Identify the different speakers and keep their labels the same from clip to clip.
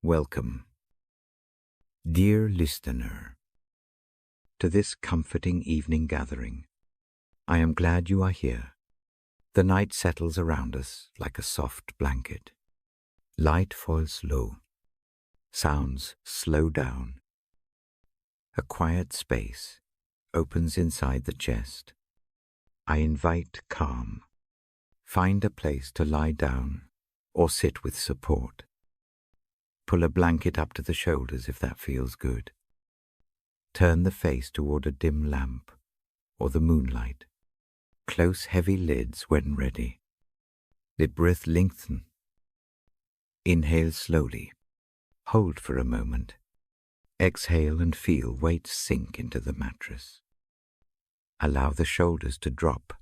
Speaker 1: Welcome, dear listener, to this comforting evening gathering. I am glad you are here. The night settles around us like a soft blanket. Light falls low. Sounds slow down. A quiet space opens inside the chest. I invite calm. Find a place to lie down or sit with support. Pull a blanket up to the shoulders if that feels good. Turn the face toward a dim lamp or the moonlight. Close heavy lids when ready. Let breath lengthen. Inhale slowly. Hold for a moment. Exhale and feel weight sink into the mattress. Allow the shoulders to drop.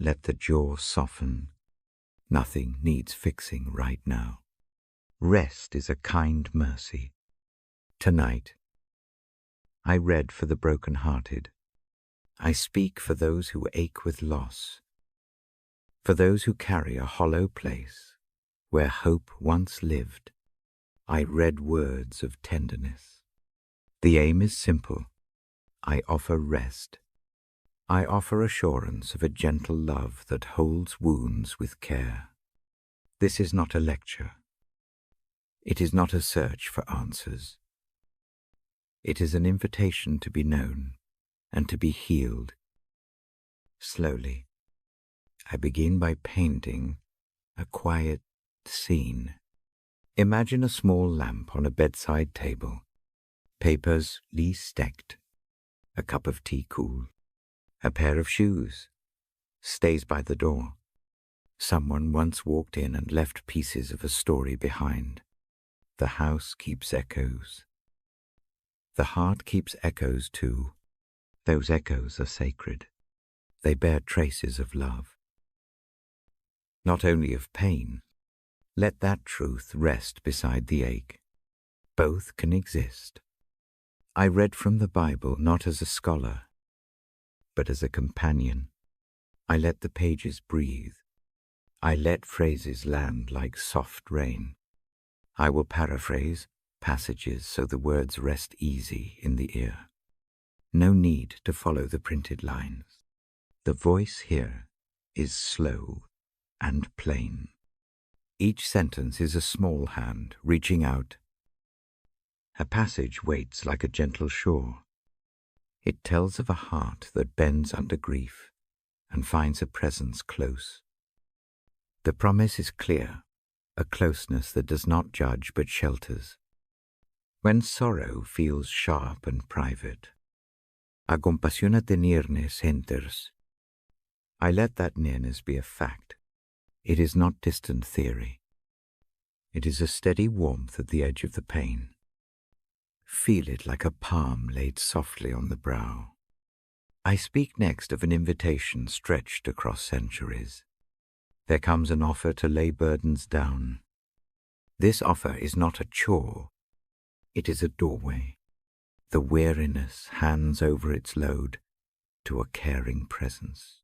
Speaker 1: Let the jaw soften. Nothing needs fixing right now. Rest is a kind mercy. Tonight, I read for the broken-hearted. I speak for those who ache with loss, for those who carry a hollow place where hope once lived. I read words of tenderness. The aim is simple. I offer rest. I offer assurance of a gentle love that holds wounds with care. This is not a lecture. It is not a search for answers. It is an invitation to be known and to be healed. Slowly, I begin by painting a quiet scene. Imagine a small lamp on a bedside table, papers least stacked, a cup of tea cool, a pair of shoes stays by the door. Someone once walked in and left pieces of a story behind. The house keeps echoes. The heart keeps echoes too. Those echoes are sacred. They bear traces of love. Not only of pain. Let that truth rest beside the ache. Both can exist. I read from the Bible not as a scholar, but as a companion. I let the pages breathe. I let phrases land like soft rain. I will paraphrase passages so the words rest easy in the ear. No need to follow the printed lines. The voice here is slow and plain. Each sentence is a small hand reaching out. A passage waits like a gentle shore. It tells of a heart that bends under grief and finds a presence close. The promise is clear, a closeness that does not judge but shelters. When sorrow feels sharp and private, acompasionate nearness enters. I let that nearness be a fact. It is not distant theory. It is a steady warmth at the edge of the pain. Feel it like a palm laid softly on the brow. I speak next of an invitation stretched across centuries. There comes an offer to lay burdens down. This offer is not a chore. It is a doorway. The weariness hands over its load to a caring presence.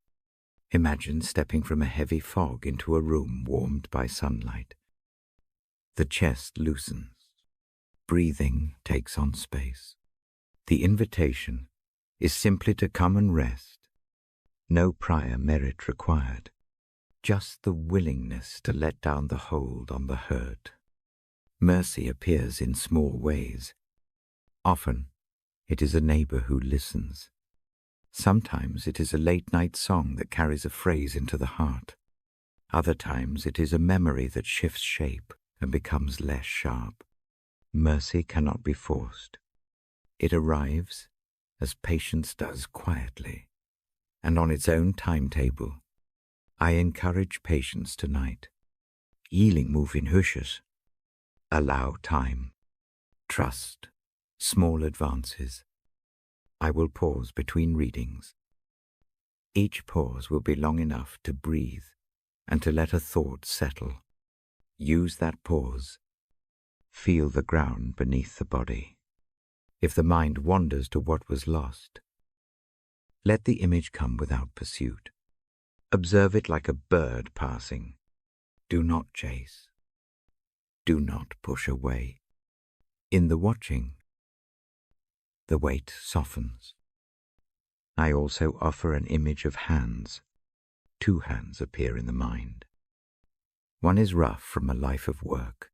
Speaker 1: Imagine stepping from a heavy fog into a room warmed by sunlight. The chest loosens. Breathing takes on space. The invitation is simply to come and rest. No prior merit required. Just the willingness to let down the hold on the hurt. Mercy appears in small ways. Often, it is a neighbor who listens. Sometimes it is a late-night song that carries a phrase into the heart. Other times it is a memory that shifts shape and becomes less sharp. Mercy cannot be forced. It arrives, as patience does quietly, and on its own timetable. I encourage patience tonight. Healing move in hushes. Allow time. Trust. Small advances. I will pause between readings. Each pause will be long enough to breathe and to let a thought settle. Use that pause. Feel the ground beneath the body. If the mind wanders to what was lost, let the image come without pursuit. Observe it like a bird passing. Do not chase. Do not push away. In the watching, the weight softens. I also offer an image of hands. 2 hands appear in the mind. One is rough from a life of work.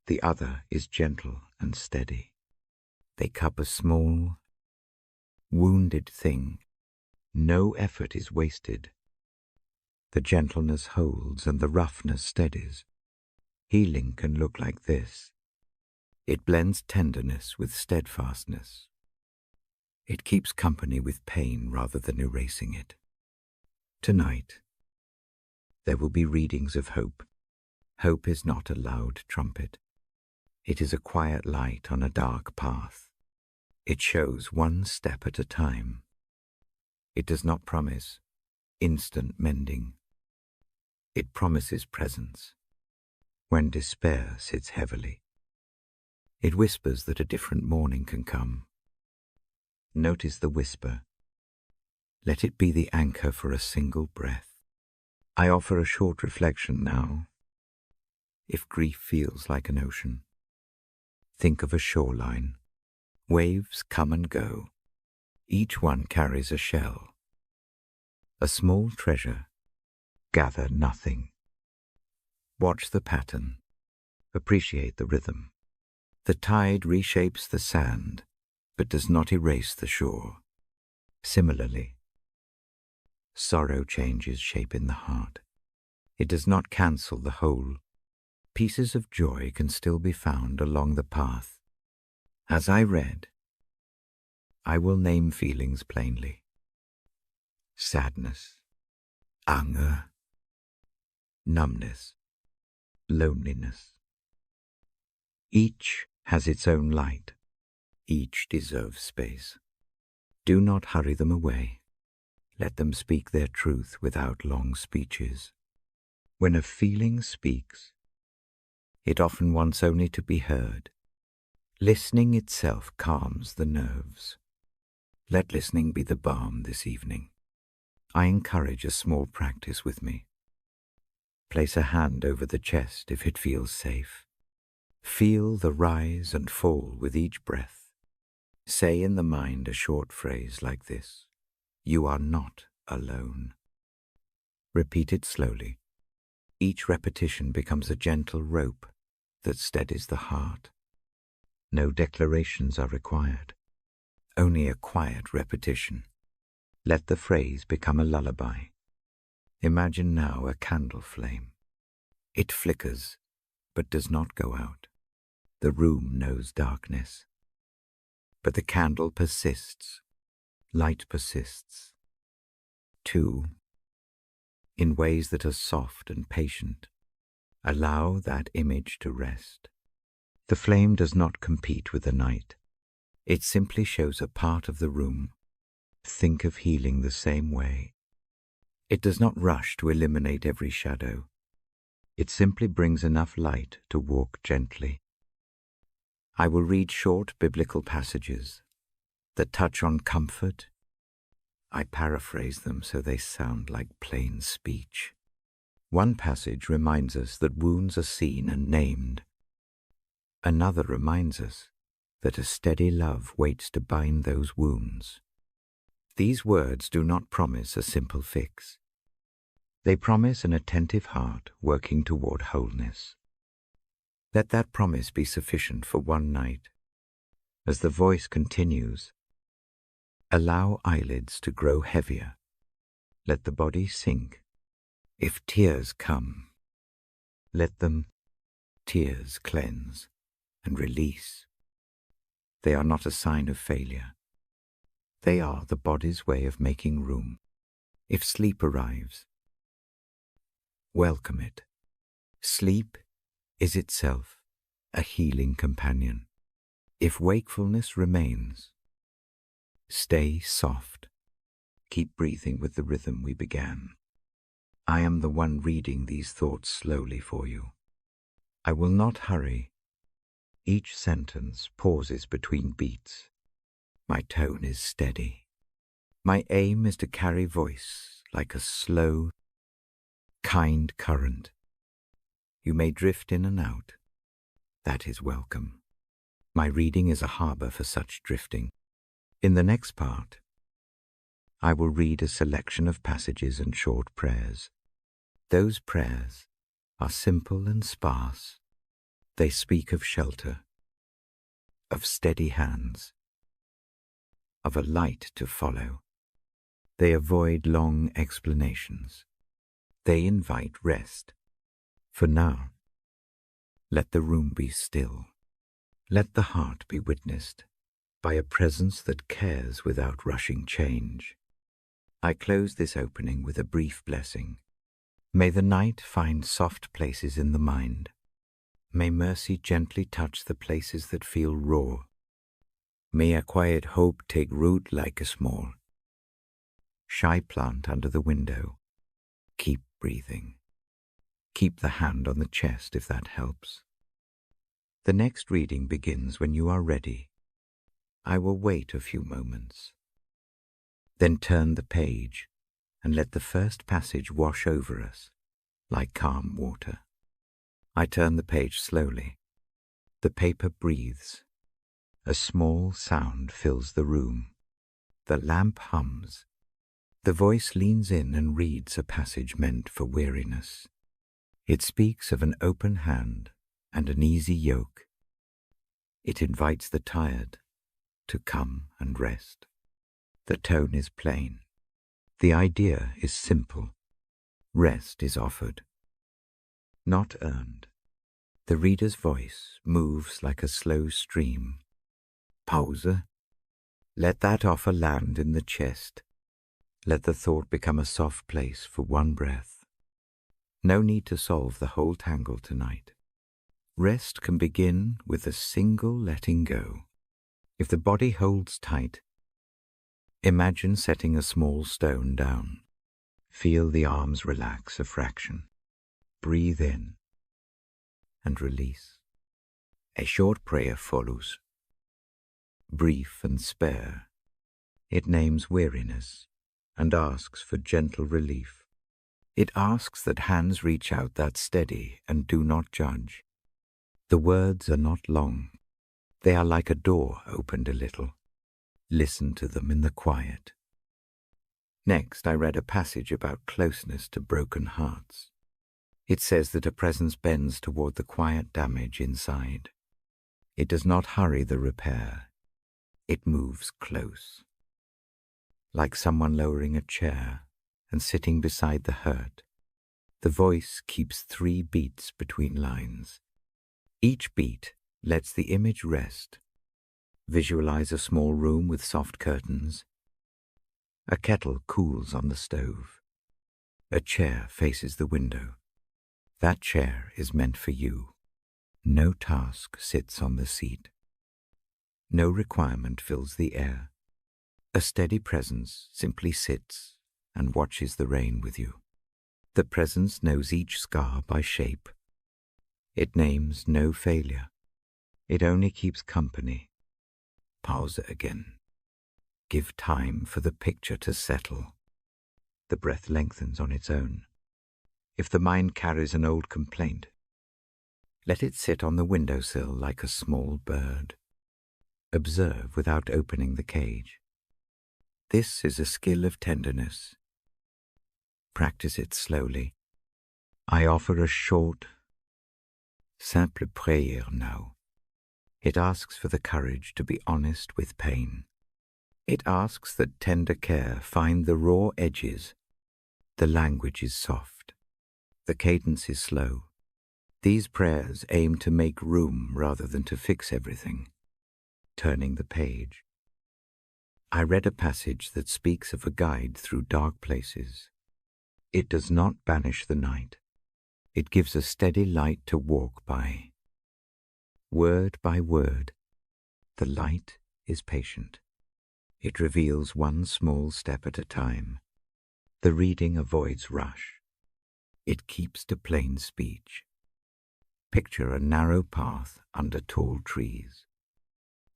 Speaker 1: The other is gentle and steady. They cup a small, wounded thing. No effort is wasted. The gentleness holds and the roughness steadies. Healing can look like this. It blends tenderness with steadfastness. It keeps company with pain rather than erasing it. Tonight, there will be readings of hope. Hope is not a loud trumpet. It is a quiet light on a dark path. It shows one step at a time. It does not promise instant mending. It promises presence when despair sits heavily. It whispers that a different morning can come. Notice the whisper. Let it be the anchor for a single breath. I offer a short reflection now. If grief feels like an ocean, think of a shoreline. Waves come and go. Each one carries a shell. A small treasure. Gather nothing. Watch the pattern. Appreciate the rhythm. The tide reshapes the sand, but does not erase the shore. Similarly, sorrow changes shape in the heart. It does not cancel the whole. Pieces of joy can still be found along the path. As I read, I will name feelings plainly. Sadness, anger, numbness, loneliness. Each has its own light. Each deserves space. Do not hurry them away. Let them speak their truth without long speeches. When a feeling speaks, it often wants only to be heard. Listening itself calms the nerves. Let listening be the balm this evening. I encourage a small practice with me. Place a hand over the chest if it feels safe. Feel the rise and fall with each breath. Say in the mind a short phrase like this: You are not alone. Repeat it slowly. Each repetition becomes a gentle rope that steadies the heart. No declarations are required, only a quiet repetition. Let the phrase become a lullaby. Imagine now a candle flame. It flickers, but does not go out. The room knows darkness. But the candle persists. Light persists. 2. In ways that are soft and patient, allow that image to rest. The flame does not compete with the night. It simply shows a part of the room. Think of healing the same way. It does not rush to eliminate every shadow. It simply brings enough light to walk gently. I will read short biblical passages that touch on comfort. I paraphrase them so they sound like plain speech. One passage reminds us that wounds are seen and named. Another reminds us that a steady love waits to bind those wounds. These words do not promise a simple fix. They promise an attentive heart working toward wholeness. Let that promise be sufficient for one night. As the voice continues, allow eyelids to grow heavier. Let the body sink. If tears come, let them, tears cleanse and release. They are not a sign of failure. They are the body's way of making room. If sleep arrives, welcome it. Sleep is itself a healing companion. If wakefulness remains, stay soft. Keep breathing with the rhythm we began. I am the one reading these thoughts slowly for you. I will not hurry. Each sentence pauses between beats. My tone is steady. My aim is to carry voice like a slow, kind current. You may drift in and out. That is welcome. My reading is a harbor for such drifting. In the next part, I will read a selection of passages and short prayers. Those prayers are simple and sparse. They speak of shelter, of steady hands, of a light to follow. They avoid long explanations. They invite rest. For now, let the room be still. Let the heart be witnessed by a presence that cares without rushing change. I close this opening with a brief blessing. May the night find soft places in the mind. May mercy gently touch the places that feel raw. May a quiet hope take root like a small, shy plant under the window. Keep breathing. Keep the hand on the chest if that helps. The next reading begins when you are ready. I will wait a few moments. Then turn the page and let the first passage wash over us like calm water. I turn the page slowly. The paper breathes. A small sound fills the room. The lamp hums. The voice leans in and reads a passage meant for weariness. It speaks of an open hand and an easy yoke. It invites the tired to come and rest. The tone is plain. The idea is simple. Rest is offered, not earned. The reader's voice moves like a slow stream. Pause. Let that offer land in the chest. Let the thought become a soft place for one breath. No need to solve the whole tangle tonight. Rest can begin with a single letting go. If the body holds tight, imagine setting a small stone down. Feel the arms relax a fraction. Breathe in and release. A short prayer follows. Brief and spare, it names weariness and asks for gentle relief. It asks that hands reach out that steady and do not judge. The words are not long. They are like a door opened a little. Listen to them in the quiet. Next, I read a passage about closeness to broken hearts. It says that a presence bends toward the quiet damage inside. It does not hurry the repair. It moves close. Like someone lowering a chair and sitting beside the hurt, the voice keeps 3 beats between lines. Each beat lets the image rest. Visualize a small room with soft curtains. A kettle cools on the stove. A chair faces the window. That chair is meant for you. No task sits on the seat. No requirement fills the air. A steady presence simply sits and watches the rain with you. The presence knows each scar by shape. It names no failure. It only keeps company. Pause again. Give time for the picture to settle. The breath lengthens on its own. If the mind carries an old complaint, let it sit on the windowsill like a small bird. Observe without opening the cage. This is a skill of tenderness. Practice it slowly. I offer a short, simple prière now. It asks for the courage to be honest with pain. It asks that tender care find the raw edges. The language is soft. The cadence is slow. These prayers aim to make room rather than to fix everything. Turning the page, I read a passage that speaks of a guide through dark places. It does not banish the night. It gives a steady light to walk by. Word by word, the light is patient. It reveals one small step at a time. The reading avoids rush. It keeps to plain speech. Picture a narrow path under tall trees.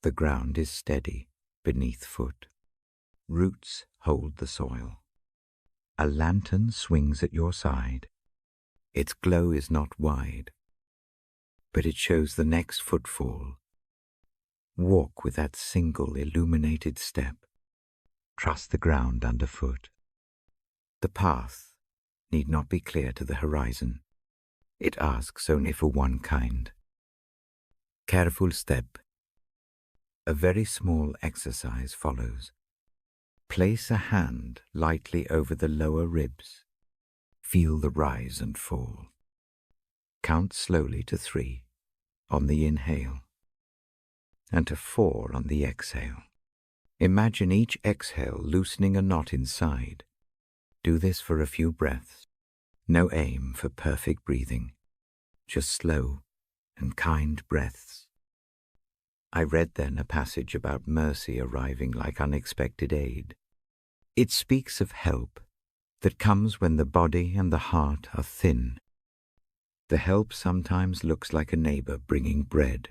Speaker 1: The ground is steady beneath foot. Roots hold the soil. A lantern swings at your side. Its glow is not wide, but it shows the next footfall. Walk with that single illuminated step. Trust the ground underfoot. The path need not be clear to the horizon. It asks only for one kind. Careful step. A very small exercise follows. Place a hand lightly over the lower ribs. Feel the rise and fall. Count slowly to 3 on the inhale and to 4 on the exhale. Imagine each exhale loosening a knot inside. Do this for a few breaths. No aim for perfect breathing, just slow and kind breaths. I read then a passage about mercy arriving like unexpected aid. It speaks of help that comes when the body and the heart are thin. The help sometimes looks like a neighbor bringing bread.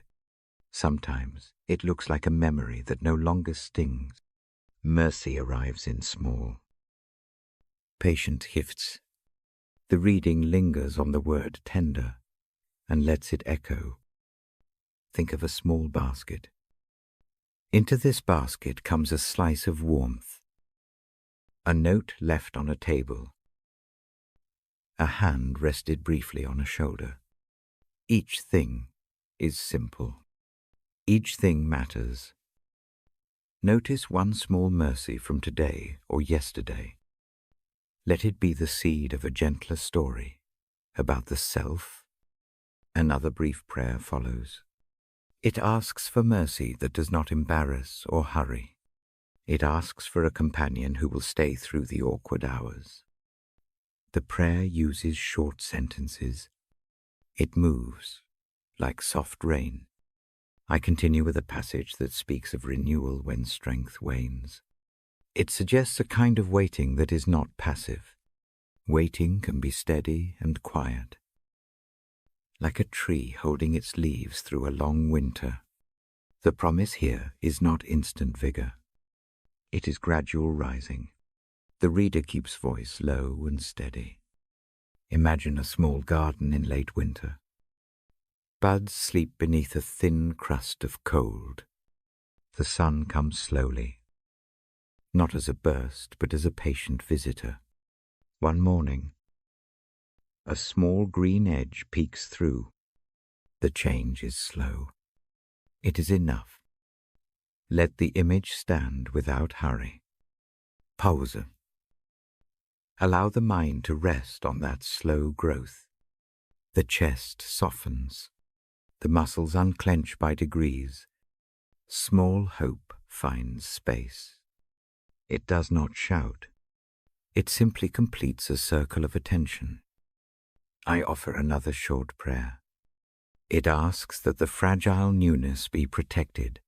Speaker 1: Sometimes it looks like a memory that no longer stings. Mercy arrives in small, patient gifts. The reading lingers on the word tender and lets it echo. Think of a small basket. Into this basket comes a slice of warmth, a note left on a table, a hand rested briefly on a shoulder. Each thing is simple. Each thing matters. Notice one small mercy from today or yesterday. Let it be the seed of a gentler story about the self. Another brief prayer follows. It asks for mercy that does not embarrass or hurry. It asks for a companion who will stay through the awkward hours. The prayer uses short sentences. It moves like soft rain. I continue with a passage that speaks of renewal when strength wanes. It suggests a kind of waiting that is not passive. Waiting can be steady and quiet, like a tree holding its leaves through a long winter. The promise here is not instant vigor. It is gradual rising. The reader keeps voice low and steady. Imagine a small garden in late winter. Buds sleep beneath a thin crust of cold. The sun comes slowly, not as a burst, but as a patient visitor. One morning, a small green edge peeks through. The change is slow. It is enough. Let the image stand without hurry. Pause. Allow the mind to rest on that slow growth. The chest softens. The muscles unclench by degrees. Small hope finds space. It does not shout. It simply completes a circle of attention. I offer another short prayer. It asks that the fragile newness be protected.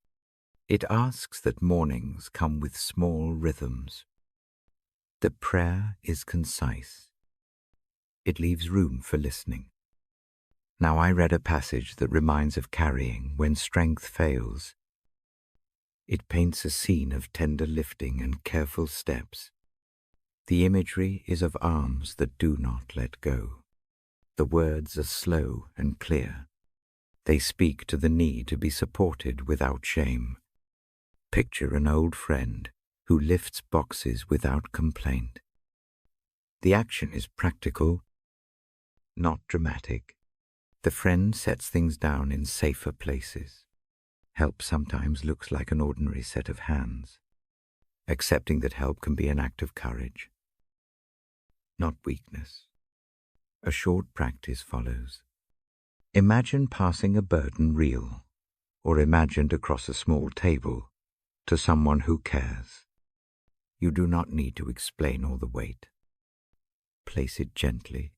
Speaker 1: It asks that mornings come with small rhythms. The prayer is concise. It leaves room for listening. Now I read a passage that reminds of carrying when strength fails. It paints a scene of tender lifting and careful steps. The imagery is of arms that do not let go. The words are slow and clear. They speak to the need to be supported without shame. Picture an old friend who lifts boxes without complaint. The action is practical, not dramatic. The friend sets things down in safer places. Help sometimes looks like an ordinary set of hands. Accepting that help can be an act of courage, not weakness. A short practice follows. Imagine passing a burden reel, or imagined across a small table, to someone who cares. You do not need to explain all the weight. Place it gently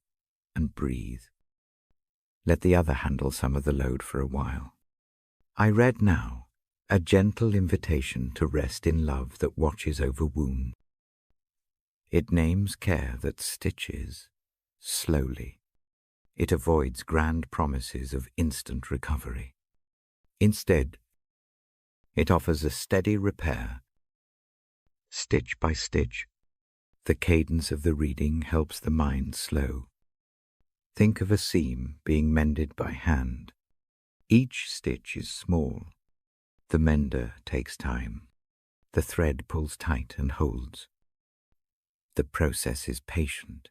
Speaker 1: and breathe. Let the other handle some of the load for a while. I read now a gentle invitation to rest in love that watches over wounds. It names care that stitches slowly. It avoids grand promises of instant recovery. Instead, it offers a steady repair. Stitch by stitch, the cadence of the reading helps the mind slow. Think of a seam being mended by hand. Each stitch is small. The mender takes time. The thread pulls tight and holds. The process is patient.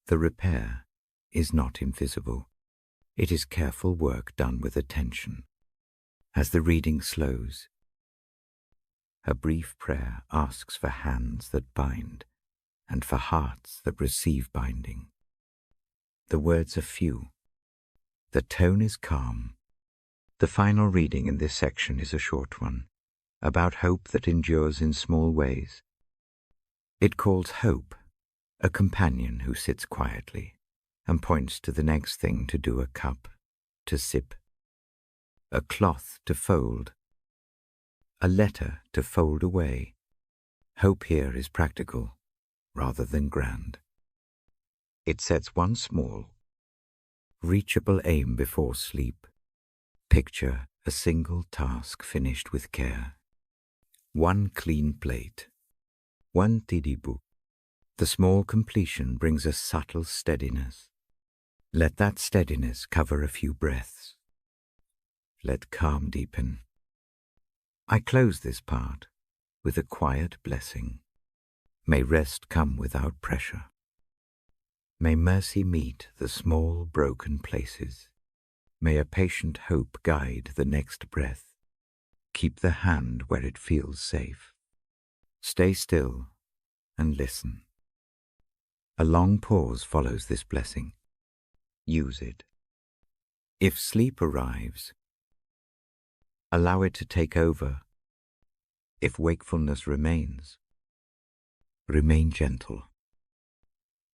Speaker 1: The repair is not invisible. It is careful work done with attention. As the reading slows, a brief prayer asks for hands that bind and for hearts that receive binding. The words are few. The tone is calm. The final reading in this section is a short one, about hope that endures in small ways. It calls hope a companion who sits quietly and points to the next thing to do: a cup to sip, a cloth to fold, a letter to fold away. Hope here is practical rather than grand. It sets one small, reachable aim before sleep. Picture a single task finished with care. One clean plate, one tidy book. The small completion brings a subtle steadiness. Let that steadiness cover a few breaths. Let calm deepen. I close this part with a quiet blessing. May rest come without pressure. May mercy meet the small broken places. May a patient hope guide the next breath. Keep the hand where it feels safe. Stay still and listen. A long pause follows this blessing. Use it. If sleep arrives, allow it to take over. If wakefulness remains, remain gentle.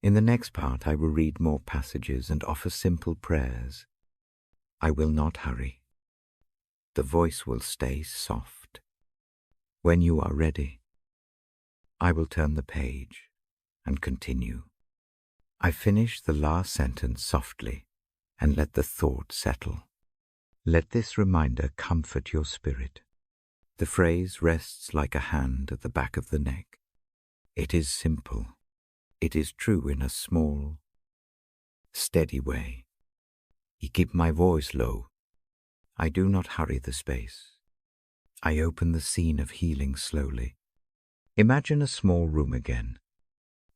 Speaker 1: In the next part, I will read more passages and offer simple prayers. I will not hurry. The voice will stay soft. When you are ready, I will turn the page and continue. I finish the last sentence softly and let the thought settle. Let this reminder comfort your spirit. The phrase rests like a hand at the back of the neck. It is simple. It is true in a small, steady way. I keep my voice low. I do not hurry the space. I open the scene of healing slowly. Imagine a small room again.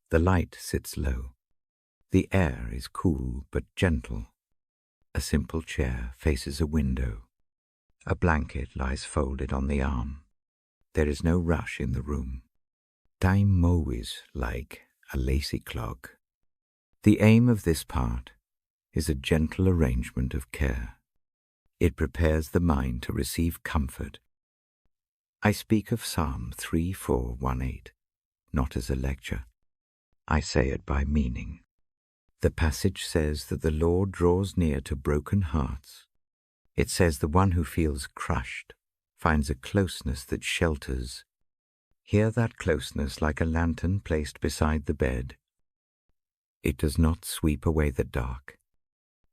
Speaker 1: The light sits low. The air is cool but gentle. A simple chair faces a window. A blanket lies folded on the arm. There is no rush in the room. Time moves like a lacy clock. The aim of this part is a gentle arrangement of care. It prepares the mind to receive comfort. I speak of Psalm 34:18, not as a lecture. I say it by meaning. The passage says that the Lord draws near to broken hearts. It says the one who feels crushed finds a closeness that shelters. Hear that closeness like a lantern placed beside the bed. It does not sweep away the dark.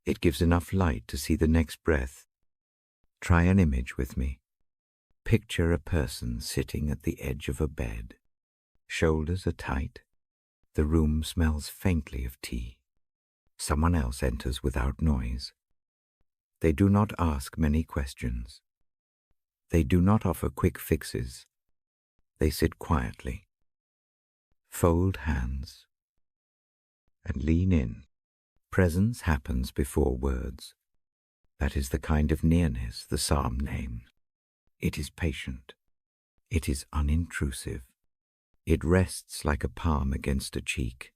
Speaker 1: It gives enough light to see the next breath. Try an image with me. Picture a person sitting at the edge of a bed. Shoulders are tight. The room smells faintly of tea. Someone else enters without noise. They do not ask many questions. They do not offer quick fixes. They sit quietly. Fold hands and lean in. Presence happens before words. That is the kind of nearness the psalm names. It is patient. It is unintrusive. It rests like a palm against a cheek.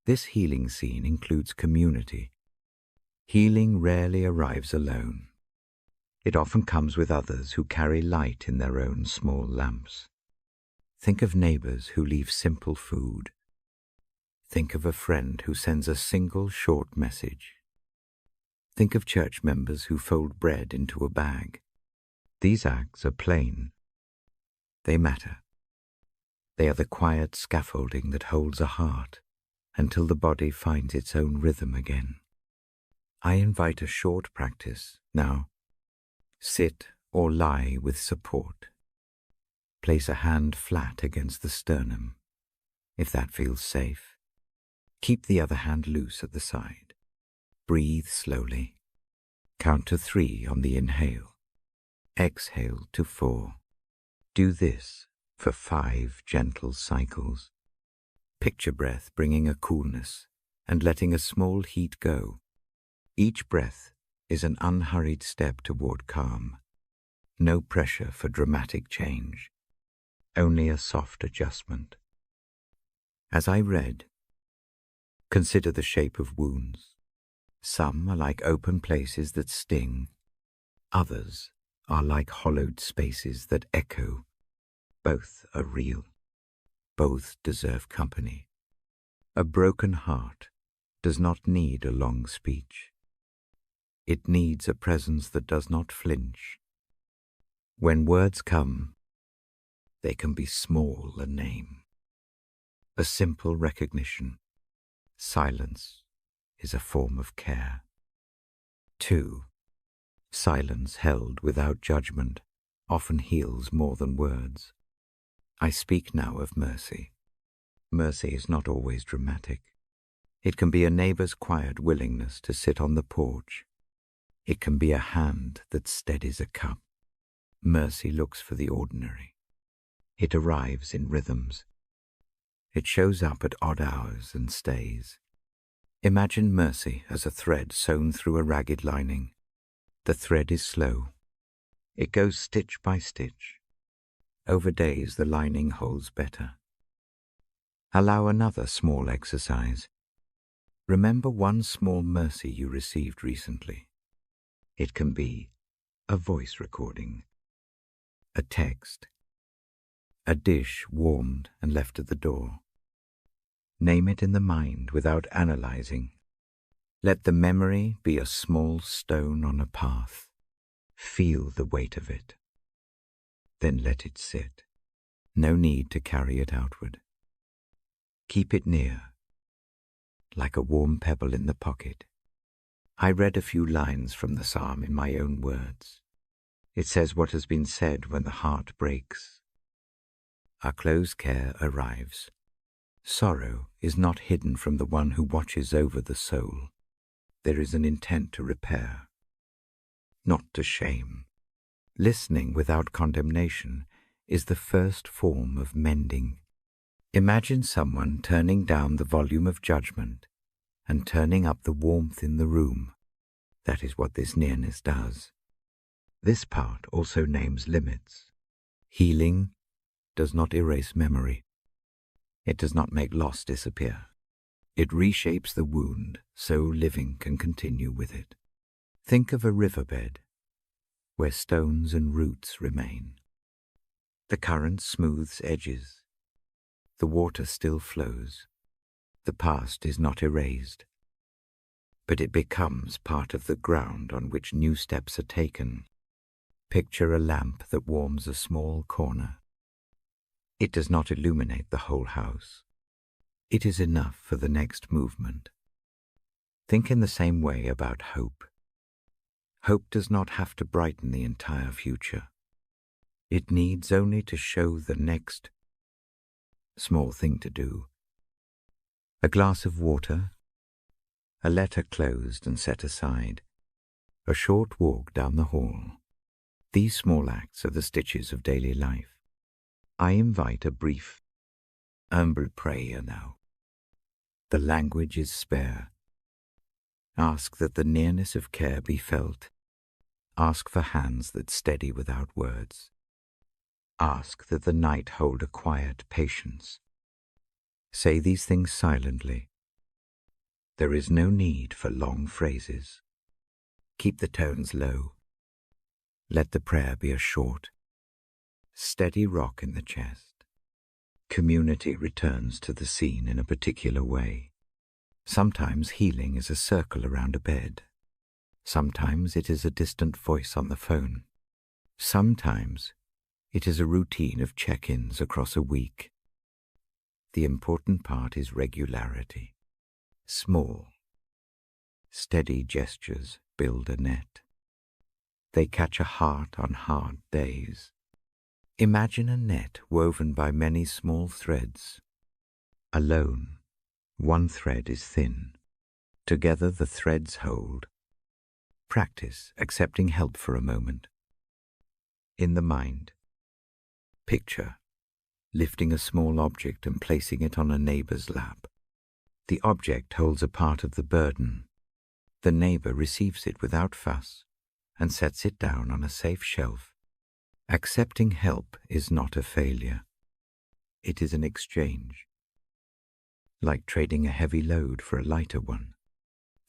Speaker 1: This healing scene includes community. Healing rarely arrives alone. It often comes with others who carry light in their own small lamps. Think of neighbors who leave simple food. Think of a friend who sends a single short message. Think of church members who fold bread into a bag. These acts are plain. They matter. They are the quiet scaffolding that holds a heart until the body finds its own rhythm again. I invite a short practice now. Sit or lie with support. Place a hand flat against the sternum, if that feels safe. Keep the other hand loose at the side. Breathe slowly. Count to 3 on the inhale. Exhale to 4. Do this for 5 gentle cycles. Picture breath bringing a coolness and letting a small heat go. Each breath is an unhurried step toward calm. No pressure for dramatic change, only a soft adjustment. As I read, consider the shape of wounds. Some are like open places that sting. Others are like hollowed spaces that echo. Both are real. Both deserve company. A broken heart does not need a long speech. It needs a presence that does not flinch. When words come, they can be small a name. A simple recognition. Silence is a form of care. 2. Silence held without judgment often heals more than words. I speak now of mercy. Mercy is not always dramatic. It can be a neighbor's quiet willingness to sit on the porch. It can be a hand that steadies a cup. Mercy looks for the ordinary. It arrives in rhythms. It shows up at odd hours and stays. Imagine mercy as a thread sewn through a ragged lining. The thread is slow. It goes stitch by stitch. Over days the lining holds better. Allow another small exercise. Remember one small mercy you received recently. It can be a voice recording, a text, a dish warmed and left at the door. Name it in the mind without analyzing. Let the memory be a small stone on a path. Feel the weight of it. Then let it sit. No need to carry it outward. Keep it near, like a warm pebble in the pocket. I read a few lines from the psalm in my own words. It says what has been said when the heart breaks. Our close care arrives. Sorrow is not hidden from the one who watches over the soul. There is an intent to repair, not to shame. Listening without condemnation is the first form of mending. Imagine someone turning down the volume of judgment and turning up the warmth in the room. That is what this nearness does. This part also names limits. Healing does not erase memory. It does not make loss disappear. It reshapes the wound so living can continue with it. Think of a riverbed where stones and roots remain. The current smooths edges. The water still flows. The past is not erased, but it becomes part of the ground on which new steps are taken. Picture a lamp that warms a small corner. It does not illuminate the whole house. It is enough for the next movement. Think in the same way about hope. Hope does not have to brighten the entire future. It needs only to show the next small thing to do. A glass of water, a letter closed and set aside, a short walk down the hall. These small acts are the stitches of daily life. I invite a brief, humble prayer now. The language is spare. Ask that the nearness of care be felt. Ask for hands that steady without words. Ask that the night hold a quiet patience. Say these things silently. There is no need for long phrases. Keep the tones low. Let the prayer be a short, steady rock in the chest. Community returns to the scene in a particular way. Sometimes healing is a circle around a bed. Sometimes it is a distant voice on the phone. Sometimes it is a routine of check-ins across a week. The important part is regularity. Small, steady gestures build a net. They catch a heart on hard days. Imagine a net woven by many small threads. Alone, one thread is thin. Together the threads hold. Practice accepting help for a moment. In the mind, picture lifting a small object and placing it on a neighbor's lap. The object holds a part of the burden. The neighbor receives it without fuss and sets it down on a safe shelf. Accepting help is not a failure. It is an exchange. Like trading a heavy load for a lighter one,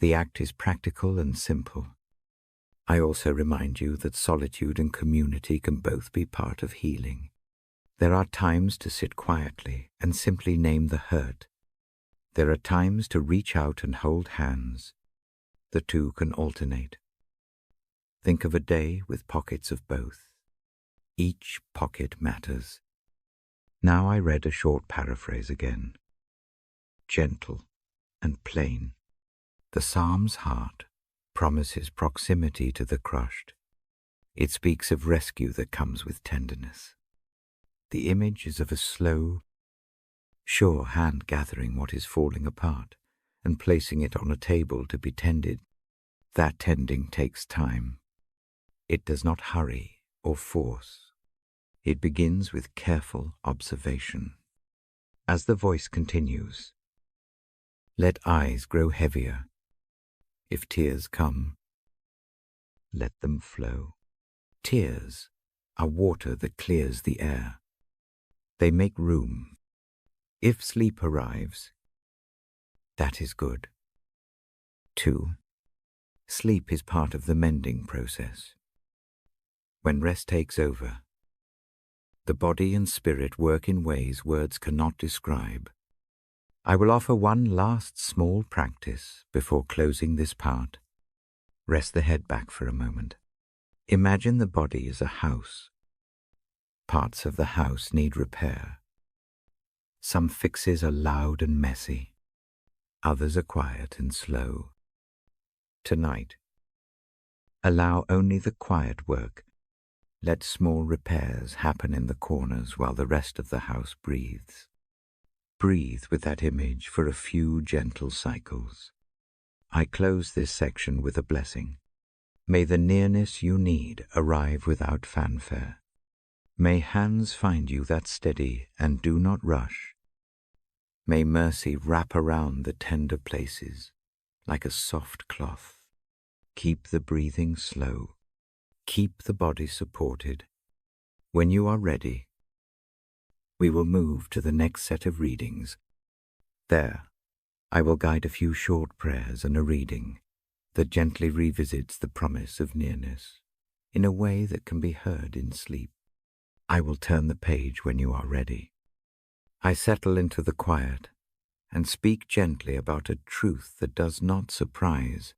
Speaker 1: the act is practical and simple. I also remind you that solitude and community can both be part of healing. There are times to sit quietly and simply name the hurt. There are times to reach out and hold hands. The two can alternate. Think of a day with pockets of both. Each pocket matters. Now I read a short paraphrase again. Gentle and plain. The Psalm's heart promises proximity to the crushed. It speaks of rescue that comes with tenderness. The image is of a slow, sure hand gathering what is falling apart and placing it on a table to be tended. That tending takes time. It does not hurry or force. It begins with careful observation. As the voice continues, let eyes grow heavier. If tears come, let them flow. Tears are water that clears the air. They make room. If sleep arrives, that is good. 2. Sleep is part of the mending process. When rest takes over, the body and spirit work in ways words cannot describe. I will offer one last small practice before closing this part. Rest the head back for a moment. Imagine the body as a house. Parts of the house need repair. Some fixes are loud and messy. Others are quiet and slow. Tonight, allow only the quiet work. Let small repairs happen in the corners while the rest of the house breathes. Breathe with that image for a few gentle cycles. I close this section with a blessing. May the nearness you need arrive without fanfare. May hands find you that steady and do not rush. May mercy wrap around the tender places like a soft cloth. Keep the breathing slow. Keep the body supported. When you are ready, we will move to the next set of readings. There, I will guide a few short prayers and a reading that gently revisits the promise of nearness in a way that can be heard in sleep. I will turn the page when you are ready. I settle into the quiet and speak gently about a truth that does not surprise.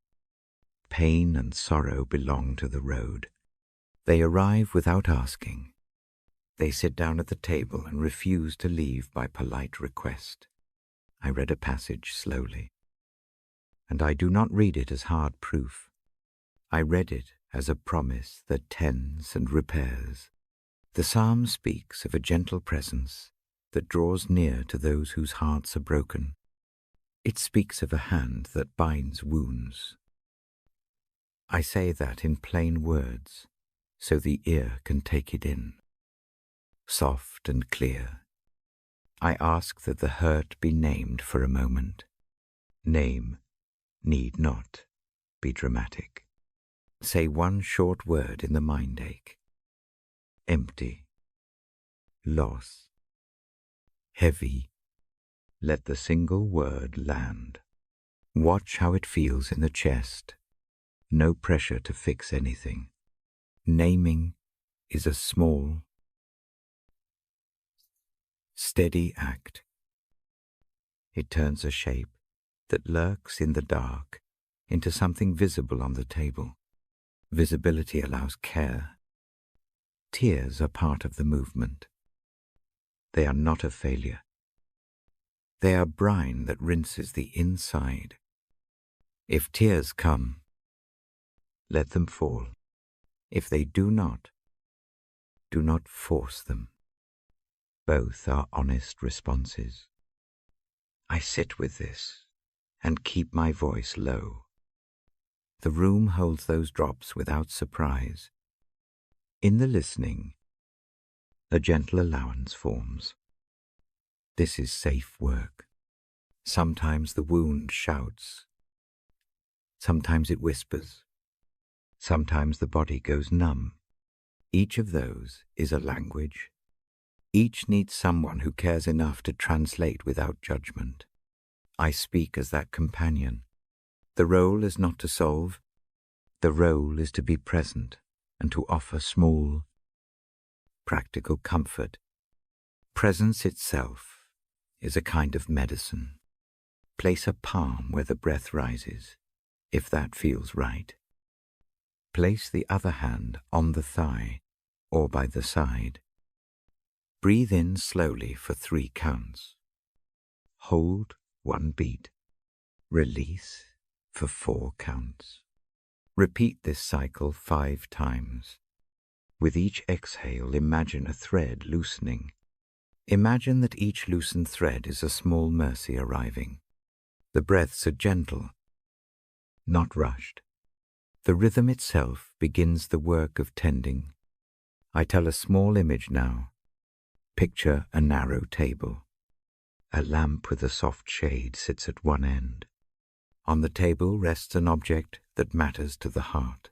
Speaker 1: Pain and sorrow belong to the road. They arrive without asking. They sit down at the table and refuse to leave by polite request. I read a passage slowly, and I do not read it as hard proof. I read it as a promise that tends and repairs. The psalm speaks of a gentle presence that draws near to those whose hearts are broken. It speaks of a hand that binds wounds. I say that in plain words, so the ear can take it in. Soft and clear, I ask that the hurt be named for a moment. Name need not be dramatic. Say one short word in the mind ache. Empty. Loss. Heavy. Let the single word land. Watch how it feels in the chest. No pressure to fix anything. Naming is a small, steady act. It turns a shape that lurks in the dark into something visible on the table. Visibility allows care. Tears are part of the movement. They are not a failure. They are brine that rinses the inside. If tears come, let them fall. If they do not force them. Both are honest responses. I sit with this and keep my voice low. The room holds those drops without surprise. In the listening, a gentle allowance forms. This is safe work. Sometimes the wound shouts. Sometimes it whispers. Sometimes the body goes numb. Each of those is a language. Each needs someone who cares enough to translate without judgment. I speak as that companion. The role is not to solve. The role is to be present and to offer small, practical comfort. Presence itself is a kind of medicine. Place a palm where the breath rises, if that feels right. Place the other hand on the thigh or by the side. Breathe in slowly for 3 counts. Hold 1 beat. Release for 4 counts. Repeat this cycle 5 times. With each exhale, imagine a thread loosening. Imagine that each loosened thread is a small mercy arriving. The breaths are gentle, not rushed. The rhythm itself begins the work of tending. I tell a small image now. Picture a narrow table. A lamp with a soft shade sits at one end. On the table rests an object that matters to the heart.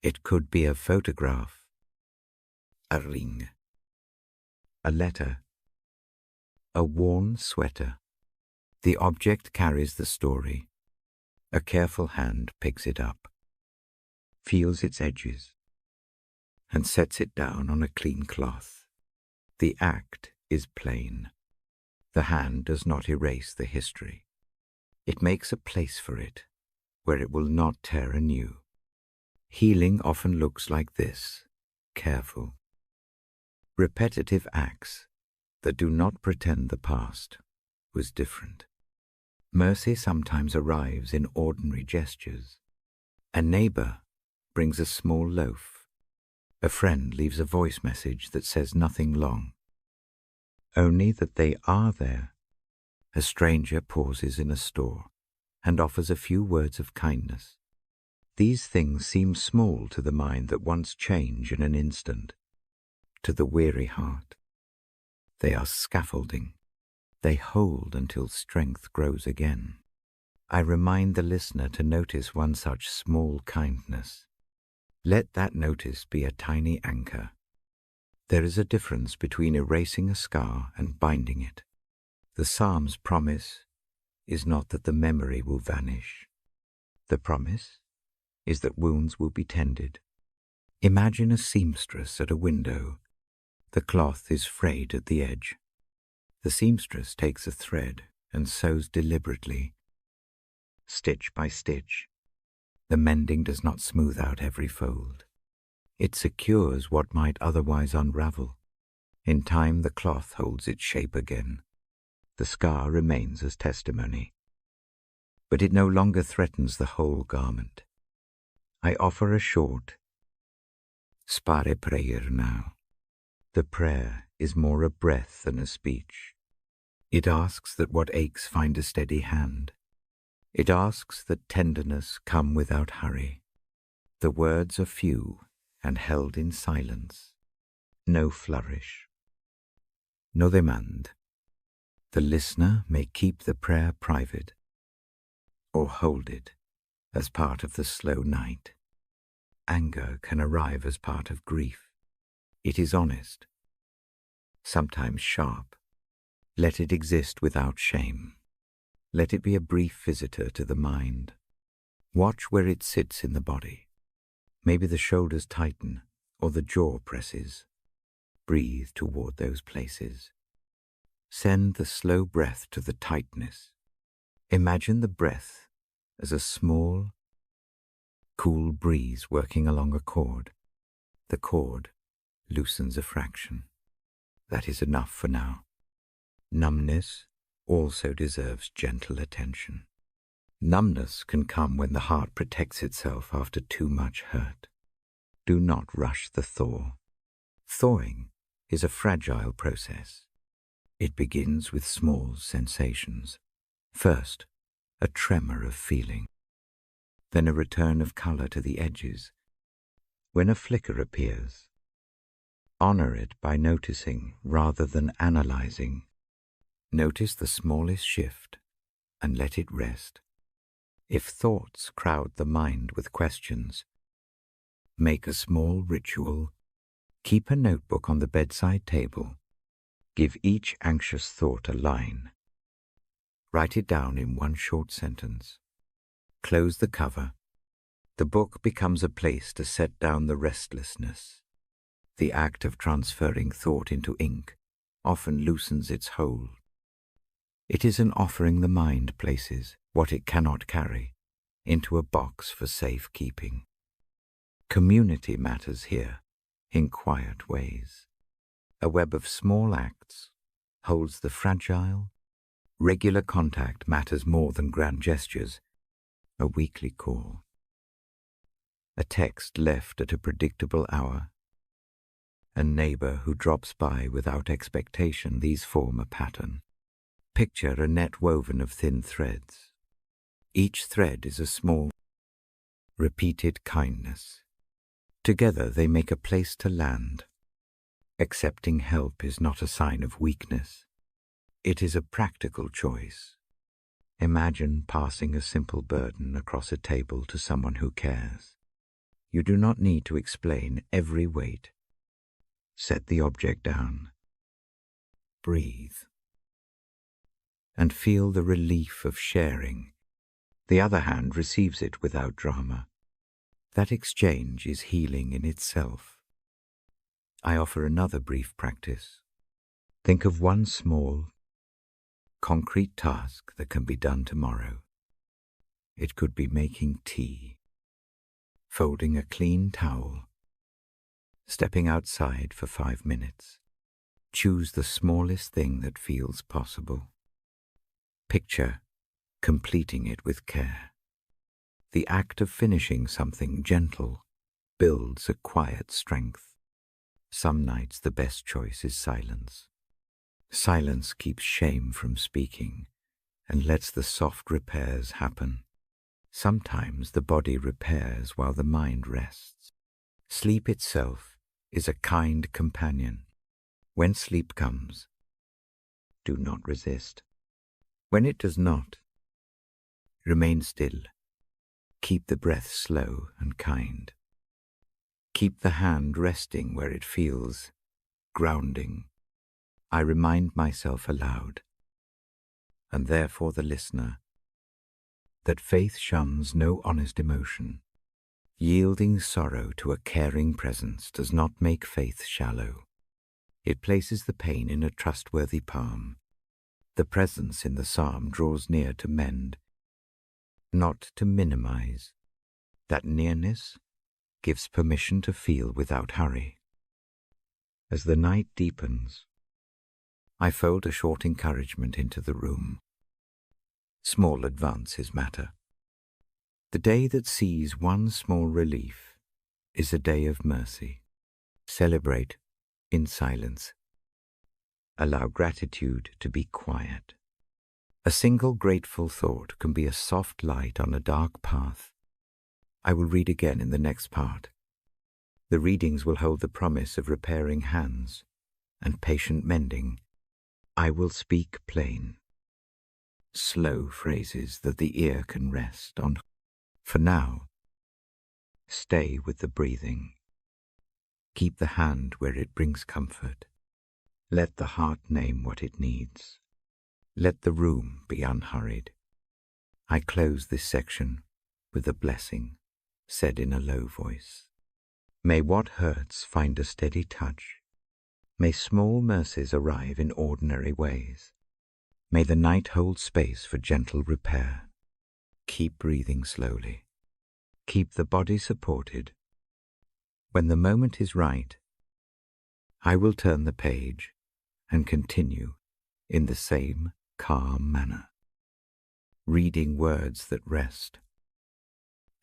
Speaker 1: It could be a photograph, a ring, a letter, a worn sweater. The object carries the story. A careful hand picks it up, feels its edges, and sets it down on a clean cloth. The act is plain. The hand does not erase the history. It makes a place for it, where it will not tear anew. Healing often looks like this, careful. Repetitive acts that do not pretend the past was different. Mercy sometimes arrives in ordinary gestures. A neighbor brings a small loaf. A friend leaves a voice message that says nothing long, only that they are there. A stranger pauses in a store and offers a few words of kindness. These things seem small to the mind that wants change in an instant. To the weary heart, they are scaffolding. They hold until strength grows again. I remind the listener to notice one such small kindness. Let that notice be a tiny anchor. There is a difference between erasing a scar and binding it. The Psalm's promise is not that the memory will vanish. The promise is that wounds will be tended. Imagine a seamstress at a window. The cloth is frayed at the edge. The seamstress takes a thread and sews deliberately, stitch by stitch. The mending does not smooth out every fold. It secures what might otherwise unravel. In time, the cloth holds its shape again. The scar remains as testimony. But it no longer threatens the whole garment. I offer a short, spare prayer now. The prayer is more a breath than a speech. It asks that what aches find a steady hand. It asks that tenderness come without hurry. The words are few and held in silence. No flourish. No demand. The listener may keep the prayer private or hold it as part of the slow night. Anger can arrive as part of grief. It is honest, sometimes sharp. Let it exist without shame. Let it be a brief visitor to the mind. Watch where it sits in the body. Maybe the shoulders tighten or the jaw presses. Breathe toward those places. Send the slow breath to the tightness. Imagine the breath as a small, cool breeze working along a cord. The cord loosens a fraction. That is enough for now. Numbness also deserves gentle attention. Numbness can come when the heart protects itself after too much hurt. Do not rush the thaw. Thawing is a fragile process. It begins with small sensations. First, a tremor of feeling. Then a return of color to the edges. When a flicker appears, Honor it by noticing rather than analyzing. Notice the smallest shift and let it rest. If thoughts crowd the mind with questions, make a small ritual. Keep a notebook on the bedside table. Give each anxious thought a line. Write it down in one short sentence. Close the cover. The book becomes a place to set down the restlessness. The act of transferring thought into ink often loosens its hold. It is an offering the mind places what it cannot carry into a box for safekeeping. Community matters here in quiet ways. A web of small acts holds the fragile. Regular contact matters more than grand gestures. A weekly call. A text left at a predictable hour. A neighbor who drops by without expectation. These form a pattern. Picture a net woven of thin threads. Each thread is a small, repeated kindness. Together they make a place to land. Accepting help is not a sign of weakness. It is a practical choice. Imagine passing a simple burden across a table to someone who cares. You do not need to explain every weight. Set the object down. Breathe. And feel the relief of sharing. The other hand receives it without drama. That exchange is healing in itself. I offer another brief practice. Think of one small, concrete task that can be done tomorrow. It could be making tea, folding a clean towel, stepping outside for 5 minutes. Choose the smallest thing that feels possible. Picture completing it with care. The act of finishing something gentle builds a quiet strength. Some nights the best choice is silence. Silence keeps shame from speaking and lets the soft repairs happen. Sometimes the body repairs while the mind rests. Sleep itself is a kind companion. When sleep comes, do not resist. When it does not, remain still. Keep the breath slow and kind. Keep the hand resting where it feels, grounding. I remind myself aloud, and therefore the listener, that faith shuns no honest emotion. Yielding sorrow to a caring presence does not make faith shallow. It places the pain in a trustworthy palm. The presence in the psalm draws near to mend, not to minimize. That nearness gives permission to feel without hurry. As the night deepens, I fold a short encouragement into the room. Small advances matter. The day that sees one small relief is a day of mercy. Celebrate in silence. Allow gratitude to be quiet. A single grateful thought can be a soft light on a dark path. I will read again in the next part. The readings will hold the promise of repairing hands and patient mending. I will speak plain, slow phrases that the ear can rest on. For now, stay with the breathing. Keep the hand where it brings comfort. Let the heart name what it needs. Let the room be unhurried. I close this section with a blessing said in a low voice. May what hurts find a steady touch. May small mercies arrive in ordinary ways. May the night hold space for gentle repair. Keep breathing slowly. Keep the body supported. When the moment is right, I will turn the page and continue in the same calm manner, reading words that rest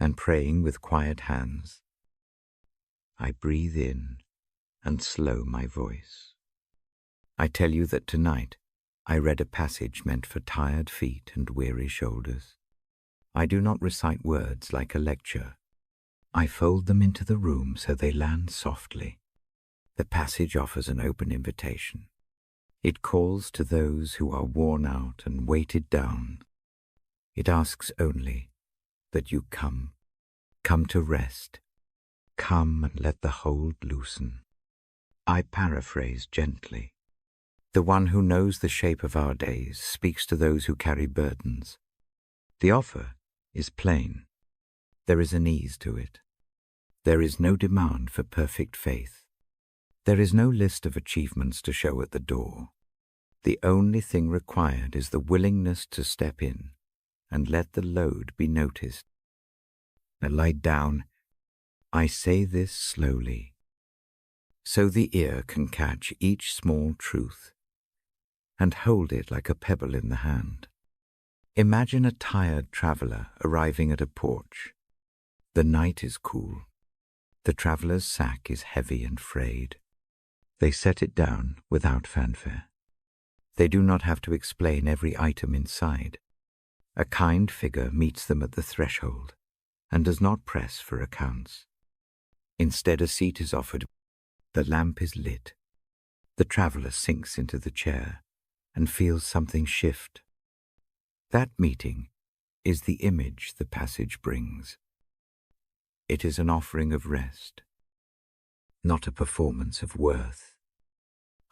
Speaker 1: and praying with quiet hands. I breathe in and slow my voice. I tell you that tonight I read a passage meant for tired feet and weary shoulders. I do not recite words like a lecture. I fold them into the room so they land softly. The passage offers an open invitation. It calls to those who are worn out and weighted down. It asks only that you come to rest. Come and let the hold loosen. I paraphrase gently. The one who knows the shape of our days speaks to those who carry burdens. The offer is plain. There is an ease to it. There is no demand for perfect faith. There is no list of achievements to show at the door. The only thing required is the willingness to step in and let the load be noticed. I lie down. I say this slowly, so the ear can catch each small truth and hold it like a pebble in the hand. Imagine a tired traveler arriving at a porch. The night is cool. The traveler's sack is heavy and frayed. They set it down without fanfare. They do not have to explain every item inside. A kind figure meets them at the threshold and does not press for accounts. Instead, a seat is offered. The lamp is lit. The traveler sinks into the chair and feels something shift. That meeting is the image the passage brings. It is an offering of rest, not a performance of worth.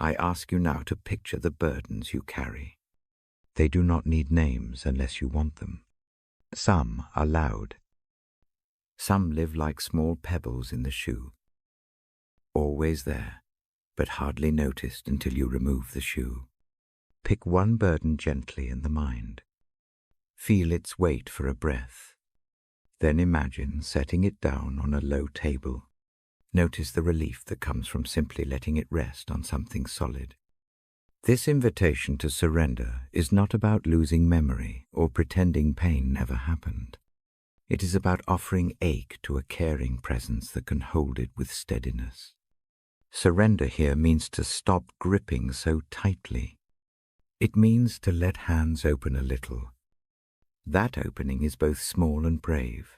Speaker 1: I ask you now to picture the burdens you carry. They do not need names unless you want them. Some are loud. Some live like small pebbles in the shoe. Always there, but hardly noticed until you remove the shoe. Pick one burden gently in the mind. Feel its weight for a breath. Then imagine setting it down on a low table. Notice the relief that comes from simply letting it rest on something solid. This invitation to surrender is not about losing memory or pretending pain never happened. It is about offering ache to a caring presence that can hold it with steadiness. Surrender here means to stop gripping so tightly. It means to let hands open a little. That opening is both small and brave.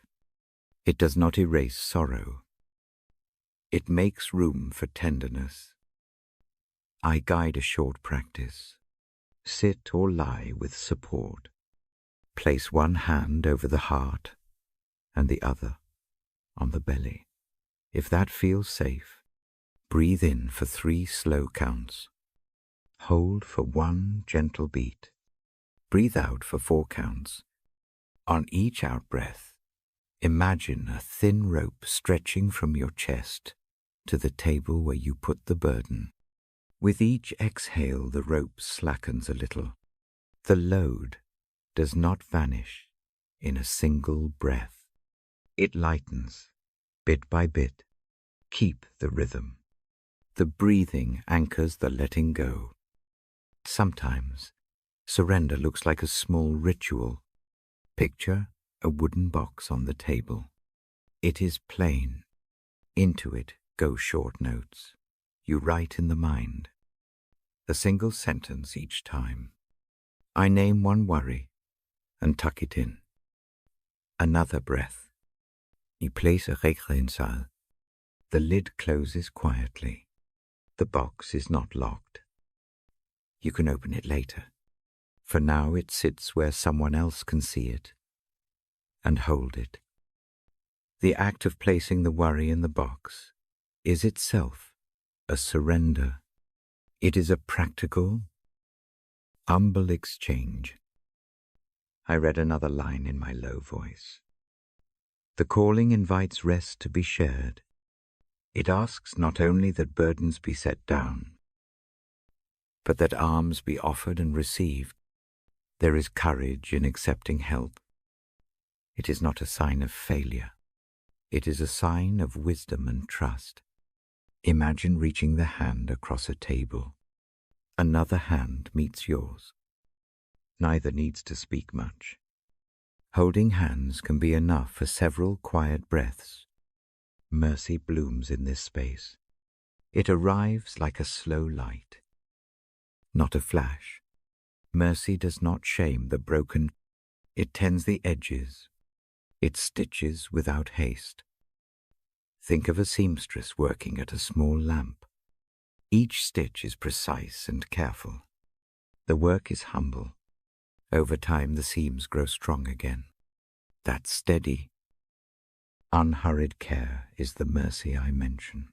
Speaker 1: It does not erase sorrow. It makes room for tenderness. I guide a short practice. Sit or lie with support. Place one hand over the heart and the other on the belly. If that feels safe, breathe in for 3 slow counts. Hold for 1 gentle beat. Breathe out for 4 counts. On each out-breath, imagine a thin rope stretching from your chest to the table where you put the burden. With each exhale, the rope slackens a little. The load does not vanish in a single breath. It lightens, bit by bit. Keep the rhythm. The breathing anchors the letting go. Sometimes, surrender looks like a small ritual. Picture a wooden box on the table. It is plain. Into it go short notes. You write in the mind. A single sentence each time. I name one worry and tuck it in. Another breath. You place a regrensal. The lid closes quietly. The box is not locked. You can open it later. For now it sits where someone else can see it and hold it. The act of placing the worry in the box is itself a surrender. It is a practical, humble exchange. I read another line in my low voice. The calling invites rest to be shared. It asks not only that burdens be set down, but that arms be offered and received. There is courage in accepting help. It is not a sign of failure. It is a sign of wisdom and trust. Imagine reaching the hand across a table. Another hand meets yours. Neither needs to speak much. Holding hands can be enough for several quiet breaths. Mercy blooms in this space. It arrives like a slow light, not a flash. Mercy does not shame the broken. It tends the edges. It stitches without haste. Think of a seamstress working at a small lamp. Each stitch is precise and careful. The work is humble. Over time, the seams grow strong again. That steady, unhurried care is the mercy I mention.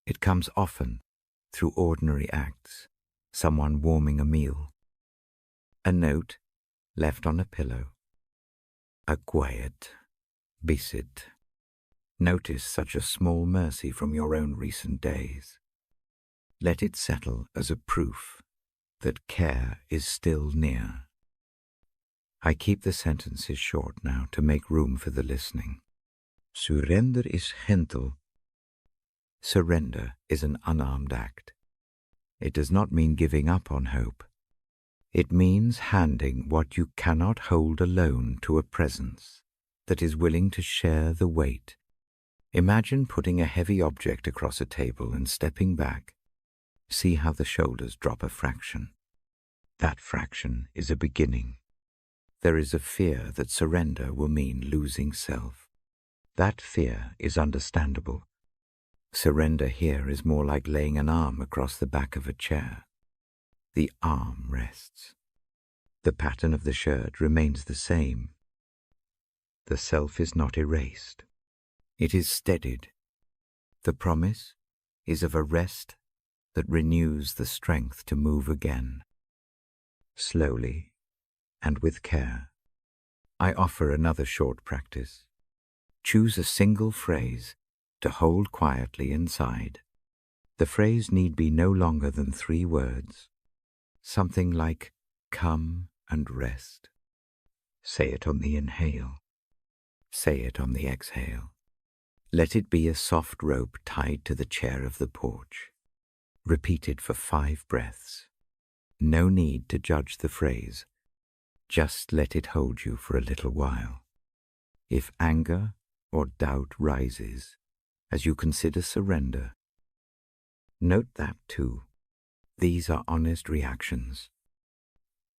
Speaker 1: It comes often through ordinary acts, someone warming a meal, a note left on a pillow, a quiet, bisit. Notice such a small mercy from your own recent days. Let it settle as a proof that care is still near. I keep the sentences short now to make room for the listening. Surrender is gentle. Surrender is an unarmed act. It does not mean giving up on hope. It means handing what you cannot hold alone to a presence that is willing to share the weight. Imagine putting a heavy object across a table and stepping back. See how the shoulders drop a fraction. That fraction is a beginning. There is a fear that surrender will mean losing self. That fear is understandable. Surrender here is more like laying an arm across the back of a chair. The arm rests. The pattern of the shirt remains the same. The self is not erased. It is steadied. The promise is of a rest that renews the strength to move again. Slowly and with care, I offer another short practice. Choose a single phrase to hold quietly inside. The phrase need be no longer than 3 words. Something like, come and rest. Say it on the inhale. Say it on the exhale. Let it be a soft rope tied to the chair of the porch. Repeat it for 5 breaths. No need to judge the phrase. Just let it hold you for a little while. If anger or doubt rises as you consider surrender, note that too. These are honest reactions.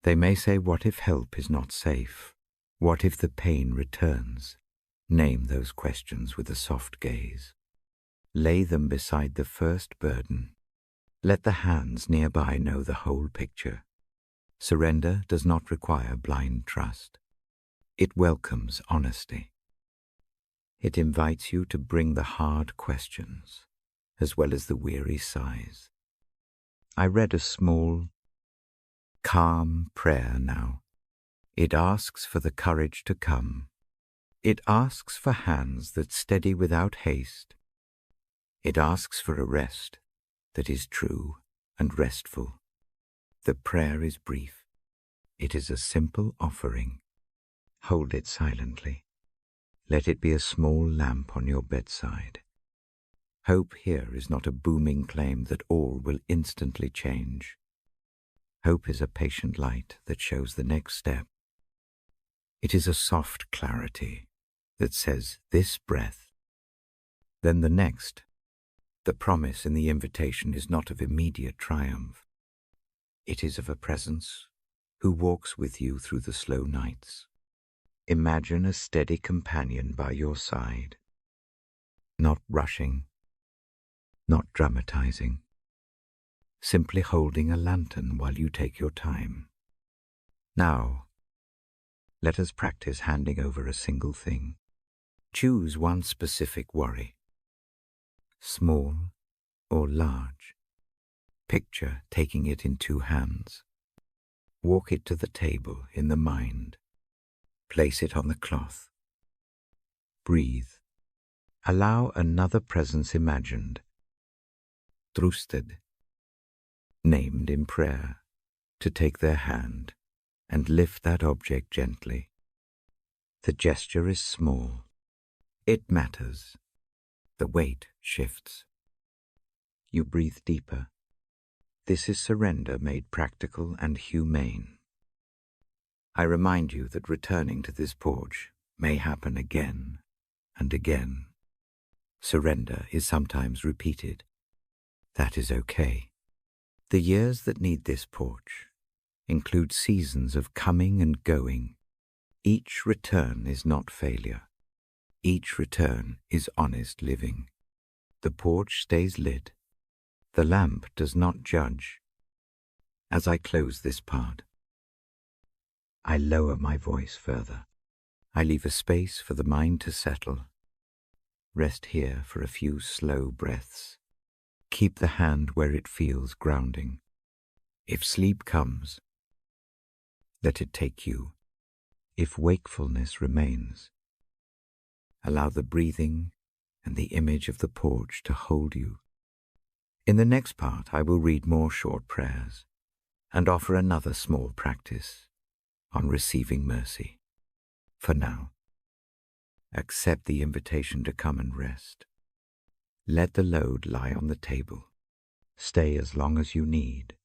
Speaker 1: They may say, what if help is not safe? What if the pain returns? Name those questions with a soft gaze. Lay them beside the first burden. Let the hands nearby know the whole picture. Surrender does not require blind trust. It welcomes honesty. It invites you to bring the hard questions, as well as the weary sighs. I read a small, calm prayer now. It asks for the courage to come. It asks for hands that steady without haste. It asks for a rest that is true and restful. The prayer is brief. It is a simple offering. Hold it silently. Let it be a small lamp on your bedside. Hope here is not a booming claim that all will instantly change. Hope is a patient light that shows the next step. It is a soft clarity that says this breath, then the next. The promise in the invitation is not of immediate triumph. It is of a presence who walks with you through the slow nights. Imagine a steady companion by your side, not rushing, not dramatizing, simply holding a lantern while you take your time. Now, let us practice handing over a single thing. Choose one specific worry, small or large. Picture taking it in 2 hands. Walk it to the table in the mind. Place it on the cloth. Breathe. Allow another presence imagined, trusted, named in prayer, to take their hand and lift that object gently. The gesture is small. It matters. The weight shifts. You breathe deeper. This is surrender made practical and humane. I remind you that returning to this porch may happen again and again. Surrender is sometimes repeated. That is okay. The years that need this porch include seasons of coming and going. Each return is not failure. Each return is honest living. The porch stays lit. The lamp does not judge. As I close this part, I lower my voice further. I leave a space for the mind to settle. Rest here for a few slow breaths. Keep the hand where it feels grounding. If sleep comes, let it take you. If wakefulness remains, allow the breathing and the image of the porch to hold you. In the next part, I will read more short prayers and offer another small practice on receiving mercy. For now, accept the invitation to come and rest. Let the load lie on the table. Stay as long as you need.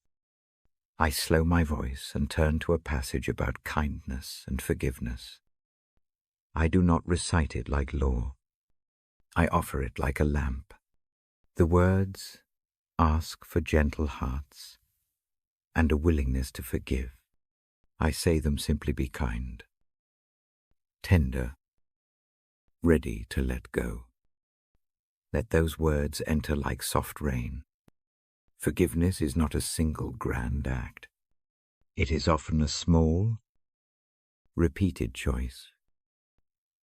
Speaker 1: I slow my voice and turn to a passage about kindness and forgiveness. I do not recite it like law. I offer it like a lamp. The words ask for gentle hearts and a willingness to forgive. I say them simply: be kind, tender, ready to let go. Let those words enter like soft rain. Forgiveness is not a single grand act. It is often a small, repeated choice.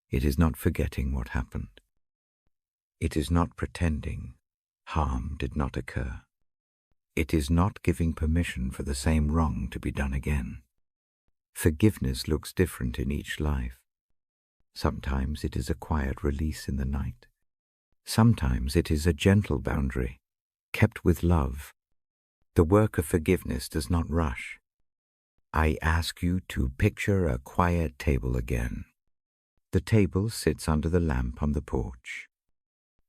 Speaker 1: It is not forgetting what happened. It is not pretending harm did not occur. It is not giving permission for the same wrong to be done again. Forgiveness looks different in each life. Sometimes it is a quiet release in the night. Sometimes it is a gentle boundary, kept with love. The work of forgiveness does not rush. I ask you to picture a quiet table again. The table sits under the lamp on the porch.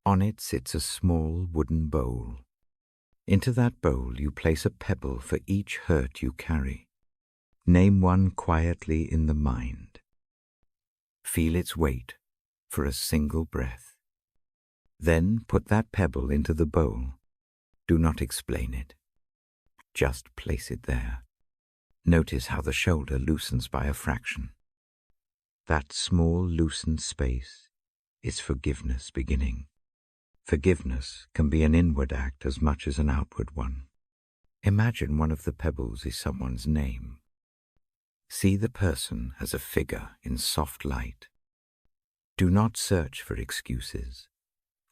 Speaker 1: On it sits a small wooden bowl. Into that bowl you place a pebble for each hurt you carry. Name one quietly in the mind. Feel its weight for a single breath. Then put that pebble into the bowl. Do not explain it. Just place it there. Notice how the shoulder loosens by a fraction. That small loosened space is forgiveness beginning. Forgiveness can be an inward act as much as an outward one. Imagine one of the pebbles is someone's name. See the person as a figure in soft light. Do not search for excuses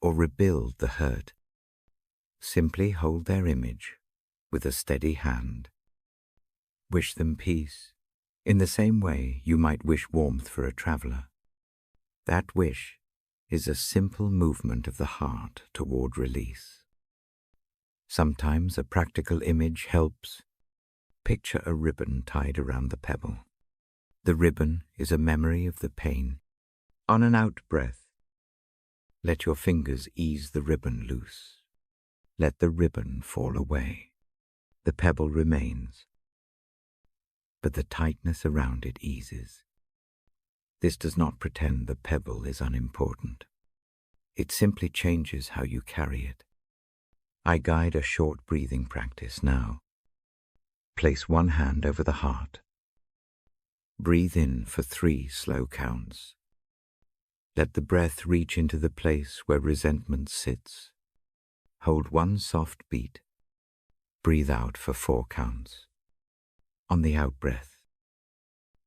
Speaker 1: or rebuild the hurt. Simply hold their image with a steady hand. Wish them peace in the same way you might wish warmth for a traveler. That wish is a simple movement of the heart toward release. Sometimes a practical image helps. Picture a ribbon tied around the pebble. The ribbon is a memory of the pain. On an out-breath, let your fingers ease the ribbon loose. Let the ribbon fall away. The pebble remains, but the tightness around it eases. This does not pretend the pebble is unimportant. It simply changes how you carry it. I guide a short breathing practice now. Place one hand over the heart. Breathe in for 3 slow counts. Let the breath reach into the place where resentment sits. Hold 1 soft beat. Breathe out for 4 counts. On the out-breath,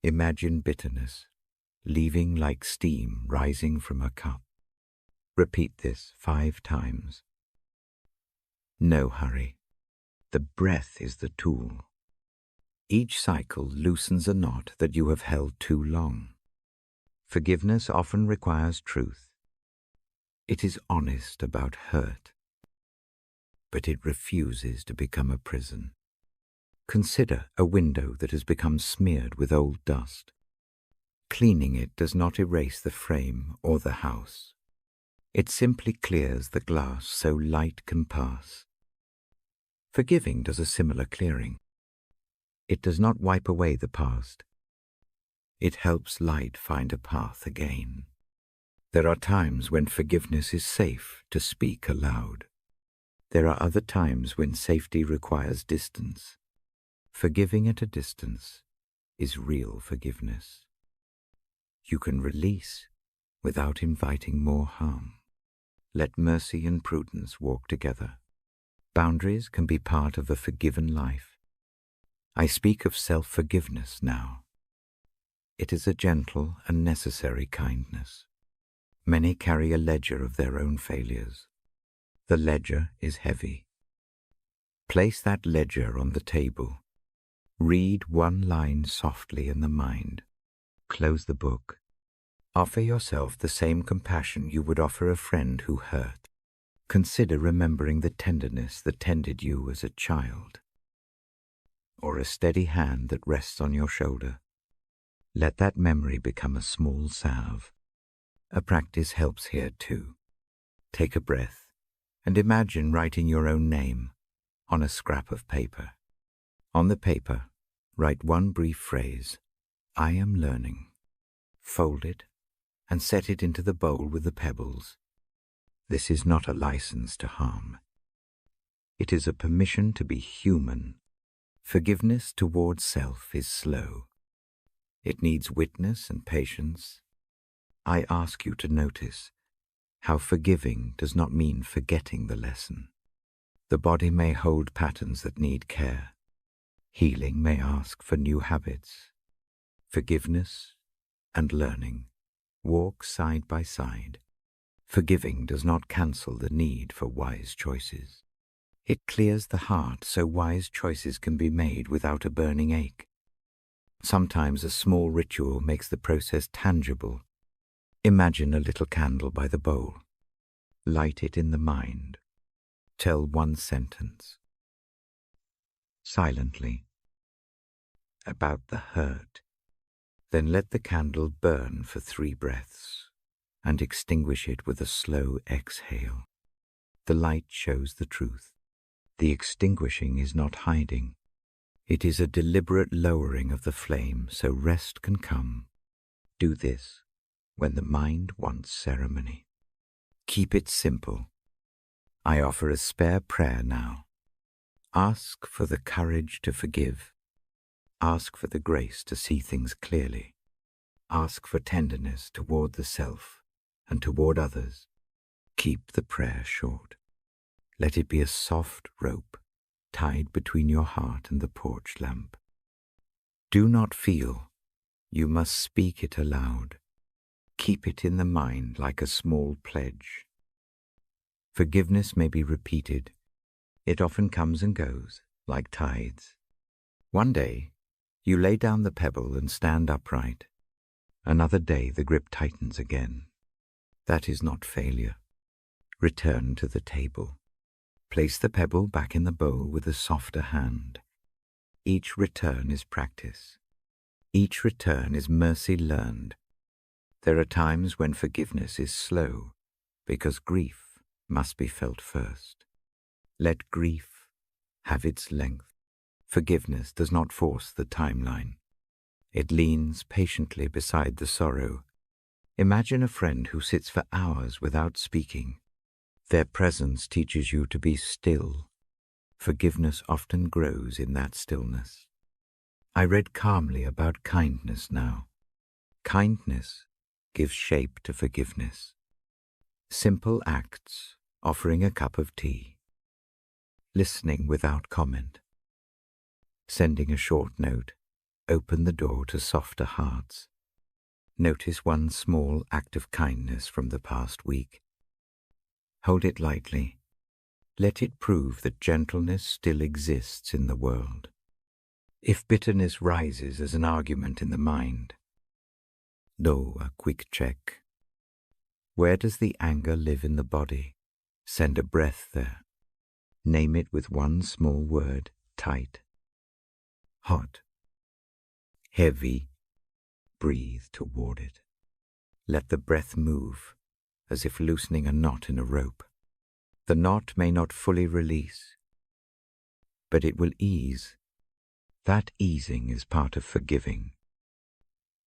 Speaker 1: imagine bitterness leaving like steam rising from a cup. Repeat this 5 times. No hurry. The breath is the tool. Each cycle loosens a knot that you have held too long. Forgiveness often requires truth. It is honest about hurt, but it refuses to become a prison. Consider a window that has become smeared with old dust. Cleaning it does not erase the frame or the house. It simply clears the glass so light can pass. Forgiving does a similar clearing. It does not wipe away the past. It helps light find a path again. There are times when forgiveness is safe to speak aloud. There are other times when safety requires distance. Forgiving at a distance is real forgiveness. You can release without inviting more harm. Let mercy and prudence walk together. Boundaries can be part of a forgiven life. I speak of self-forgiveness now. It is a gentle and necessary kindness. Many carry a ledger of their own failures. The ledger is heavy. Place that ledger on the table. Read one line softly in the mind. Close the book. Offer yourself the same compassion you would offer a friend who hurt. Consider remembering the tenderness that tended you as a child, or a steady hand that rests on your shoulder. Let that memory become a small salve. A practice helps here too. Take a breath and imagine writing your own name on a scrap of paper. On the paper, write one brief phrase, "I am learning." Fold it and set it into the bowl with the pebbles. This is not a license to harm. It is a permission to be human. Forgiveness towards self is slow. It needs witness and patience. I ask you to notice how forgiving does not mean forgetting the lesson. The body may hold patterns that need care. Healing may ask for new habits. Forgiveness and learning walk side by side. Forgiving does not cancel the need for wise choices. It clears the heart so wise choices can be made without a burning ache. Sometimes a small ritual makes the process tangible. Imagine a little candle by the bowl. Light it in the mind. Tell one sentence, silently, about the hurt. Then let the candle burn for 3 breaths and extinguish it with a slow exhale. The light shows the truth. The extinguishing is not hiding. It is a deliberate lowering of the flame so rest can come. Do this when the mind wants ceremony. Keep it simple. I offer a spare prayer now. Ask for the courage to forgive. Ask for the grace to see things clearly. Ask for tenderness toward the self and toward others. Keep the prayer short. Let it be a soft rope tied between your heart and the porch lamp. Do not feel. You must speak it aloud. Keep it in the mind like a small pledge. Forgiveness may be repeated. It often comes and goes, like tides. One day, you lay down the pebble and stand upright. Another day, the grip tightens again. That is not failure. Return to the table. Place the pebble back in the bowl with a softer hand. Each return is practice. Each return is mercy learned. There are times when forgiveness is slow, because grief must be felt first. Let grief have its length. Forgiveness does not force the timeline. It leans patiently beside the sorrow. Imagine a friend who sits for hours without speaking. Their presence teaches you to be still. Forgiveness often grows in that stillness. I read calmly about kindness now. Kindness gives shape to forgiveness. Simple acts, offering a cup of tea, listening without comment, sending a short note, open the door to softer hearts. Notice one small act of kindness from the past week. Hold it lightly. Let it prove that gentleness still exists in the world. If bitterness rises as an argument in the mind, do a quick check. Where does the anger live in the body? Send a breath there. Name it with one small word, tight. Hot. Heavy. Breathe toward it. Let the breath move, as if loosening a knot in a rope. The knot may not fully release, but it will ease. That easing is part of forgiving.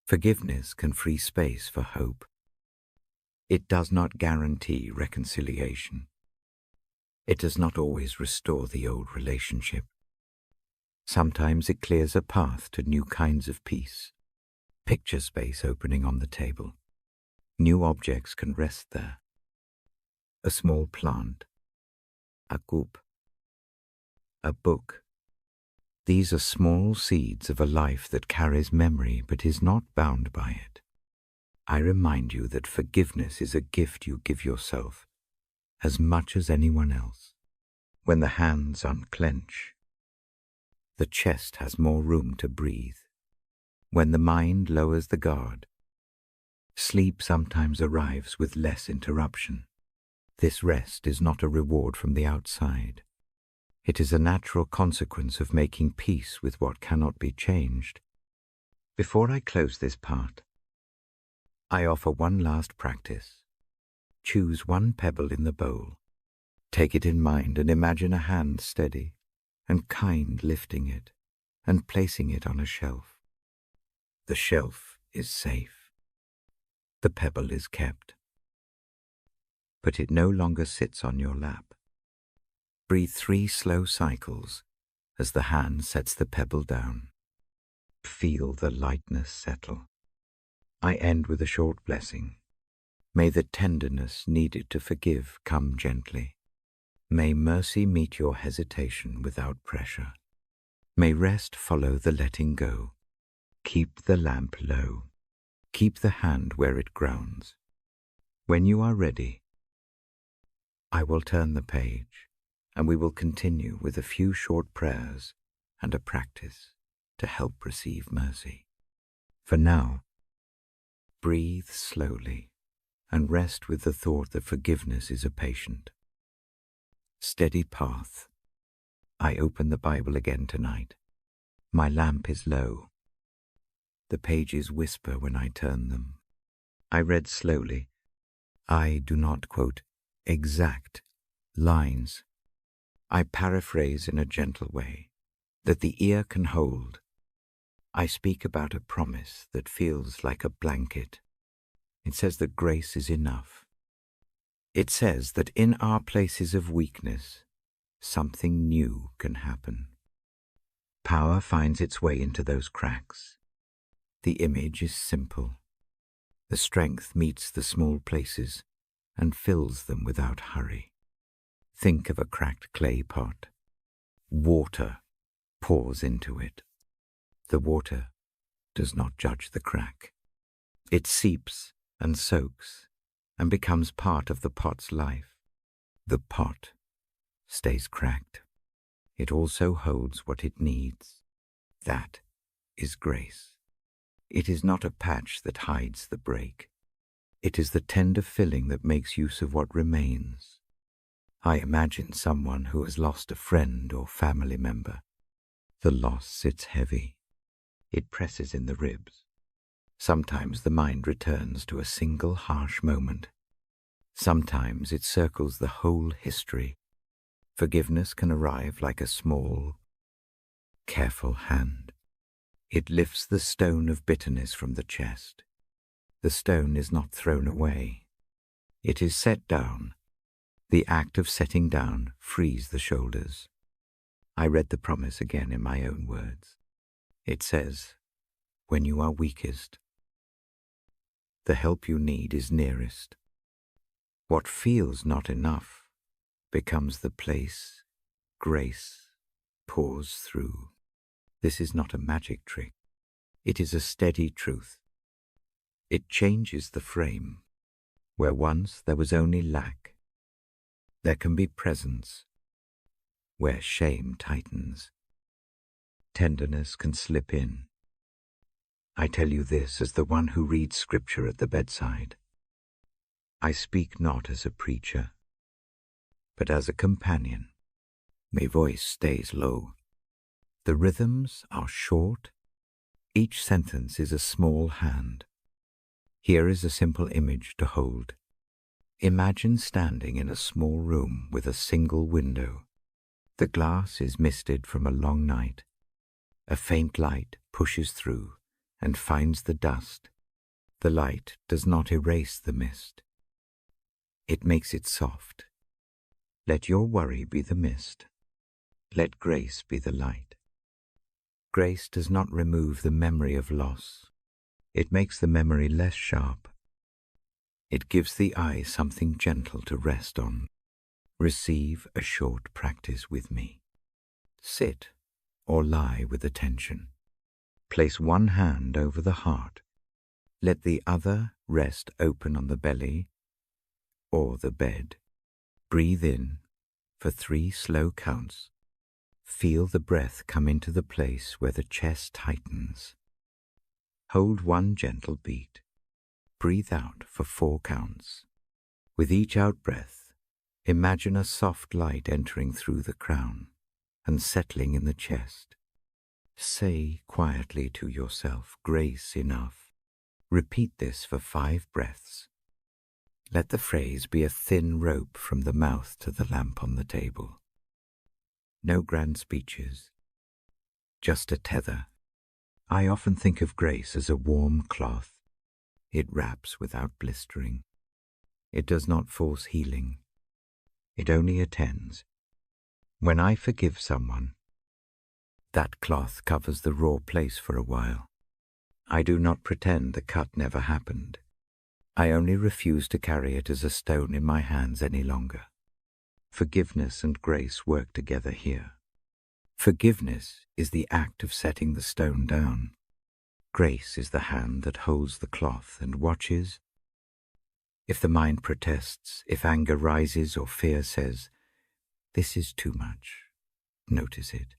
Speaker 1: Forgiveness can free space for hope. It does not guarantee reconciliation. It does not always restore the old relationship. Sometimes it clears a path to new kinds of peace. Picture space opening on the table. New objects can rest there. A small plant, a coop, a book. These are small seeds of a life that carries memory but is not bound by it. I remind you that forgiveness is a gift you give yourself as much as anyone else. When the hands unclench, the chest has more room to breathe. When the mind lowers the guard, sleep sometimes arrives with less interruption. This rest is not a reward from the outside. It is a natural consequence of making peace with what cannot be changed. Before I close this part, I offer one last practice. Choose one pebble in the bowl. Take it in mind and imagine a hand steady and kind lifting it and placing it on a shelf. The shelf is safe. The pebble is kept. But it no longer sits on your lap. Breathe 3 slow cycles as the hand sets the pebble down. Feel the lightness settle. I end with a short blessing. May the tenderness needed to forgive come gently. May mercy meet your hesitation without pressure. May rest follow the letting go. Keep the lamp low. Keep the hand where it grounds. When you are ready, I will turn the page, and we will continue with a few short prayers and a practice to help receive mercy. For now, breathe slowly and rest with the thought that forgiveness is a patient, steady path. I open the Bible again tonight. My lamp is low. The pages whisper when I turn them. I read slowly. I do not quote exact lines. I paraphrase in a gentle way that the ear can hold. I speak about a promise that feels like a blanket. It says that grace is enough. It says that in our places of weakness, something new can happen. Power finds its way into those cracks. The image is simple. The strength meets the small places and fills them without hurry. Think of a cracked clay pot. Water pours into it. The water does not judge the crack. It seeps and soaks and becomes part of the pot's life. The pot stays cracked. It also holds what it needs. That is grace. It is not a patch that hides the break. It is the tender filling that makes use of what remains. I imagine someone who has lost a friend or family member. The loss sits heavy. It presses in the ribs. Sometimes the mind returns to a single harsh moment. Sometimes it circles the whole history. Forgiveness can arrive like a small, careful hand. It lifts the stone of bitterness from the chest. The stone is not thrown away. It is set down. The act of setting down frees the shoulders. I read the promise again in my own words. It says, when you are weakest, the help you need is nearest. What feels not enough becomes the place grace pours through. This is not a magic trick. It is a steady truth. It changes the frame. Where once there was only lack, there can be presence. Where shame tightens, tenderness can slip in. I tell you this as the one who reads scripture at the bedside. I speak not as a preacher, but as a companion. My voice stays low. The rhythms are short. Each sentence is a small hand. Here is a simple image to hold. Imagine standing in a small room with a single window. The glass is misted from a long night. A faint light pushes through and finds the dust. The light does not erase the mist. It makes it soft. Let your worry be the mist. Let grace be the light. Grace does not remove the memory of loss. It makes the memory less sharp. It gives the eye something gentle to rest on. Receive a short practice with me. Sit or lie with attention. Place one hand over the heart. Let the other rest open on the belly or the bed. Breathe in for 3 slow counts. Feel the breath come into the place where the chest tightens. Hold 1 gentle beat. Breathe out for 4 counts. With each out-breath, imagine a soft light entering through the crown and settling in the chest. Say quietly to yourself, "Grace enough." Repeat this for 5 breaths. Let the phrase be a thin rope from the mouth to the lamp on the table. No grand speeches, just a tether. I often think of grace as a warm cloth. It wraps without blistering. It does not force healing. It only attends. When I forgive someone, that cloth covers the raw place for a while. I do not pretend the cut never happened. I only refuse to carry it as a stone in my hands any longer. Forgiveness and grace work together here. Forgiveness is the act of setting the stone down. Grace is the hand that holds the cloth and watches. If the mind protests, if anger rises or fear says, "This is too much," notice it.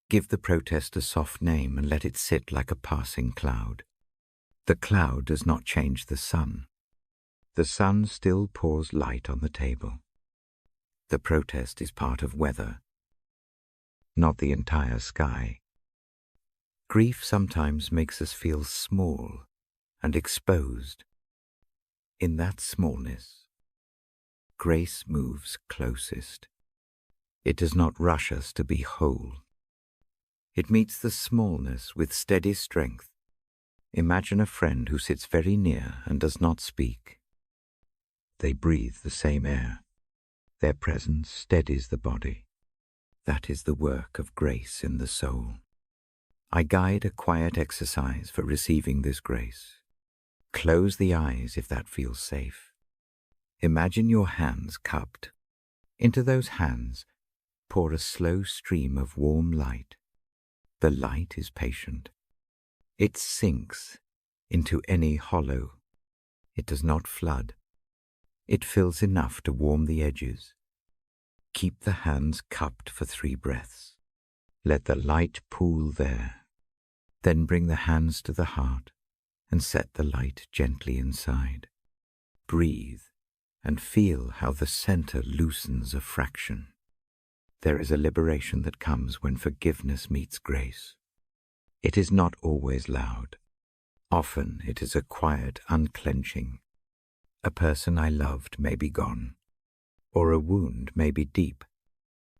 Speaker 1: Give the protest a soft name and let it sit like a passing cloud. The cloud does not change the sun. The sun still pours light on the table. The protest is part of weather, not the entire sky. Grief sometimes makes us feel small and exposed. In that smallness, grace moves closest. It does not rush us to be whole. It meets the smallness with steady strength. Imagine a friend who sits very near and does not speak. They breathe the same air. Their presence steadies the body. That is the work of grace in the soul. I guide a quiet exercise for receiving this grace. Close the eyes if that feels safe. Imagine your hands cupped. Into those hands, pour a slow stream of warm light. The light is patient. It sinks into any hollow. It does not flood. It fills enough to warm the edges. Keep the hands cupped for 3 breaths. Let the light pool there. Then bring the hands to the heart and set the light gently inside. Breathe and feel how the center loosens a fraction. There is a liberation that comes when forgiveness meets grace. It is not always loud. Often it is a quiet unclenching. A person I loved may be gone, or a wound may be deep.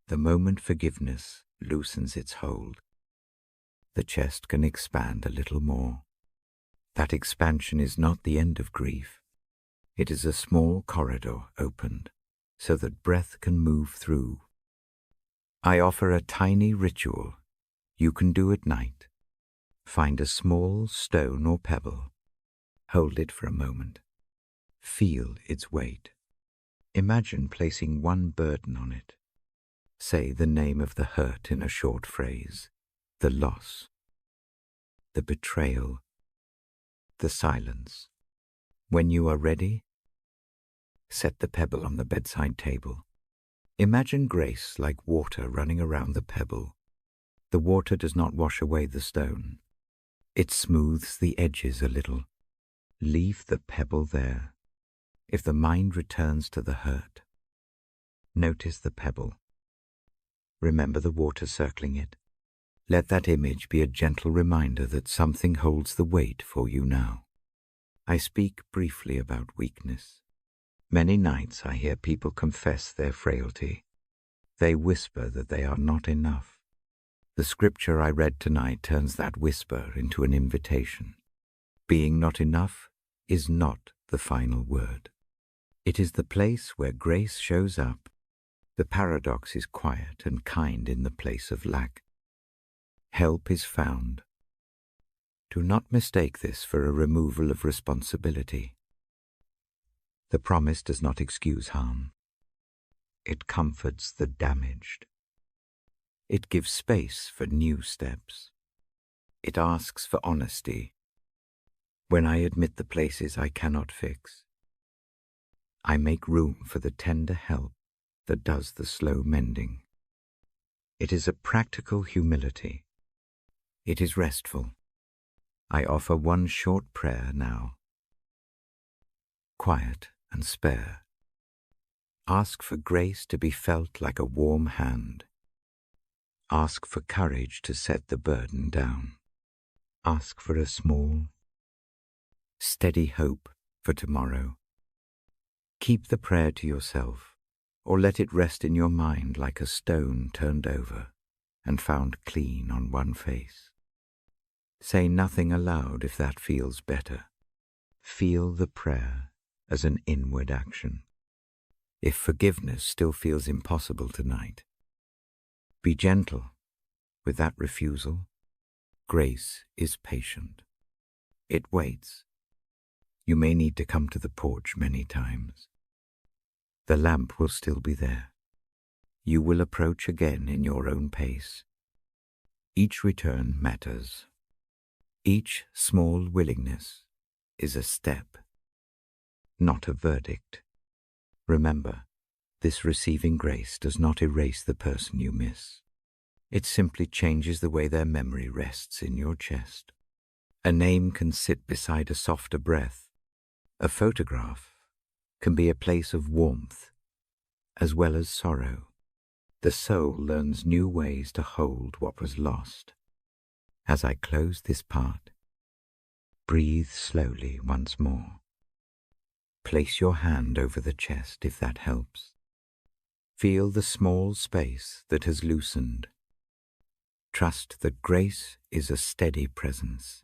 Speaker 1: The moment forgiveness loosens its hold, the chest can expand a little more. That expansion is not the end of grief. It is a small corridor opened so that breath can move through. I offer a tiny ritual you can do at night. Find a small stone or pebble. Hold it for a moment. Feel its weight. Imagine placing one burden on it. Say the name of the hurt in a short phrase. The loss. The betrayal. The silence. When you are ready, set the pebble on the bedside table. Imagine grace like water running around the pebble. The water does not wash away the stone. It smooths the edges a little. Leave the pebble there. If the mind returns to the hurt, notice the pebble. Remember the water circling it. Let that image be a gentle reminder that something holds the weight for you now. I speak briefly about weakness. Many nights I hear people confess their frailty. They whisper that they are not enough. The scripture I read tonight turns that whisper into an invitation. Being not enough is not the final word. It is the place where grace shows up. The paradox is quiet and kind in the place of lack. Help is found. Do not mistake this for a removal of responsibility. The promise does not excuse harm. It comforts the damaged. It gives space for new steps. It asks for honesty. When I admit the places I cannot fix, I make room for the tender help that does the slow mending. It is a practical humility. It is restful. I offer one short prayer now. Quiet and spare. Ask for grace to be felt like a warm hand. Ask for courage to set the burden down. Ask for a small, steady hope for tomorrow. Keep the prayer to yourself, or let it rest in your mind like a stone turned over and found clean on one face. Say nothing aloud if that feels better. Feel the prayer as an inward action. If forgiveness still feels impossible tonight, be gentle with that refusal. Grace is patient. It waits. You may need to come to the porch many times. The lamp will still be there. You will approach again in your own pace. Each return matters. Each small willingness is a step, not a verdict. Remember, this receiving grace does not erase the person you miss. It simply changes the way their memory rests in your chest. A name can sit beside a softer breath. A photograph can be a place of warmth as well as sorrow. The soul learns new ways to hold what was lost. As I close this part, breathe slowly once more. Place your hand over the chest if that helps. Feel the small space that has loosened. Trust that grace is a steady presence,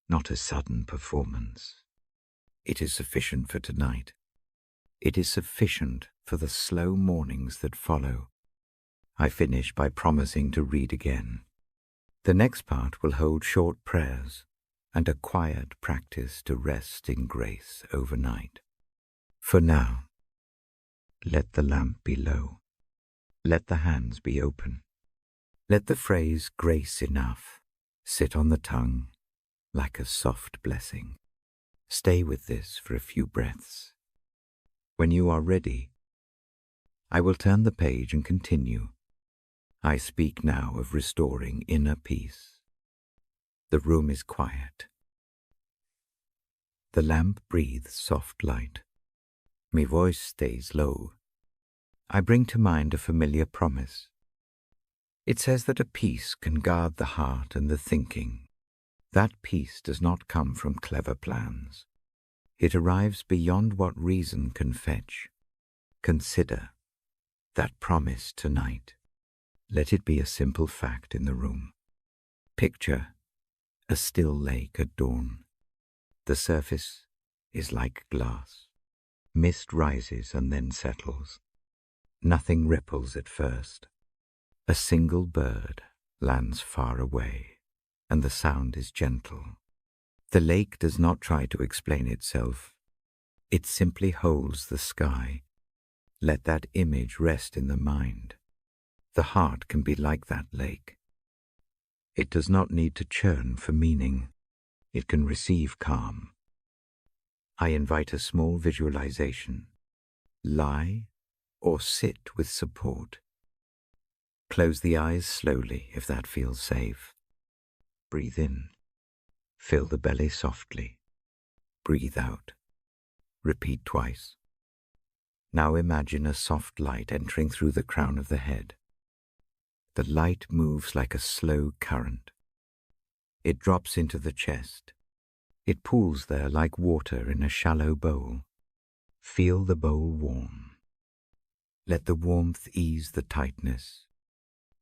Speaker 1: not a sudden performance. It is sufficient for tonight. It is sufficient for the slow mornings that follow. I finish by promising to read again. The next part will hold short prayers and a quiet practice to rest in grace overnight. For now, let the lamp be low. Let the hands be open. Let the phrase grace enough sit on the tongue like a soft blessing. Stay with this for a few breaths. When you are ready, I will turn the page and continue. I speak now of restoring inner peace. The room is quiet. The lamp breathes soft light. My voice stays low. I bring to mind a familiar promise. It says that a peace can guard the heart and the thinking. That peace does not come from clever plans. It arrives beyond what reason can fetch. Consider that promise tonight. Let it be a simple fact in the room. Picture a still lake at dawn. The surface is like glass. Mist rises and then settles. Nothing ripples at first. A single bird lands far away, and the sound is gentle. The lake does not try to explain itself. It simply holds the sky. Let that image rest in the mind. The heart can be like that lake. It does not need to churn for meaning. It can receive calm. I invite a small visualization. Lie or sit with support. Close the eyes slowly if that feels safe. Breathe in. Fill the belly softly. Breathe out. Repeat twice. Now imagine a soft light entering through the crown of the head. The light moves like a slow current. It drops into the chest. It pools there like water in a shallow bowl. Feel the bowl warm. Let the warmth ease the tightness.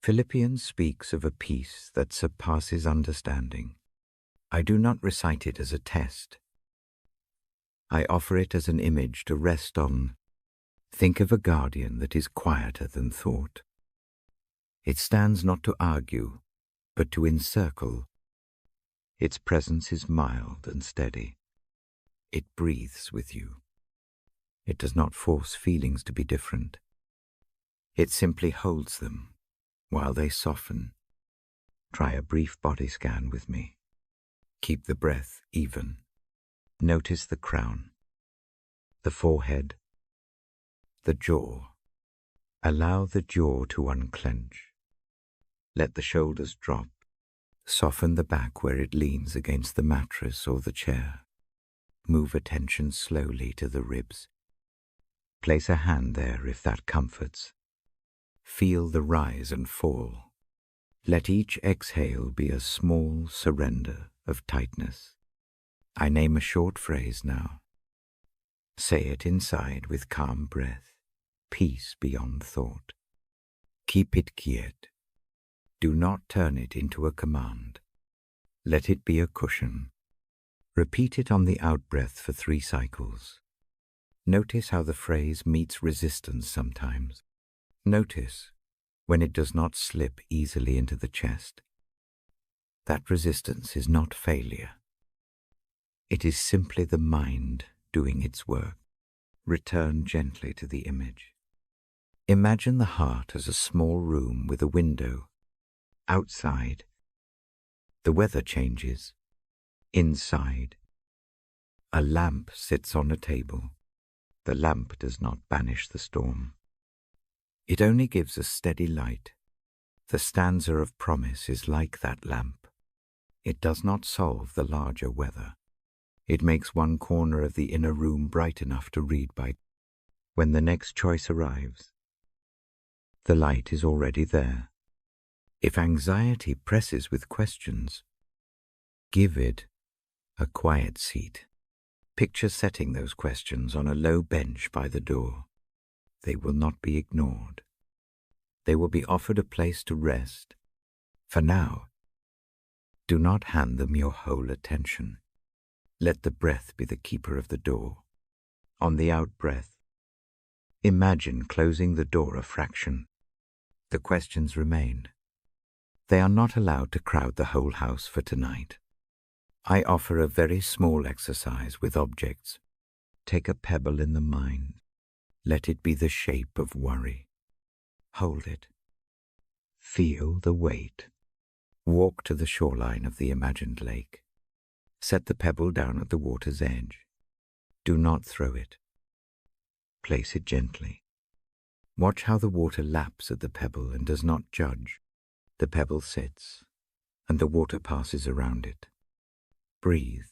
Speaker 1: Philippians speaks of a peace that surpasses understanding. I do not recite it as a test. I offer it as an image to rest on. Think of a guardian that is quieter than thought. It stands not to argue, but to encircle. Its presence is mild and steady. It breathes with you. It does not force feelings to be different. It simply holds them, While they soften, try a brief body scan with me. Keep the breath even. Notice the crown, the forehead, the jaw. Allow the jaw to unclench. Let the shoulders drop. Soften the back where it leans against the mattress or the chair. Move attention slowly to the ribs. Place a hand there if that comforts. Feel the rise and fall. Let each exhale be a small surrender of tightness. I name a short phrase now. Say it inside with calm breath, peace beyond thought. Keep it quiet. Do not turn it into a command. Let it be a cushion. Repeat it on the out-breath for 3 cycles. Notice how the phrase meets resistance sometimes. Notice when it does not slip easily into the chest. That resistance is not failure. It is simply the mind doing its work. Return gently to the image. Imagine the heart as a small room with a window. Outside, the weather changes. Inside, a lamp sits on a table. The lamp does not banish the storm. It only gives a steady light. The stanza of promise is like that lamp. It does not solve the larger weather. It makes one corner of the inner room bright enough to read by. When the next choice arrives, the light is already there. If anxiety presses with questions, give it a quiet seat. Picture setting those questions on a low bench by the door. They will not be ignored. They will be offered a place to rest. For now, do not hand them your whole attention. Let the breath be the keeper of the door. On the out-breath, imagine closing the door a fraction. The questions remain. They are not allowed to crowd the whole house for tonight. I offer a very small exercise with objects. Take a pebble in the mind. Let it be the shape of worry. Hold it. Feel the weight. Walk to the shoreline of the imagined lake. Set the pebble down at the water's edge. Do not throw it. Place it gently. Watch how the water laps at the pebble and does not judge. The pebble sits, and the water passes around it. Breathe.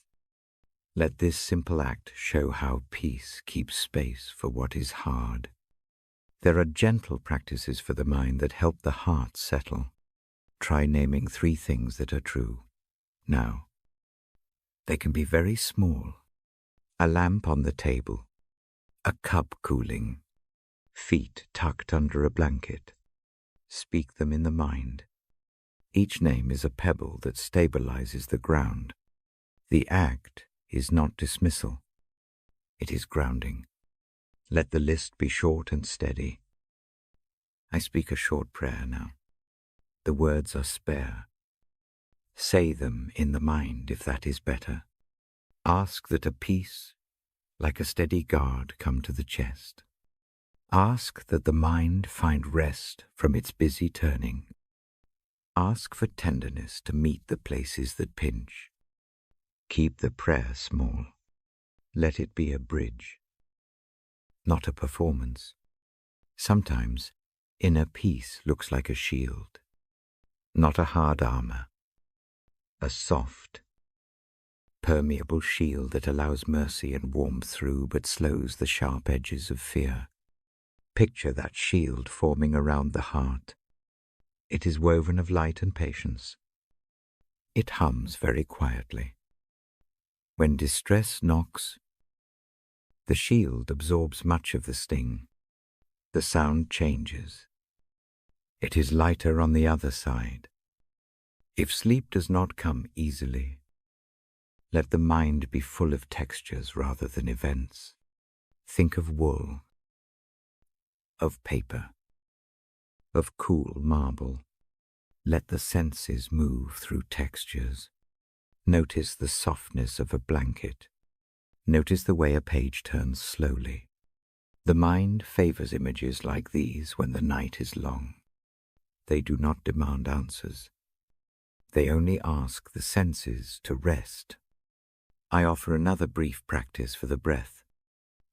Speaker 1: Let this simple act show how peace keeps space for what is hard. There are gentle practices for the mind that help the heart settle. Try naming 3 things that are true. Now, they can be very small. A lamp on the table, a cup cooling, feet tucked under a blanket. Speak them in the mind. Each name is a pebble that stabilizes the ground. The act is not dismissal. It is grounding. Let the list be short and steady. I speak a short prayer now. The words are spare. Say them in the mind if that is better. Ask that a peace, like a steady guard, come to the chest. Ask that the mind find rest from its busy turning. Ask for tenderness to meet the places that pinch. Keep the prayer small. Let it be a bridge, not a performance. Sometimes inner peace looks like a shield, not a hard armor. A soft, permeable shield that allows mercy and warmth through but slows the sharp edges of fear. Picture that shield forming around the heart. It is woven of light and patience. It hums very quietly. When distress knocks, the shield absorbs much of the sting. The sound changes. It is lighter on the other side. If sleep does not come easily, let the mind be full of textures rather than events. Think of wool, of paper, of cool marble. Let the senses move through textures. Notice the softness of a blanket. Notice the way a page turns slowly. The mind favors images like these when the night is long. They do not demand answers. They only ask the senses to rest. I offer another brief practice for the breath.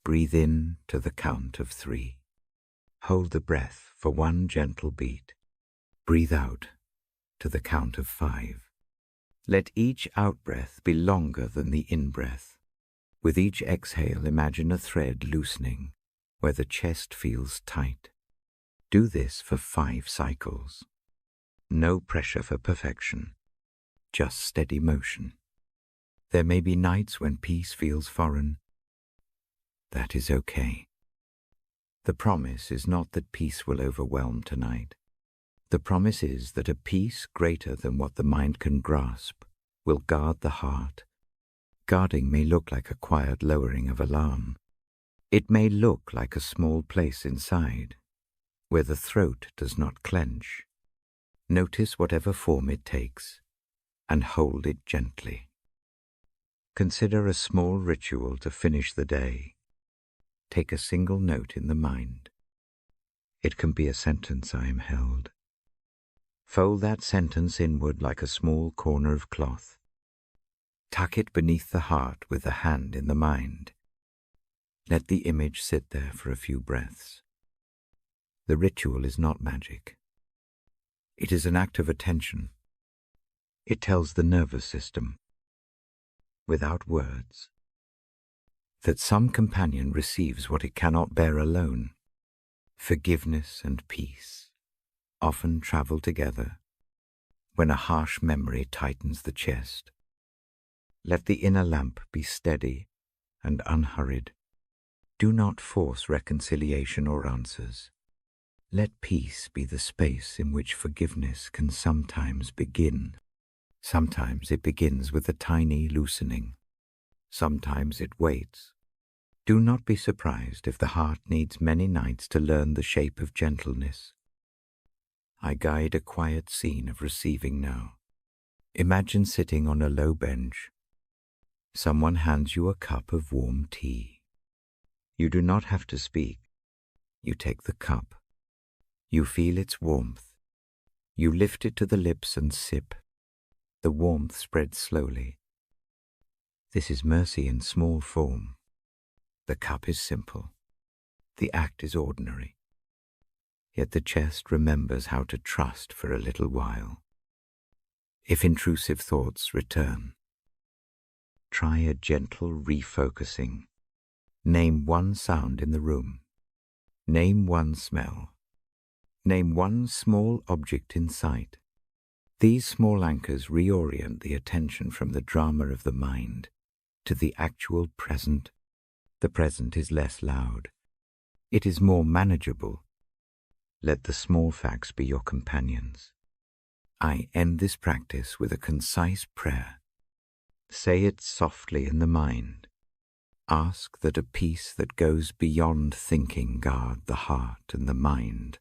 Speaker 1: Breathe in to the count of 3. Hold the breath for 1 gentle beat. Breathe out to the count of 5. Let each out-breath be longer than the in-breath. With each exhale, imagine a thread loosening where the chest feels tight. Do this for 5 cycles. No pressure for perfection, just steady motion. There may be nights when peace feels foreign. That is okay. The promise is not that peace will overwhelm tonight. The promise is that a peace greater than what the mind can grasp will guard the heart. Guarding may look like a quiet lowering of alarm. It may look like a small place inside, where the throat does not clench. Notice whatever form it takes, and hold it gently. Consider a small ritual to finish the day. Take a single note in the mind. It can be a sentence, I am held. Fold that sentence inward like a small corner of cloth. Tuck it beneath the heart with the hand in the mind. Let the image sit there for a few breaths. The ritual is not magic. It is an act of attention. It tells the nervous system, without words, that some companion receives what it cannot bear alone. Forgiveness and peace often travel together when a harsh memory tightens the chest. Let the inner lamp be steady and unhurried. Do not force reconciliation or answers. Let peace be the space in which forgiveness can sometimes begin. Sometimes it begins with a tiny loosening. Sometimes it waits. Do not be surprised if the heart needs many nights to learn the shape of gentleness. I guide a quiet scene of receiving now. Imagine sitting on a low bench. Someone hands you a cup of warm tea. You do not have to speak. You take the cup. You feel its warmth. You lift it to the lips and sip. The warmth spreads slowly. This is mercy in small form. The cup is simple. The act is ordinary. Yet the chest remembers how to trust for a little while. If intrusive thoughts return, try a gentle refocusing. Name one sound in the room. Name one smell. Name one small object in sight. These small anchors reorient the attention from the drama of the mind to the actual present. The present is less loud. It is more manageable. Let the small facts be your companions. I end this practice with a concise prayer. Say it softly in the mind. Ask that a peace that goes beyond thinking guard the heart and the mind.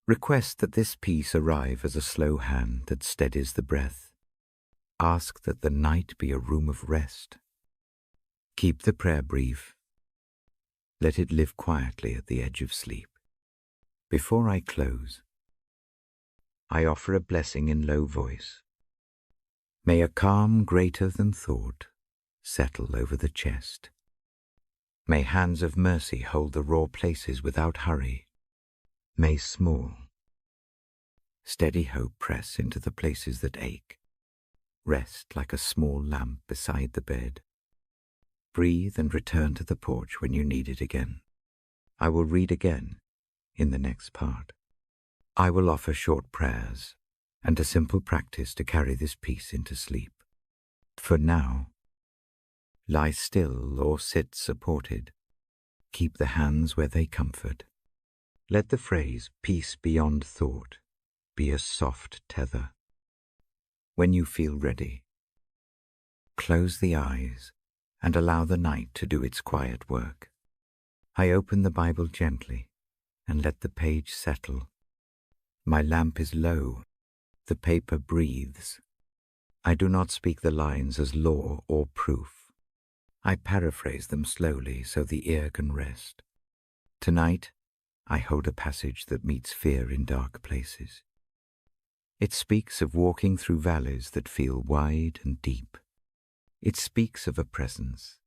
Speaker 1: Request that this peace arrive as a slow hand that steadies the breath. Ask that the night be a room of rest. Keep the prayer brief. Let it live quietly at the edge of sleep. Before I close, I offer a blessing in low voice. May a calm greater than thought settle over the chest. May hands of mercy hold the raw places without hurry. May small, steady hope press into the places that ache. Rest like a small lamp beside the bed. Breathe and return to the porch when you need it again. I will read again in the next part. I will offer short prayers and a simple practice to carry this peace into sleep. For now, lie still or sit supported. Keep the hands where they comfort. Let the phrase, peace beyond thought, be a soft tether. When you feel ready, close the eyes and allow the night to do its quiet work. I open the Bible gently and let the page settle. My lamp is low. The paper breathes. I do not speak the lines as law or proof. I paraphrase them slowly so the ear can rest. Tonight, I hold a passage that meets fear in dark places. It speaks of walking through valleys that feel wide and deep. It speaks of a presence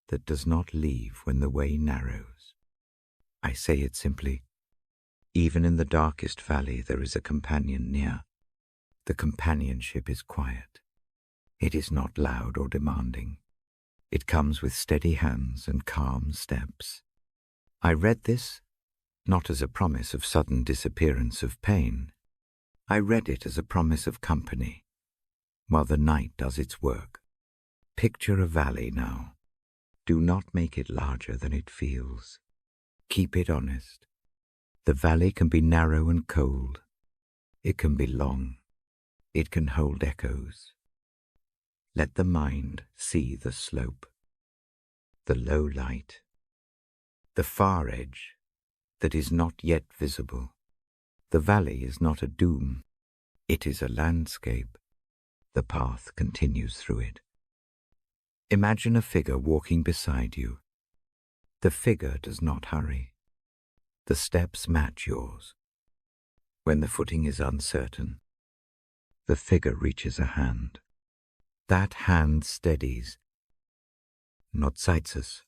Speaker 1: that does not leave when the way narrows. I say it simply. Even in the darkest valley there is a companion near. The companionship is quiet. It is not loud or demanding. It comes with steady hands and calm steps. I read this not as a promise of sudden disappearance of pain. I read it as a promise of company, while the night does its work. Picture a valley now. Do not make it larger than it feels. Keep it honest. The valley can be narrow and cold. It can be long. It can hold echoes. Let the mind see the slope, the low light, the far edge that is not yet visible. The valley is not a doom. It is a landscape. The path continues through it. Imagine a figure walking beside you. The figure does not hurry. The steps match yours. When the footing is uncertain, the figure reaches a hand. That hand steadies, not sights.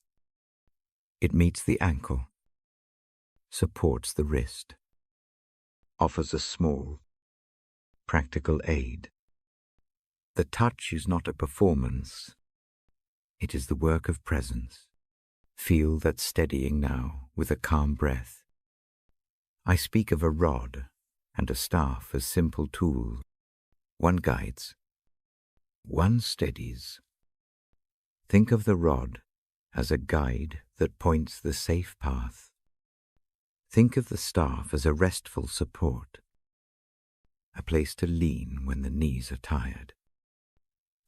Speaker 1: It meets the ankle, supports the wrist, offers a small, practical aid. The touch is not a performance. It is the work of presence. Feel that steadying now with a calm breath. I speak of a rod and a staff as simple tools. One guides, one steadies. Think of the rod as a guide that points the safe path. Think of the staff as a restful support, a place to lean when the knees are tired.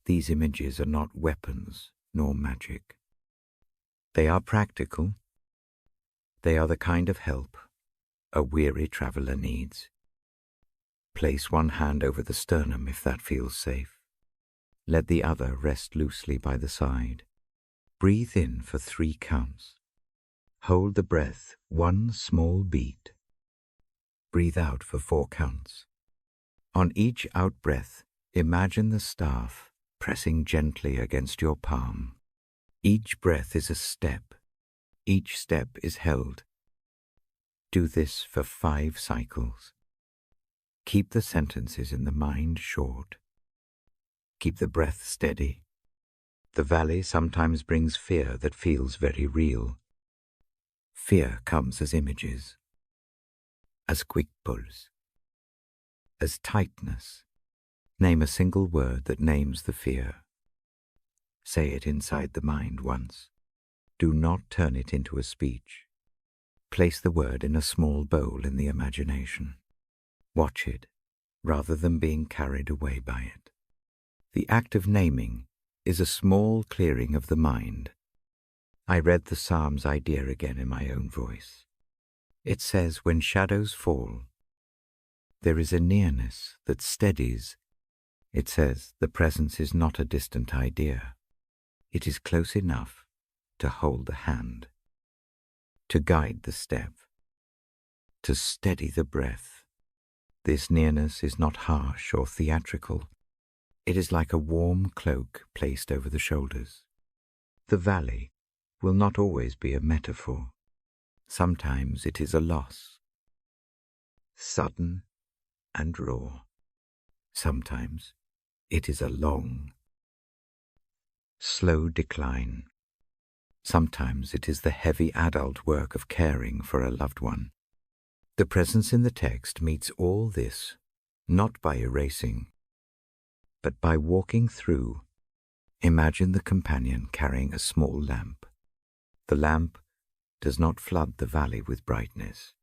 Speaker 1: These images are not weapons nor magic. They are practical. They are the kind of help a weary traveler needs. Place one hand over the sternum if that feels safe. Let the other rest loosely by the side. Breathe in for 3 counts. Hold the breath 1 small beat. Breathe out for 4 counts. On each out-breath, imagine the staff pressing gently against your palm. Each breath is a step. Each step is held. Do this for 5 cycles. Keep the sentences in the mind short. Keep the breath steady. The valley sometimes brings fear that feels very real. Fear comes as images, as quick pulse, as tightness. Name a single word that names the fear. Say it inside the mind once. Do not turn it into a speech. Place the word in a small bowl in the imagination. Watch it, rather than being carried away by it. The act of naming is a small clearing of the mind. I read the Psalms idea again in my own voice. It says, when shadows fall, there is a nearness that steadies. It says the presence is not a distant idea. It is close enough to hold the hand, to guide the step, to steady the breath. This nearness is not harsh or theatrical. It is like a warm cloak placed over the shoulders. The valley will not always be a metaphor. Sometimes it is a loss, sudden and raw. Sometimes it is a long, slow decline. Sometimes it is the heavy adult work of caring for a loved one. The presence in the text meets all this, not by erasing, but by walking through. Imagine the companion carrying a small lamp. The lamp does not flood the valley with brightness.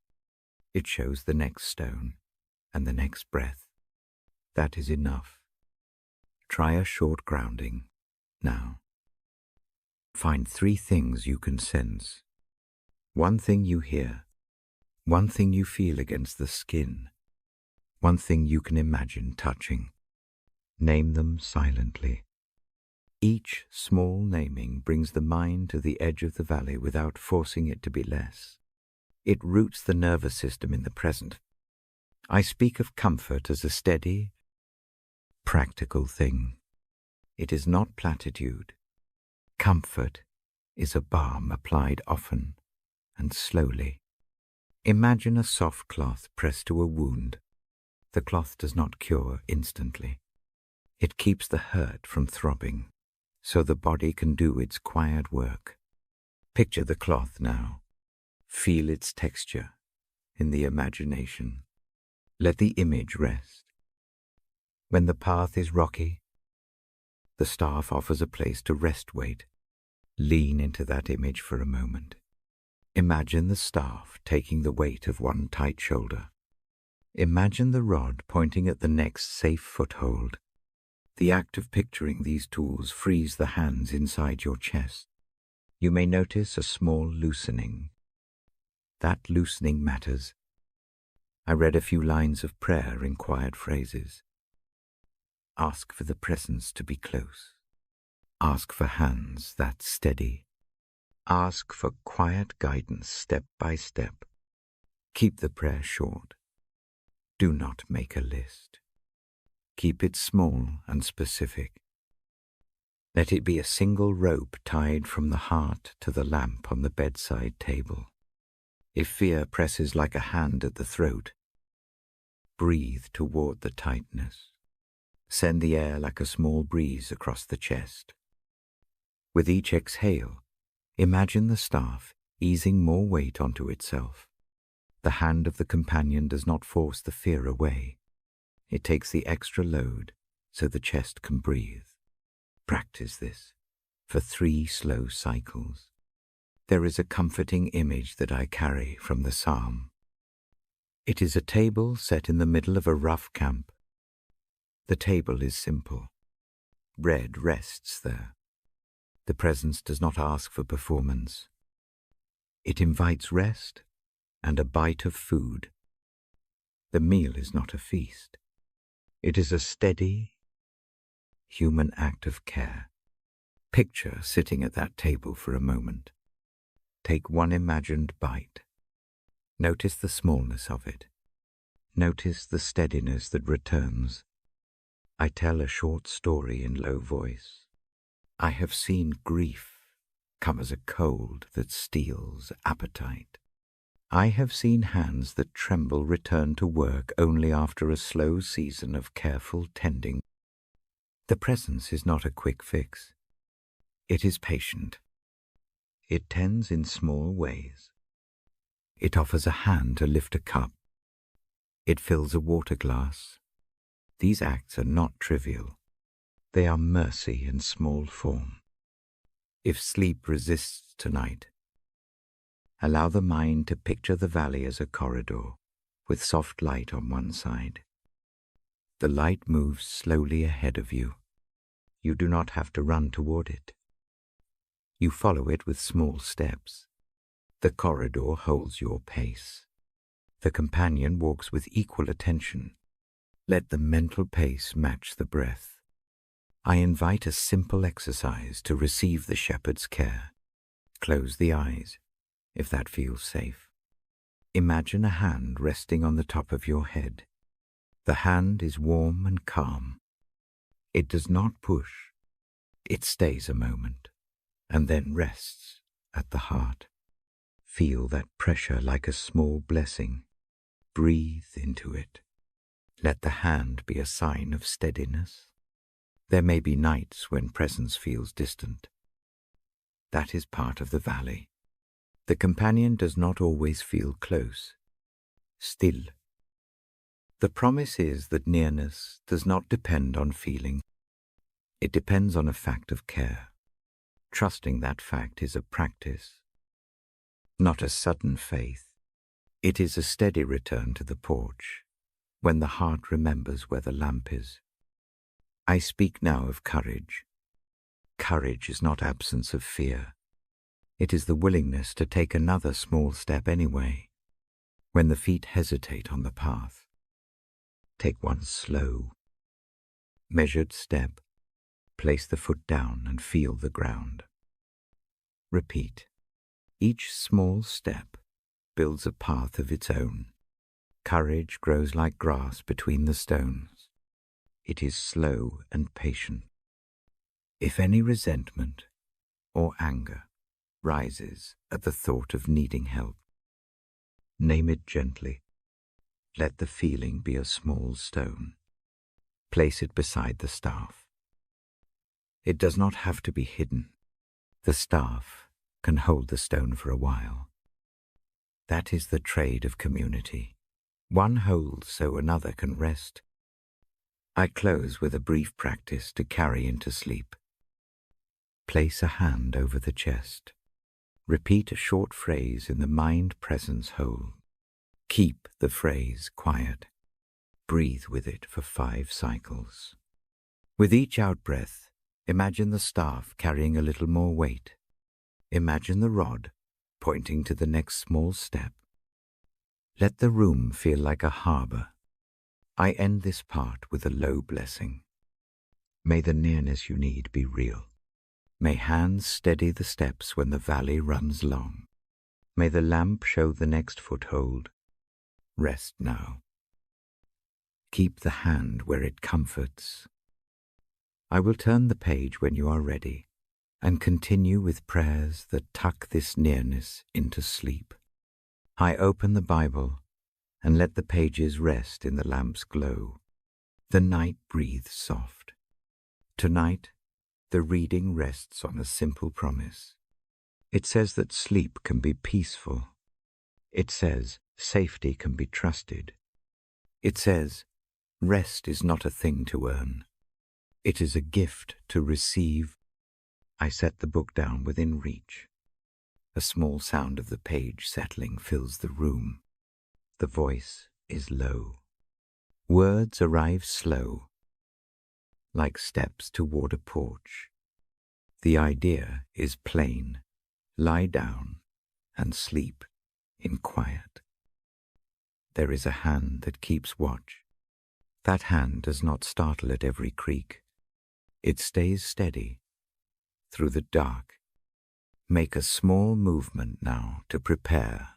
Speaker 1: It shows the next stone and the next breath. That is enough. Try a short grounding now. Find 3 things you can sense. 1 thing you hear. 1 thing you feel against the skin. 1 thing you can imagine touching. Name them silently. Each small naming brings the mind to the edge of the valley without forcing it to be less. It roots the nervous system in the present. I speak of comfort as a steady, practical thing. It is not platitude. Comfort is a balm applied often and slowly. Imagine a soft cloth pressed to a wound. The cloth does not cure instantly. It keeps the hurt from throbbing, so the body can do its quiet work. Picture the cloth now. Feel its texture in the imagination. Let the image rest. When the path is rocky, the staff offers a place to rest weight. Lean into that image for a moment. Imagine the staff taking the weight of one tight shoulder. Imagine the rod pointing at the next safe foothold. The act of picturing these tools frees the hands inside your chest. You may notice a small loosening. That loosening matters. I read a few lines of prayer in quiet phrases. Ask for the presence to be close. Ask for hands that steady. Ask for quiet guidance step by step. Keep the prayer short. Do not make a list. Keep it small and specific. Let it be a single rope tied from the heart to the lamp on the bedside table. If fear presses like a hand at the throat, breathe toward the tightness. Send the air like a small breeze across the chest. With each exhale, imagine the staff easing more weight onto itself. The hand of the companion does not force the fear away. It takes the extra load so the chest can breathe. Practice this for 3 slow cycles. There is a comforting image that I carry from the psalm. It is a table set in the middle of a rough camp. The table is simple. Bread rests there. The presence does not ask for performance. It invites rest and a bite of food. The meal is not a feast. It is a steady, human act of care. Picture sitting at that table for a moment. Take one imagined bite. Notice the smallness of it. Notice the steadiness that returns. I tell a short story in low voice. I have seen grief come as a cold that steals appetite. I have seen hands that tremble return to work only after a slow season of careful tending. The presence is not a quick fix. It is patient. It tends in small ways. It offers a hand to lift a cup. It fills a water glass. These acts are not trivial. They are mercy in small form. If sleep resists tonight, allow the mind to picture the valley as a corridor with soft light on one side. The light moves slowly ahead of you. You do not have to run toward it. You follow it with small steps. The corridor holds your pace. The companion walks with equal attention. Let the mental pace match the breath. I invite a simple exercise to receive the shepherd's care. Close the eyes, if that feels safe. Imagine a hand resting on the top of your head. The hand is warm and calm. It does not push. It stays a moment, and then rests at the heart. Feel that pressure like a small blessing. Breathe into it. Let the hand be a sign of steadiness. There may be nights when presence feels distant. That is part of the valley. The companion does not always feel close. Still. The promise is that nearness does not depend on feeling. It depends on a fact of care. Trusting that fact is a practice, not a sudden faith. It is a steady return to the porch, when the heart remembers where the lamp is. I speak now of courage. Courage is not absence of fear. It is the willingness to take another small step anyway. When the feet hesitate on the path, take one slow, measured step. Place the foot down and feel the ground. Repeat. Each small step builds a path of its own. Courage grows like grass between the stones. It is slow and patient. If any resentment or anger rises at the thought of needing help, name it gently. Let the feeling be a small stone. Place it beside the staff. It does not have to be hidden. The staff can hold the stone for a while. That is the trade of community. One holds so another can rest. I close with a brief practice to carry into sleep. Place a hand over the chest. Repeat a short phrase in the mind-presence hold. Keep the phrase quiet. Breathe with it for 5 cycles. With each out-breath, imagine the staff carrying a little more weight. Imagine the rod pointing to the next small step. Let the room feel like a harbor. I end this part with a low blessing. May the nearness you need be real. May hands steady the steps when the valley runs long. May the lamp show the next foothold. Rest now. Keep the hand where it comforts. I will turn the page when you are ready and continue with prayers that tuck this nearness into sleep. I open the Bible and let the pages rest in the lamp's glow. The night breathes soft. Tonight, the reading rests on a simple promise. It says that sleep can be peaceful. It says safety can be trusted. It says rest is not a thing to earn. It is a gift to receive. I set the book down within reach. A small sound of the page settling fills the room. The voice is low. Words arrive slow, like steps toward a porch. The idea is plain. Lie down and sleep in quiet. There is a hand that keeps watch. That hand does not startle at every creak. It stays steady through the dark. Make a small movement now to prepare.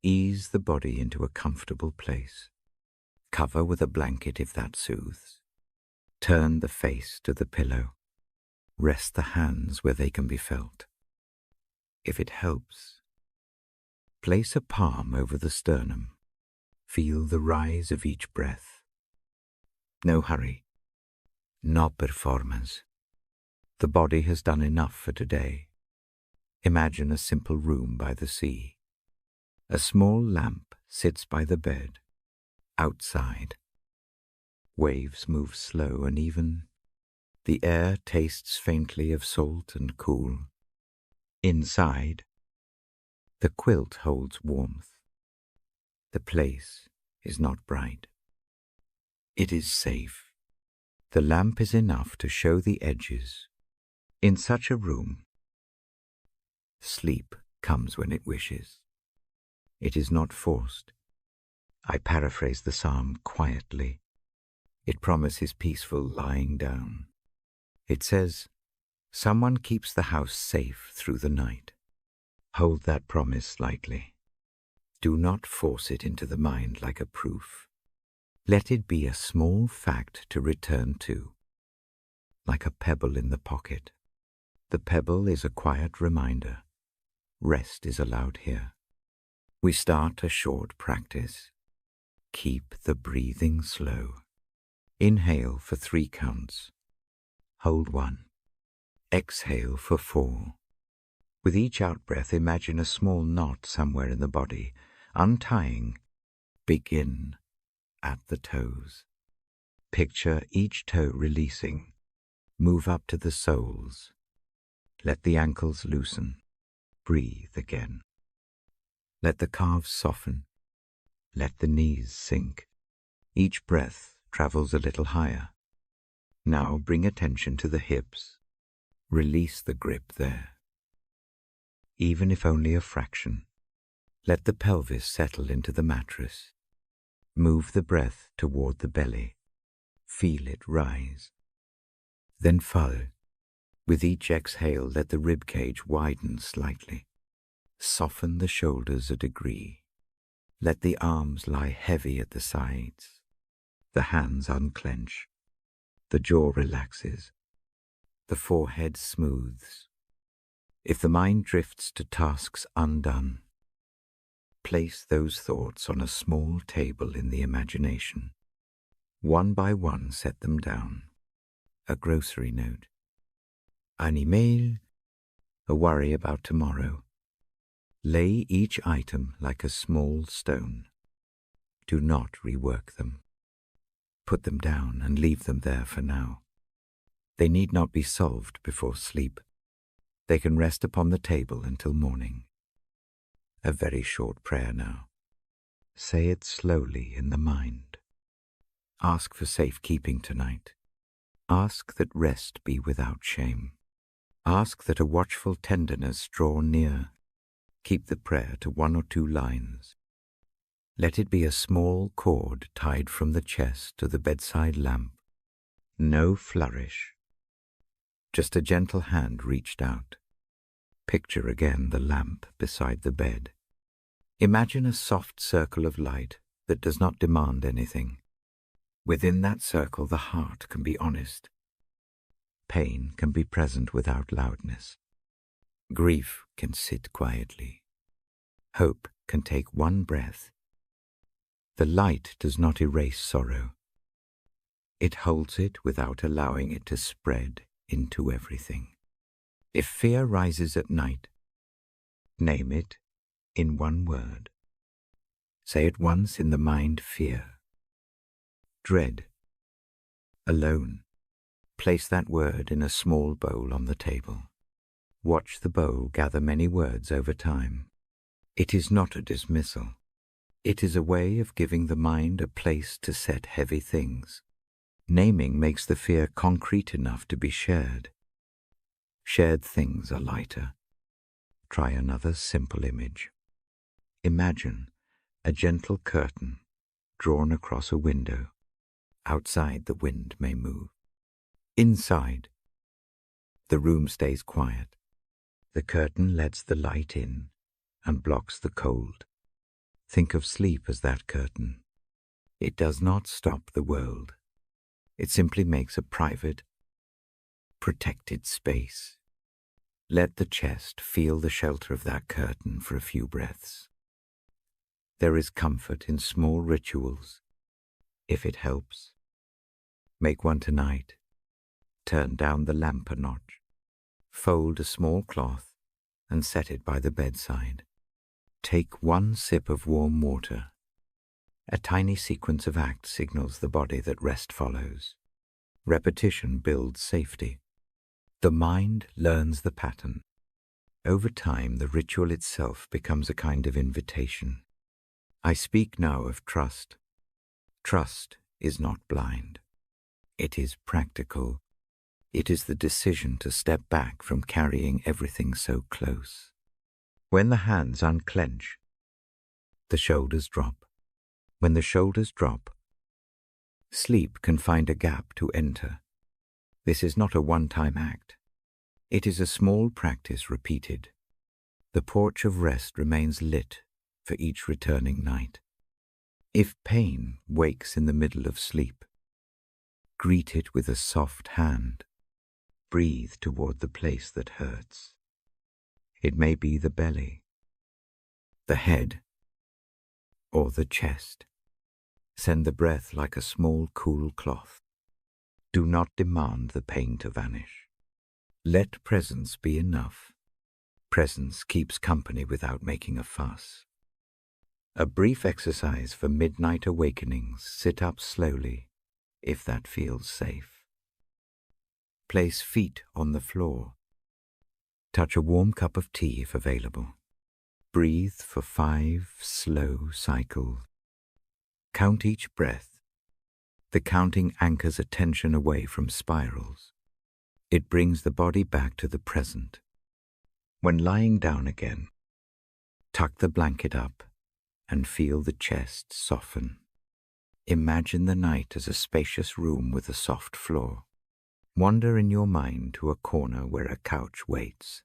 Speaker 1: Ease the body into a comfortable place. Cover with a blanket if that soothes. Turn the face to the pillow. Rest the hands where they can be felt. If it helps, place a palm over the sternum. Feel the rise of each breath. No hurry. No performance. The body has done enough for today. Imagine a simple room by the sea. A small lamp sits by the bed. Outside, waves move slow and even. The air tastes faintly of salt and cool. Inside, the quilt holds warmth. The place is not bright. It is safe. The lamp is enough to show the edges. In such a room, sleep comes when it wishes. It is not forced. I paraphrase the psalm quietly. It promises peaceful lying down. It says, someone keeps the house safe through the night. Hold that promise lightly. Do not force it into the mind like a proof. Let it be a small fact to return to, like a pebble in the pocket. The pebble is a quiet reminder. Rest is allowed here. We start a short practice. Keep the breathing slow. Inhale for 3 counts. Hold 1. Exhale for 4. With each out-breath, imagine a small knot somewhere in the body. Untying, begin at the toes. Picture each toe releasing. Move up to the soles. Let the ankles loosen. Breathe again. Let the calves soften. Let the knees sink. Each breath travels a little higher. Now bring attention to the hips. Release the grip there. Even if only a fraction. Let the pelvis settle into the mattress. Move the breath toward the belly. Feel it rise. Then fall. With each exhale, let the rib cage widen slightly. Soften the shoulders a degree. Let the arms lie heavy at the sides. The hands unclench. The jaw relaxes. The forehead smooths. If the mind drifts to tasks undone, place those thoughts on a small table in the imagination. One by one set them down. A grocery note, an email, a worry about tomorrow. Lay each item like a small stone. Do not rework them. Put them down and leave them there for now. They need not be solved before sleep. They can rest upon the table until morning. A very short prayer now. Say it slowly in the mind. Ask for safekeeping tonight. Ask that rest be without shame. Ask that a watchful tenderness draw near. Keep the prayer to 1 or 2 lines. Let it be a small cord tied from the chest to the bedside lamp. No flourish. Just a gentle hand reached out. Picture again the lamp beside the bed. Imagine a soft circle of light that does not demand anything. Within that circle, the heart can be honest. Pain can be present without loudness. Grief can sit quietly. Hope can take one breath. The light does not erase sorrow. It holds it without allowing it to spread into everything. If fear rises at night, name it in one word. Say it once in the mind: fear. Dread. Alone. Place that word in a small bowl on the table. Watch the bowl gather many words over time. It is not a dismissal. It is a way of giving the mind a place to set heavy things. Naming makes the fear concrete enough to be shared. Shared things are lighter. Try another simple image. Imagine a gentle curtain drawn across a window. Outside, the wind may move. Inside, the room stays quiet. The curtain lets the light in and blocks the cold. Think of sleep as that curtain. It does not stop the world. It simply makes a private, protected space. Let the chest feel the shelter of that curtain for a few breaths. There is comfort in small rituals, if it helps. Make one tonight. Turn down the lamp a notch. Fold a small cloth and set it by the bedside. Take one sip of warm water. A tiny sequence of acts signals the body that rest follows. Repetition builds safety. The mind learns the pattern. Over time, the ritual itself becomes a kind of invitation. I speak now of trust. Trust is not blind. It is practical. It is the decision to step back from carrying everything so close. When the hands unclench, the shoulders drop. When the shoulders drop, sleep can find a gap to enter. This is not a one-time act. It is a small practice repeated. The torch of rest remains lit for each returning night. If pain wakes in the middle of sleep, greet it with a soft hand. Breathe toward the place that hurts. It may be the belly, the head, or the chest. Send the breath like a small cool cloth. Do not demand the pain to vanish. Let presence be enough. Presence keeps company without making a fuss. A brief exercise for midnight awakenings. Sit up slowly, if that feels safe. Place feet on the floor. Touch a warm cup of tea if available. Breathe for 5 slow cycles. Count each breath. The counting anchors attention away from spirals. It brings the body back to the present. When lying down again, tuck the blanket up and feel the chest soften. Imagine the night as a spacious room with a soft floor. Wander in your mind to a corner where a couch waits.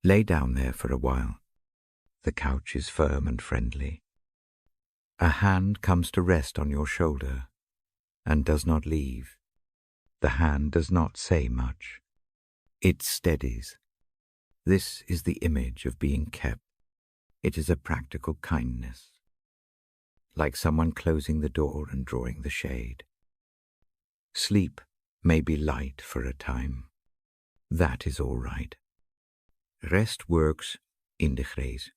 Speaker 1: Lay down there for a while. The couch is firm and friendly. A hand comes to rest on your shoulder and does not leave. The hand does not say much. It steadies. This is the image of being kept. It is a practical kindness, like someone closing the door and drawing the shade. Sleep may be light for a time. That is all right. Rest works in de grace.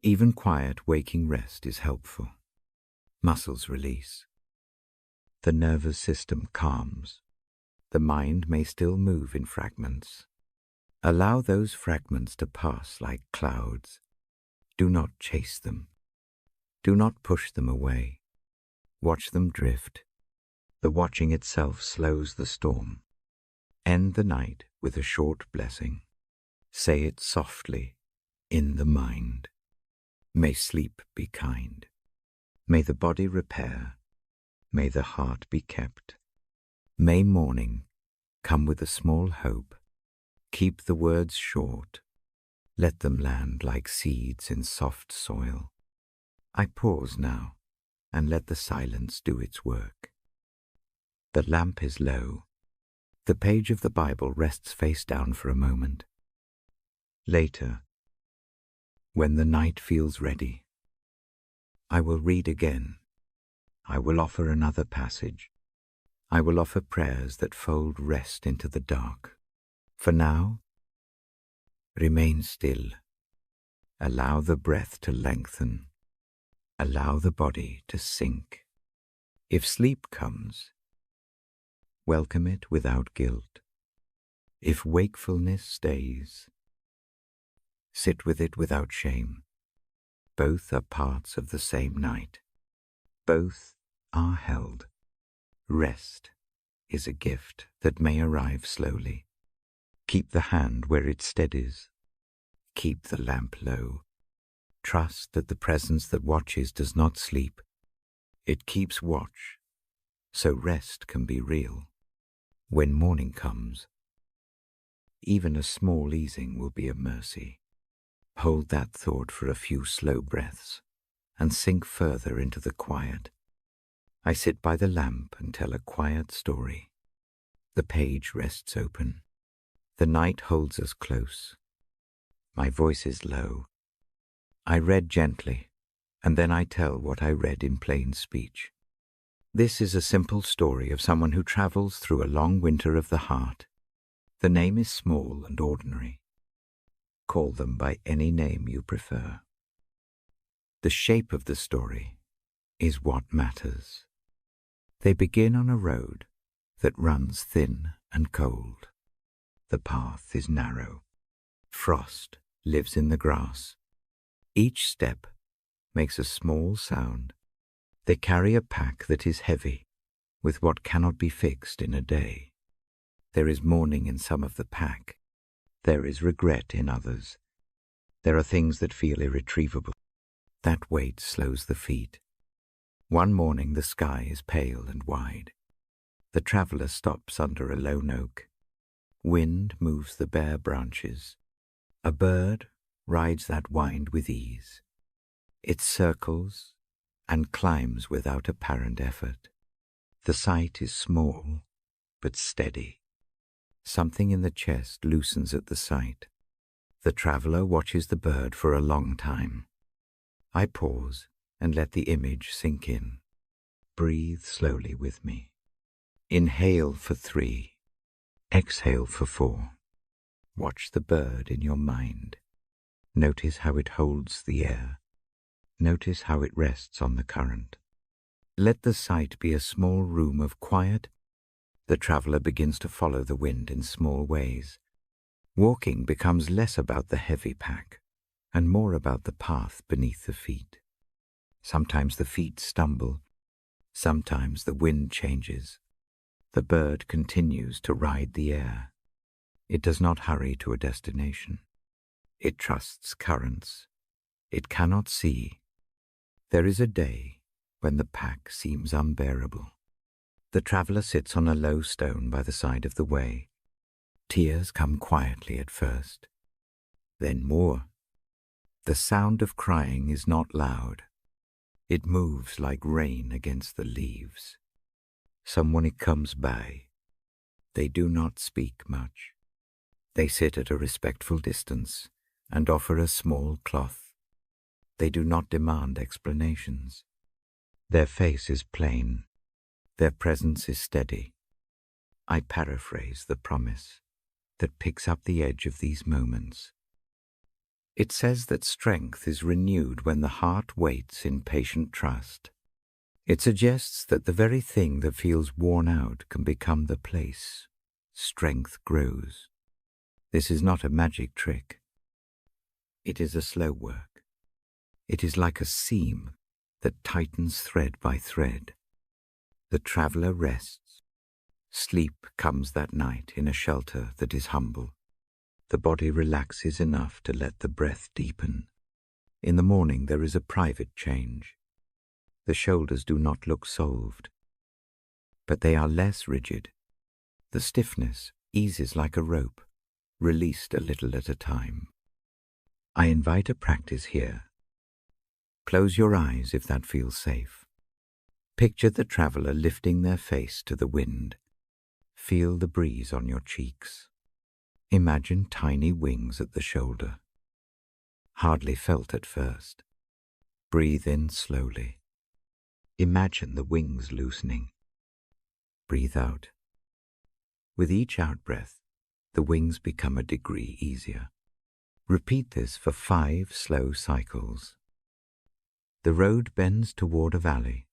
Speaker 1: Even quiet waking rest is helpful. Muscles release. The nervous system calms. The mind may still move in fragments. Allow those fragments to pass like clouds. Do not chase them. Do not push them away. Watch them drift. The watching itself slows the storm. End the night with a short blessing. Say it softly, in the mind. May sleep be kind. May the body repair. May the heart be kept. May morning come with a small hope. Keep the words short. Let them land like seeds in soft soil. I pause now and let the silence do its work. The lamp is low. The page of the Bible rests face down for a moment. Later, when the night feels ready, I will read again. I will offer another passage. I will offer prayers that fold rest into the dark. For now, remain still. Allow the breath to lengthen. Allow the body to sink. If sleep comes, welcome it without guilt. If wakefulness stays, sit with it without shame. Both are parts of the same night. Both are held. Rest is a gift that may arrive slowly. Keep the hand where it steadies. Keep the lamp low. Trust that the presence that watches does not sleep. It keeps watch, so rest can be real. When morning comes, even a small easing will be a mercy. Hold that thought for a few slow breaths and sink further into the quiet. I sit by the lamp and tell a quiet story. The page rests open. The night holds us close. My voice is low. I read gently, and then I tell what I read in plain speech. This is a simple story of someone who travels through a long winter of the heart. The name is small and ordinary. Call them by any name you prefer. The shape of the story is what matters. They begin on a road that runs thin and cold. The path is narrow. Frost lives in the grass. Each step makes a small sound. They carry a pack that is heavy, with what cannot be fixed in a day. There is mourning in some of the pack. There is regret in others. There are things that feel irretrievable. That weight slows the feet. One morning the sky is pale and wide. The traveller stops under a lone oak. Wind moves the bare branches. A bird rides that wind with ease. It circles and climbs without apparent effort. The sight is small, but steady. Something in the chest loosens at the sight. The traveller watches the bird for a long time. I pause and let the image sink in. Breathe slowly with me. Inhale for 3. Exhale for 4. Watch the bird in your mind. Notice how it holds the air. Notice how it rests on the current. Let the sight be a small room of quiet. The traveller begins to follow the wind in small ways. Walking becomes less about the heavy pack and more about the path beneath the feet. Sometimes the feet stumble. Sometimes the wind changes. The bird continues to ride the air. It does not hurry to a destination. It trusts currents. It cannot see. There is a day when the pack seems unbearable. The traveller sits on a low stone by the side of the way. Tears come quietly at first, then more. The sound of crying is not loud. It moves like rain against the leaves. Someone comes by. They do not speak much. They sit at a respectful distance and offer a small cloth. They do not demand explanations. Their face is plain. Their presence is steady. I paraphrase the promise that picks up the edge of these moments. It says that strength is renewed when the heart waits in patient trust. It suggests that the very thing that feels worn out can become the place strength grows. This is not a magic trick. It is a slow work. It is like a seam that tightens thread by thread. The traveler rests. Sleep comes that night in a shelter that is humble. The body relaxes enough to let the breath deepen. In the morning there is a private change. The shoulders do not look solved, but they are less rigid. The stiffness eases like a rope, released a little at a time. I invite a practice here. Close your eyes if that feels safe. Picture the traveler lifting their face to the wind. Feel the breeze on your cheeks. Imagine tiny wings at the shoulder. Hardly felt at first. Breathe in slowly. Imagine the wings loosening. Breathe out. With each out-breath, the wings become a degree easier. Repeat this for 5 slow cycles. The road bends toward a valley.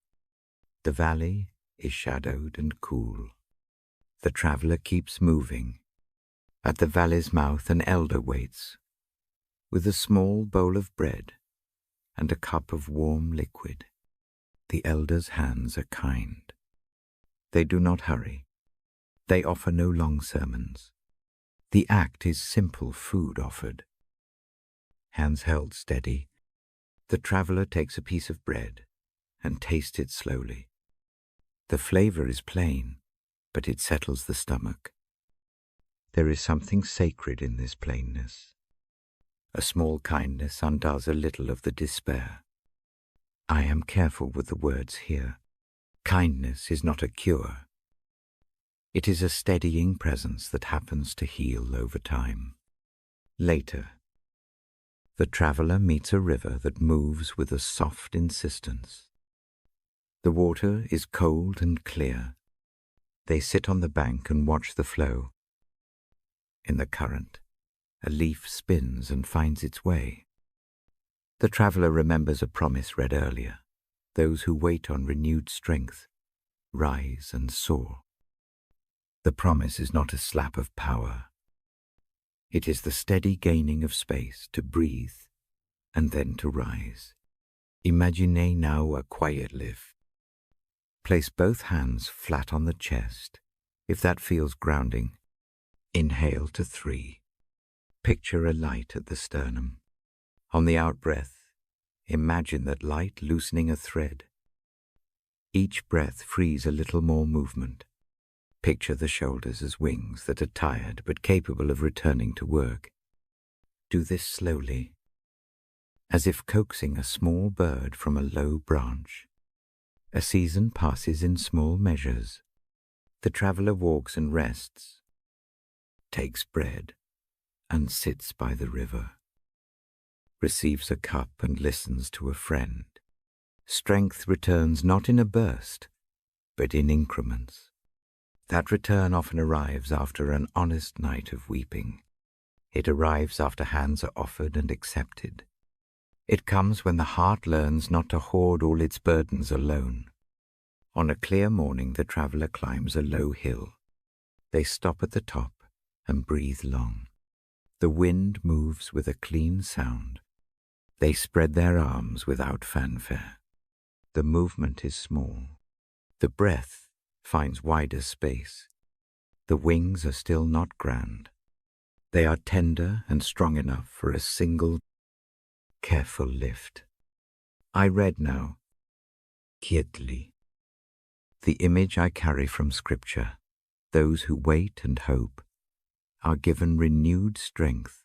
Speaker 1: The valley is shadowed and cool. The traveler keeps moving. At the valley's mouth an elder waits, with a small bowl of bread and a cup of warm liquid. The elder's hands are kind. They do not hurry. They offer no long sermons. The act is simple food offered. Hands held steady, the traveler takes a piece of bread and tastes it slowly. The flavor is plain, but it settles the stomach. There is something sacred in this plainness. A small kindness undoes a little of the despair. I am careful with the words here. Kindness is not a cure. It is a steadying presence that happens to heal over time. Later, the traveler meets a river that moves with a soft insistence. The water is cold and clear. They sit on the bank and watch the flow. In the current, a leaf spins and finds its way. The traveler remembers a promise read earlier. Those who wait on renewed strength rise and soar. The promise is not a slap of power. It is the steady gaining of space to breathe and then to rise. Imaginez now a quiet lift. Place both hands flat on the chest. If that feels grounding, inhale to 3. Picture a light at the sternum. On the out-breath, imagine that light loosening a thread. Each breath frees a little more movement. Picture the shoulders as wings that are tired but capable of returning to work. Do this slowly, as if coaxing a small bird from a low branch. A season passes in small measures. The traveler walks and rests, takes bread, and sits by the river. Receives a cup and listens to a friend. Strength returns not in a burst, but in increments. That return often arrives after an honest night of weeping. It arrives after hands are offered and accepted. It comes when the heart learns not to hoard all its burdens alone. On a clear morning, the traveler climbs a low hill. They stop at the top and breathe long. The wind moves with a clean sound. They spread their arms without fanfare. The movement is small. The breath finds wider space. The wings are still not grand. They are tender and strong enough for a single, careful lift. I read now, quietly. The image I carry from Scripture, those who wait and hope, are given renewed strength,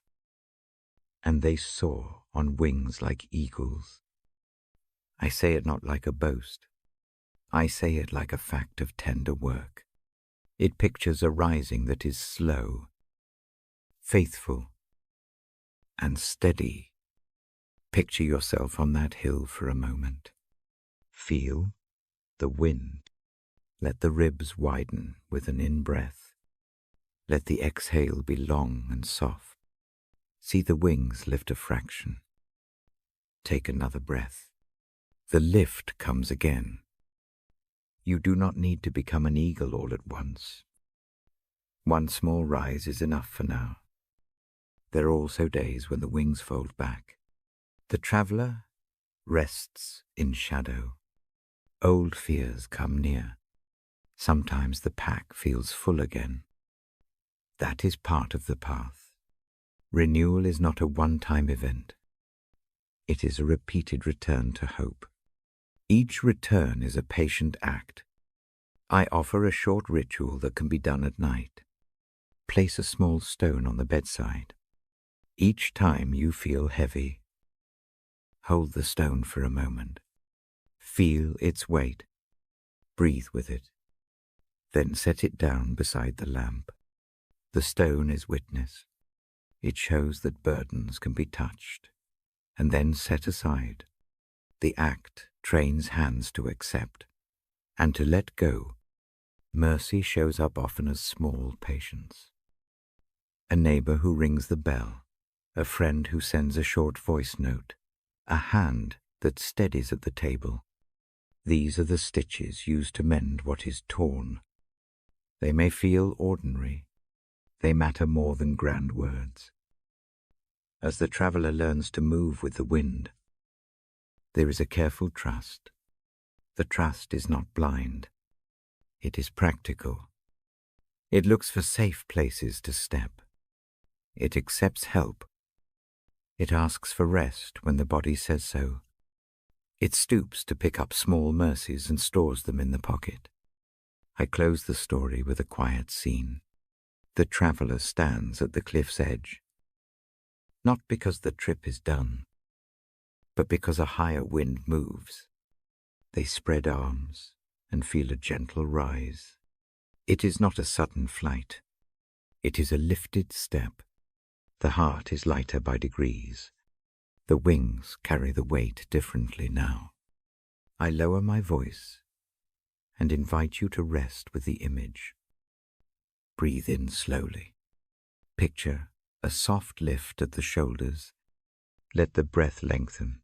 Speaker 1: and they soar on wings like eagles. I say it not like a boast. I say it like a fact of tender work. It pictures a rising that is slow, faithful, and steady. Picture yourself on that hill for a moment. Feel the wind. Let the ribs widen with an in-breath. Let the exhale be long and soft. See the wings lift a fraction. Take another breath. The lift comes again. You do not need to become an eagle all at once. One small rise is enough for now. There are also days when the wings fold back. The traveler rests in shadow. Old fears come near. Sometimes the pack feels full again. That is part of the path. Renewal is not a one-time event. It is a repeated return to hope. Each return is a patient act. I offer a short ritual that can be done at night. Place a small stone on the bedside. Each time you feel heavy, hold the stone for a moment. Feel its weight. Breathe with it. Then set it down beside the lamp. The stone is witness. It shows that burdens can be touched and then set aside. The act trains hands to accept and to let go. Mercy shows up often as small patience. A neighbor who rings the bell, a friend who sends a short voice note, a hand that steadies at the table. These are the stitches used to mend what is torn. They may feel ordinary. They matter more than grand words. As the traveler learns to move with the wind, there is a careful trust. The trust is not blind. It is practical. It looks for safe places to step. It accepts help. It asks for rest when the body says so. It stoops to pick up small mercies and stores them in the pocket. I close the story with a quiet scene. The traveler stands at the cliff's edge, not because the trip is done, but because a higher wind moves. They spread arms and feel a gentle rise. It is not a sudden flight. It is a lifted step. The heart is lighter by degrees. The wings carry the weight differently now. I lower my voice and invite you to rest with the image. Breathe in slowly. Picture a soft lift at the shoulders. Let the breath lengthen.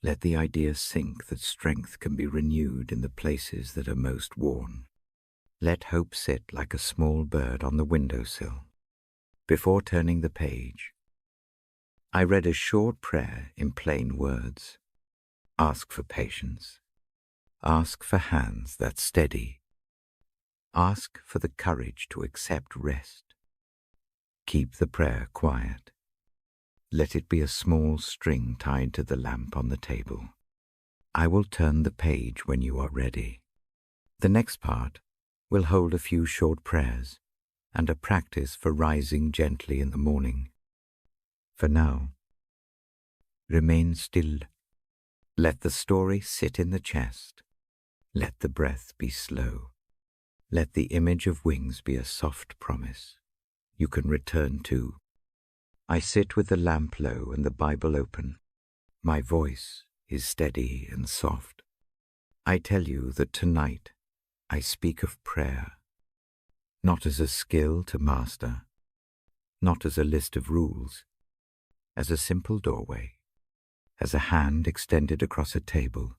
Speaker 1: Let the idea sink that strength can be renewed in the places that are most worn. Let hope sit like a small bird on the windowsill. Before turning the page, I read a short prayer in plain words. Ask for patience. Ask for hands that steady. Ask for the courage to accept rest. Keep the prayer quiet. Let it be a small string tied to the lamp on the table. I will turn the page when you are ready. The next part will hold a few short prayers and a practice for rising gently in the morning. For now, remain still. Let the story sit in the chest. Let the breath be slow. Let the image of wings be a soft promise you can return to. I sit with the lamp low and the Bible open. My voice is steady and soft. I tell you that tonight I speak of prayer, not as a skill to master, not as a list of rules, as a simple doorway, as a hand extended across a table,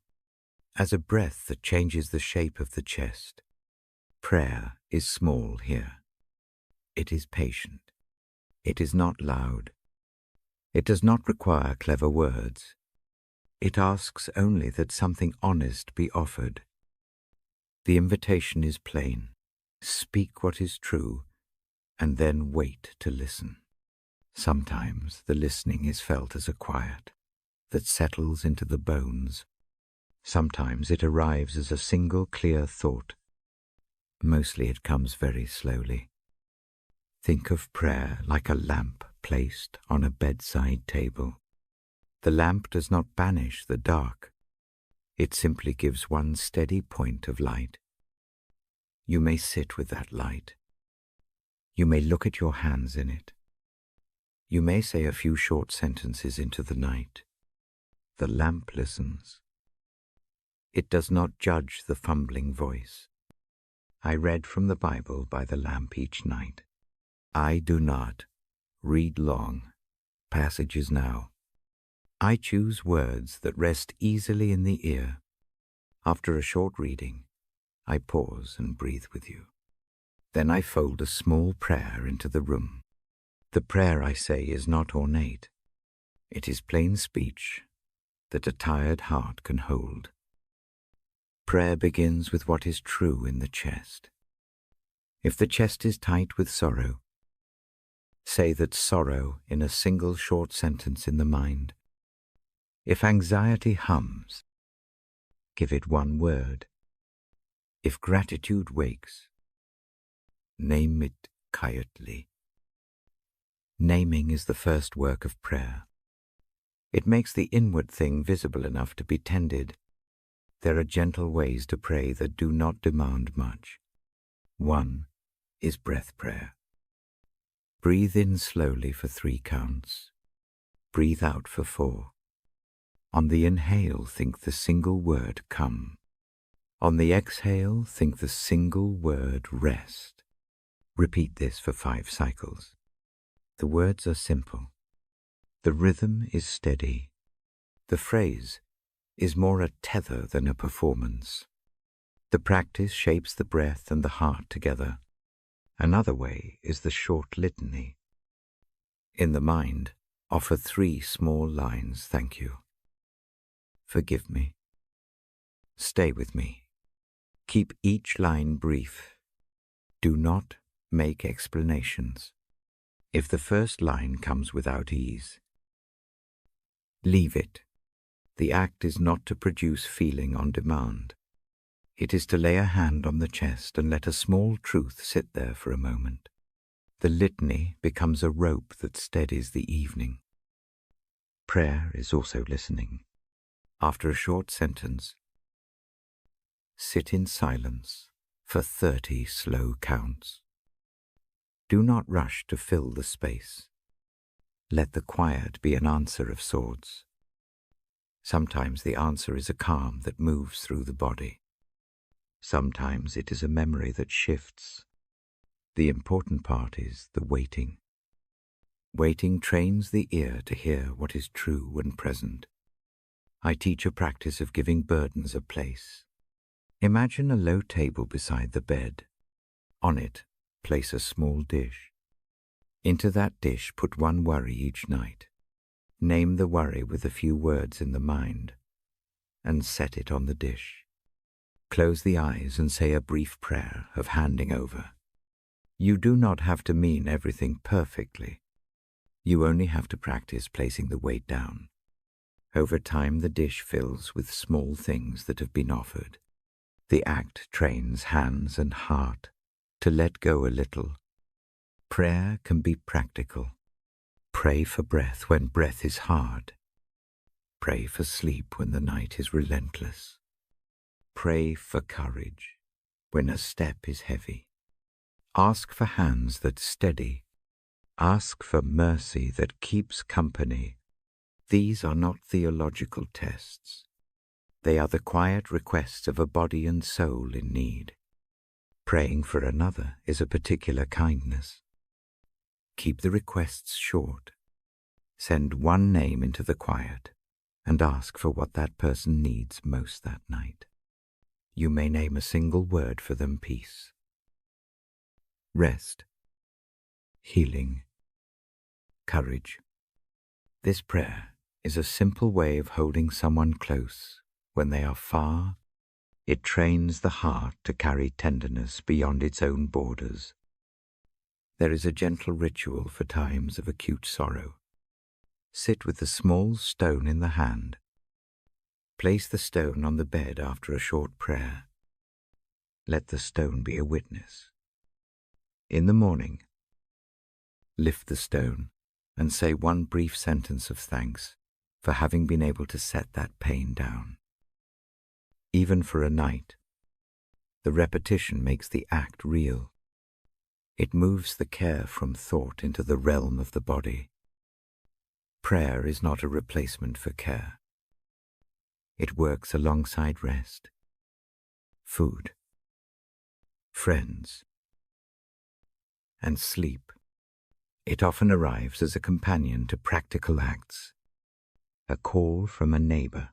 Speaker 1: as a breath that changes the shape of the chest. Prayer is small here. It is patient. It is not loud. It does not require clever words. It asks only that something honest be offered. The invitation is plain. Speak what is true, and then wait to listen. Sometimes the listening is felt as a quiet that settles into the bones. Sometimes it arrives as a single clear thought. Mostly it comes very slowly. Think of prayer like a lamp placed on a bedside table. The lamp does not banish the dark. It simply gives one steady point of light. You may sit with that light. You may look at your hands in it. You may say a few short sentences into the night. The lamp listens. It does not judge the fumbling voice. I read from the Bible by the lamp each night. I do not read long passages now. I choose words that rest easily in the ear. After a short reading, I pause and breathe with you. Then I fold a small prayer into the room. The prayer I say is not ornate. It is plain speech that a tired heart can hold. Prayer begins with what is true in the chest. If the chest is tight with sorrow, say that sorrow in a single short sentence in the mind. If anxiety hums, give it one word. If gratitude wakes, name it quietly. Naming is the first work of prayer. It makes the inward thing visible enough to be tended. There are gentle ways to pray that do not demand much. One is breath prayer. Breathe in slowly for 3 counts. Breathe out for 4. On the inhale, think the single word come. On the exhale, think the single word rest. Repeat this for 5 cycles. The words are simple. The rhythm is steady. The phrase is more a tether than a performance. The practice shapes the breath and the heart together. Another way is the short litany. In the mind, offer 3 small lines, thank you. Forgive me. Stay with me. Keep each line brief. Do not make explanations. If the first line comes without ease, leave it. The act is not to produce feeling on demand. It is to lay a hand on the chest and let a small truth sit there for a moment. The litany becomes a rope that steadies the evening. Prayer is also listening. After a short sentence, sit in silence for 30 slow counts. Do not rush to fill the space. Let the quiet be an answer of sorts. Sometimes the answer is a calm that moves through the body. Sometimes it is a memory that shifts. The important part is the waiting. Waiting trains the ear to hear what is true and present. I teach a practice of giving burdens a place. Imagine a low table beside the bed. On it, place a small dish. Into that dish put 1 worry each night. Name the worry with a few words in the mind, and set it on the dish. Close the eyes and say a brief prayer of handing over. You do not have to mean everything perfectly. You only have to practice placing the weight down. Over time, the dish fills with small things that have been offered. The act trains hands and heart to let go a little. Prayer can be practical. Pray for breath when breath is hard. Pray for sleep when the night is relentless. Pray for courage when a step is heavy. Ask for hands that steady. Ask for mercy that keeps company. These are not theological tests. They are the quiet requests of a body and soul in need. Praying for another is a particular kindness. Keep the requests short. Send 1 name into the quiet and ask for what that person needs most that night. You may name a single word for them: peace, rest, healing, courage. This prayer is a simple way of holding someone close when they are far. It trains the heart to carry tenderness beyond its own borders. There is a gentle ritual for times of acute sorrow. Sit with the small stone in the hand. Place the stone on the bed after a short prayer. Let the stone be a witness. In the morning, lift the stone and say 1 brief sentence of thanks for having been able to set that pain down. even for a night. The repetition makes the act real. It moves the care from thought into the realm of the body. Prayer is not a replacement for care. It works alongside rest, food, friends, and sleep. It often arrives as a companion to practical acts, a call from a neighbor,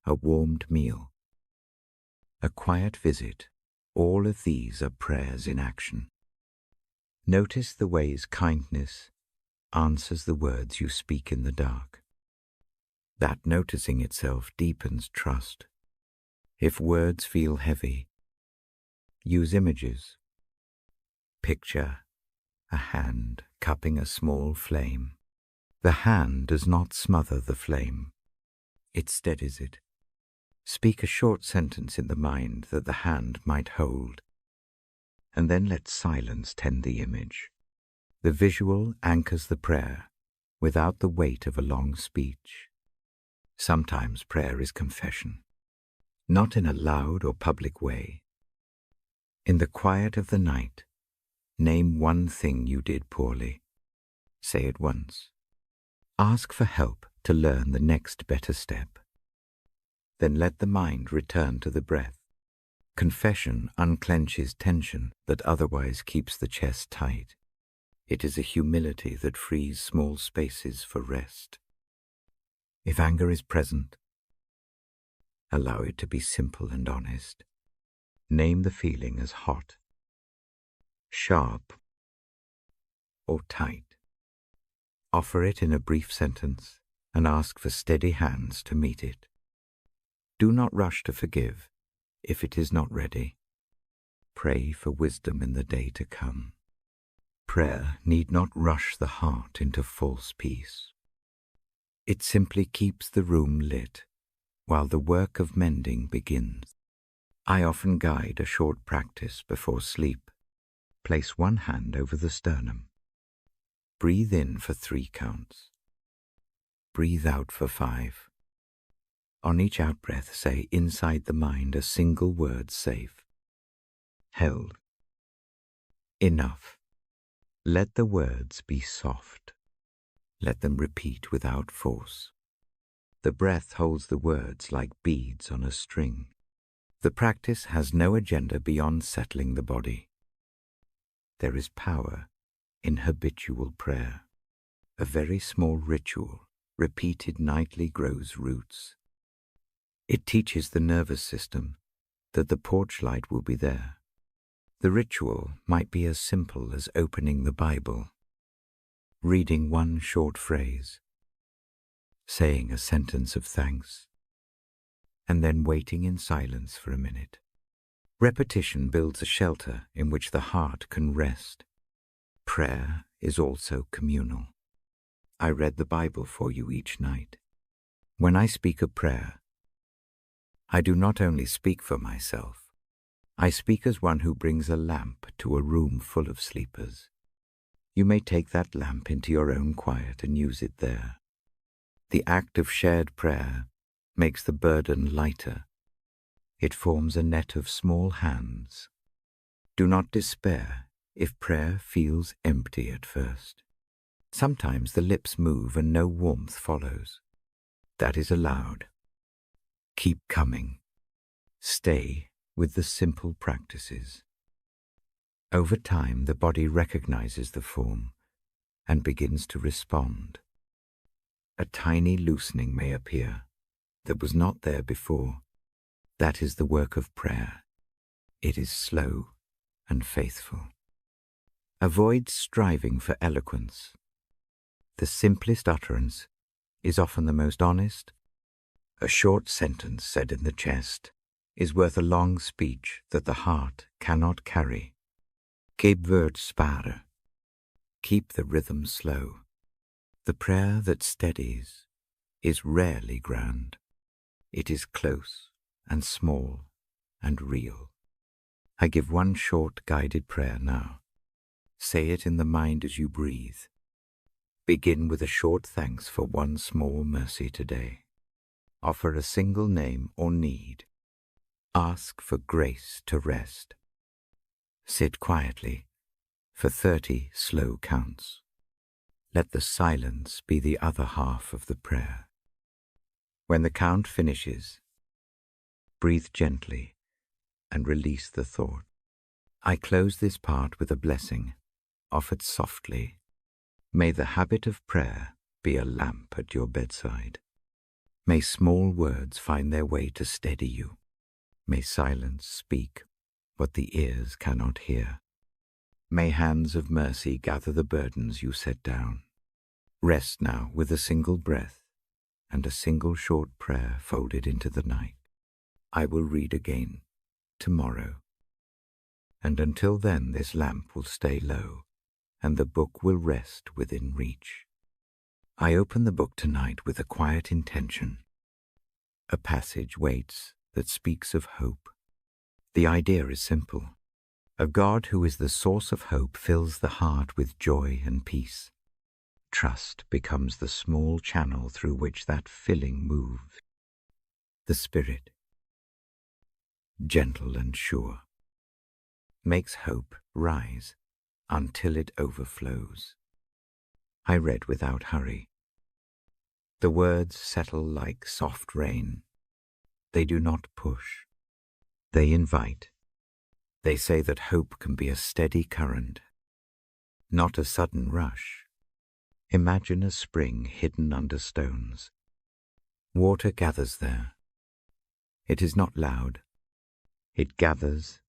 Speaker 1: a warmed meal, a quiet visit. All of these are prayers in action. Notice the ways kindness answers the words you speak in the dark. That noticing itself deepens trust. If words feel heavy, use images. Picture a hand cupping a small flame. The hand does not smother the flame. It steadies it. Speak a short sentence in the mind that the hand might hold, and then let silence tend the image. The visual anchors the prayer without the weight of a long speech. Sometimes prayer is confession, not in a loud or public way. In the quiet of the night, name one thing you did poorly. Say it once. Ask for help to learn the next better step. Then let the mind return to the breath. Confession unclenches tension that otherwise keeps the chest tight. It is a humility that frees small spaces for rest. If anger is present, allow it to be simple and honest. Name the feeling as hot, sharp, or tight. Offer it in a brief sentence and ask for steady hands to meet it. Do not rush to forgive if it is not ready. Pray for wisdom in the day to come. Prayer need not rush the heart into false peace. It simply keeps the room lit while the work of mending begins. I often guide a short practice before sleep. Place one hand over the sternum. Breathe in for 3 counts. Breathe out for 5. On each out-breath, say inside the mind a single word safe. Held. Enough. Let the words be soft. Let them repeat without force. The breath holds the words like beads on a string. The practice has no agenda beyond settling the body. There is power in habitual prayer. A very small ritual, repeated nightly, grows roots. It teaches the nervous system that the porch light will be there. The ritual might be as simple as opening the Bible, reading one short phrase, saying a sentence of thanks, and then waiting in silence for a minute. Repetition builds a shelter in which the heart can rest. Prayer is also communal. I read the Bible for you each night. When I speak of prayer, I do not only speak for myself. I speak as one who brings a lamp to a room full of sleepers. You may take that lamp into your own quiet and use it there. The act of shared prayer makes the burden lighter. It forms a net of small hands. Do not despair if prayer feels empty at first. Sometimes the lips move and no warmth follows. That is allowed. Keep coming. Stay with the simple practices. Over time, the body recognizes the form and begins to respond. A tiny loosening may appear that was not there before. That is the work of prayer. It is slow and faithful. Avoid striving for eloquence. The simplest utterance is often the most honest. A short sentence said in the chest is worth a long speech that the heart cannot carry. Keep words spare. Keep the rhythm slow. The prayer that steadies is rarely grand. It is close and small and real. I give one short guided prayer now. Say it in the mind as you breathe. Begin with a short thanks for one small mercy today. Offer a single name or need. Ask for grace to rest. Sit quietly for 30 slow counts. Let the silence be the other half of the prayer. When the count finishes, breathe gently and release the thought. I close this part with a blessing, offered softly. May the habit of prayer be a lamp at your bedside. May small words find their way to steady you. May silence speak what the ears cannot hear. May hands of mercy gather the burdens you set down. Rest now with a single breath and a single short prayer folded into the night. I will read again tomorrow. And until then this lamp will stay low and the book will rest within reach. I open the book tonight with a quiet intention. A passage waits that speaks of hope. The idea is simple. A God who is the source of hope fills the heart with joy and peace. Trust becomes the small channel through which that filling moves. The Spirit, gentle and sure, makes hope rise until it overflows. I read without hurry. The words settle like soft rain. They do not push. They invite. They say that hope can be a steady current, not a sudden rush. Imagine a spring hidden under stones. Water gathers there. It is not loud. It gathers,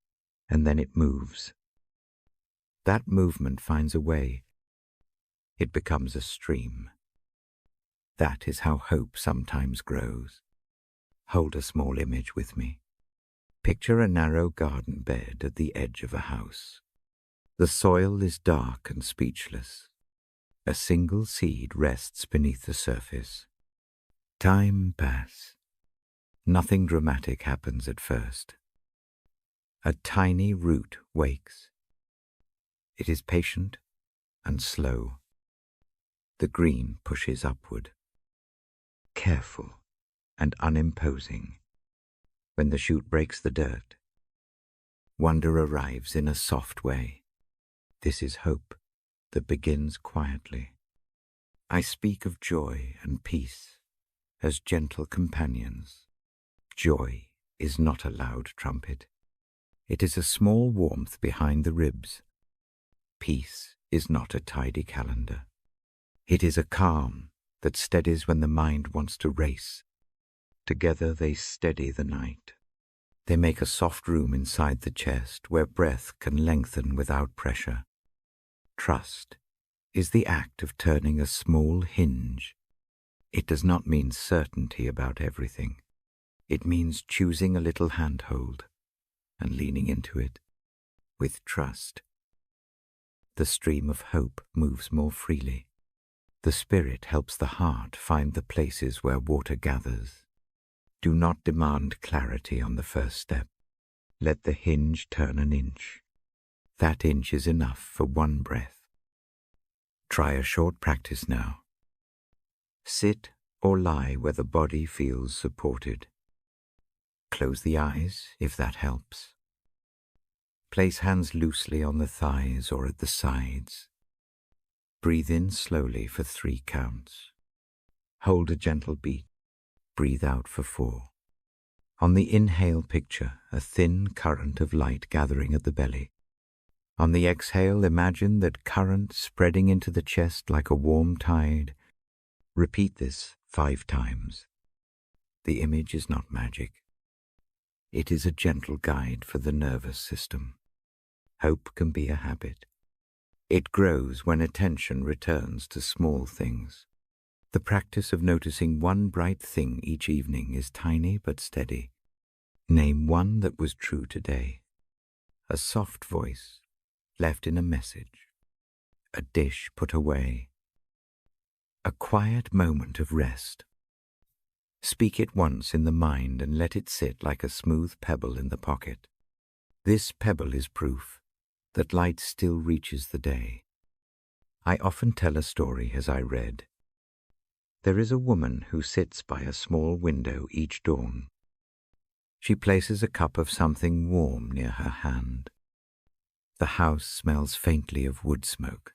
Speaker 1: and then it moves. That movement finds a way. It becomes a stream. That is how hope sometimes grows. Hold a small image with me. Picture a narrow garden bed at the edge of a house. The soil is dark and speechless. A single seed rests beneath the surface. Time passes. Nothing dramatic happens at first. A tiny root wakes. It is patient and slow. The green pushes upward. Careful and unimposing. When the shoot breaks the dirt, wonder arrives in a soft way. This is hope that begins quietly. I speak of joy and peace as gentle companions. Joy is not a loud trumpet. It is a small warmth behind the ribs. Peace is not a tidy calendar. It is a calm that steadies when the mind wants to race. Together they steady the night. They make a soft room inside the chest where breath can lengthen without pressure. Trust is the act of turning a small hinge. It does not mean certainty about everything. It means choosing a little handhold and leaning into it with trust. The stream of hope moves more freely. The Spirit helps the heart find the places where water gathers. Do not demand clarity on the first step. Let the hinge turn an inch. That inch is enough for one breath. Try a short practice now. Sit or lie where the body feels supported. Close the eyes if that helps. Place hands loosely on the thighs or at the sides. Breathe in slowly for 3 counts. Hold a gentle beat. Breathe out for 4. On the inhale, picture a thin current of light gathering at the belly. On the exhale, imagine that current spreading into the chest like a warm tide. Repeat this 5 times. The image is not magic. It is a gentle guide for the nervous system. Hope can be a habit. It grows when attention returns to small things. The practice of noticing one bright thing each evening is tiny but steady. Name one that was true today. A soft voice left in a message. A dish put away. A quiet moment of rest. Speak it once in the mind and let it sit like a smooth pebble in the pocket. This pebble is proof that light still reaches the day. I often tell a story as I read. There is a woman who sits by a small window each dawn. She places a cup of something warm near her hand. The house smells faintly of wood smoke.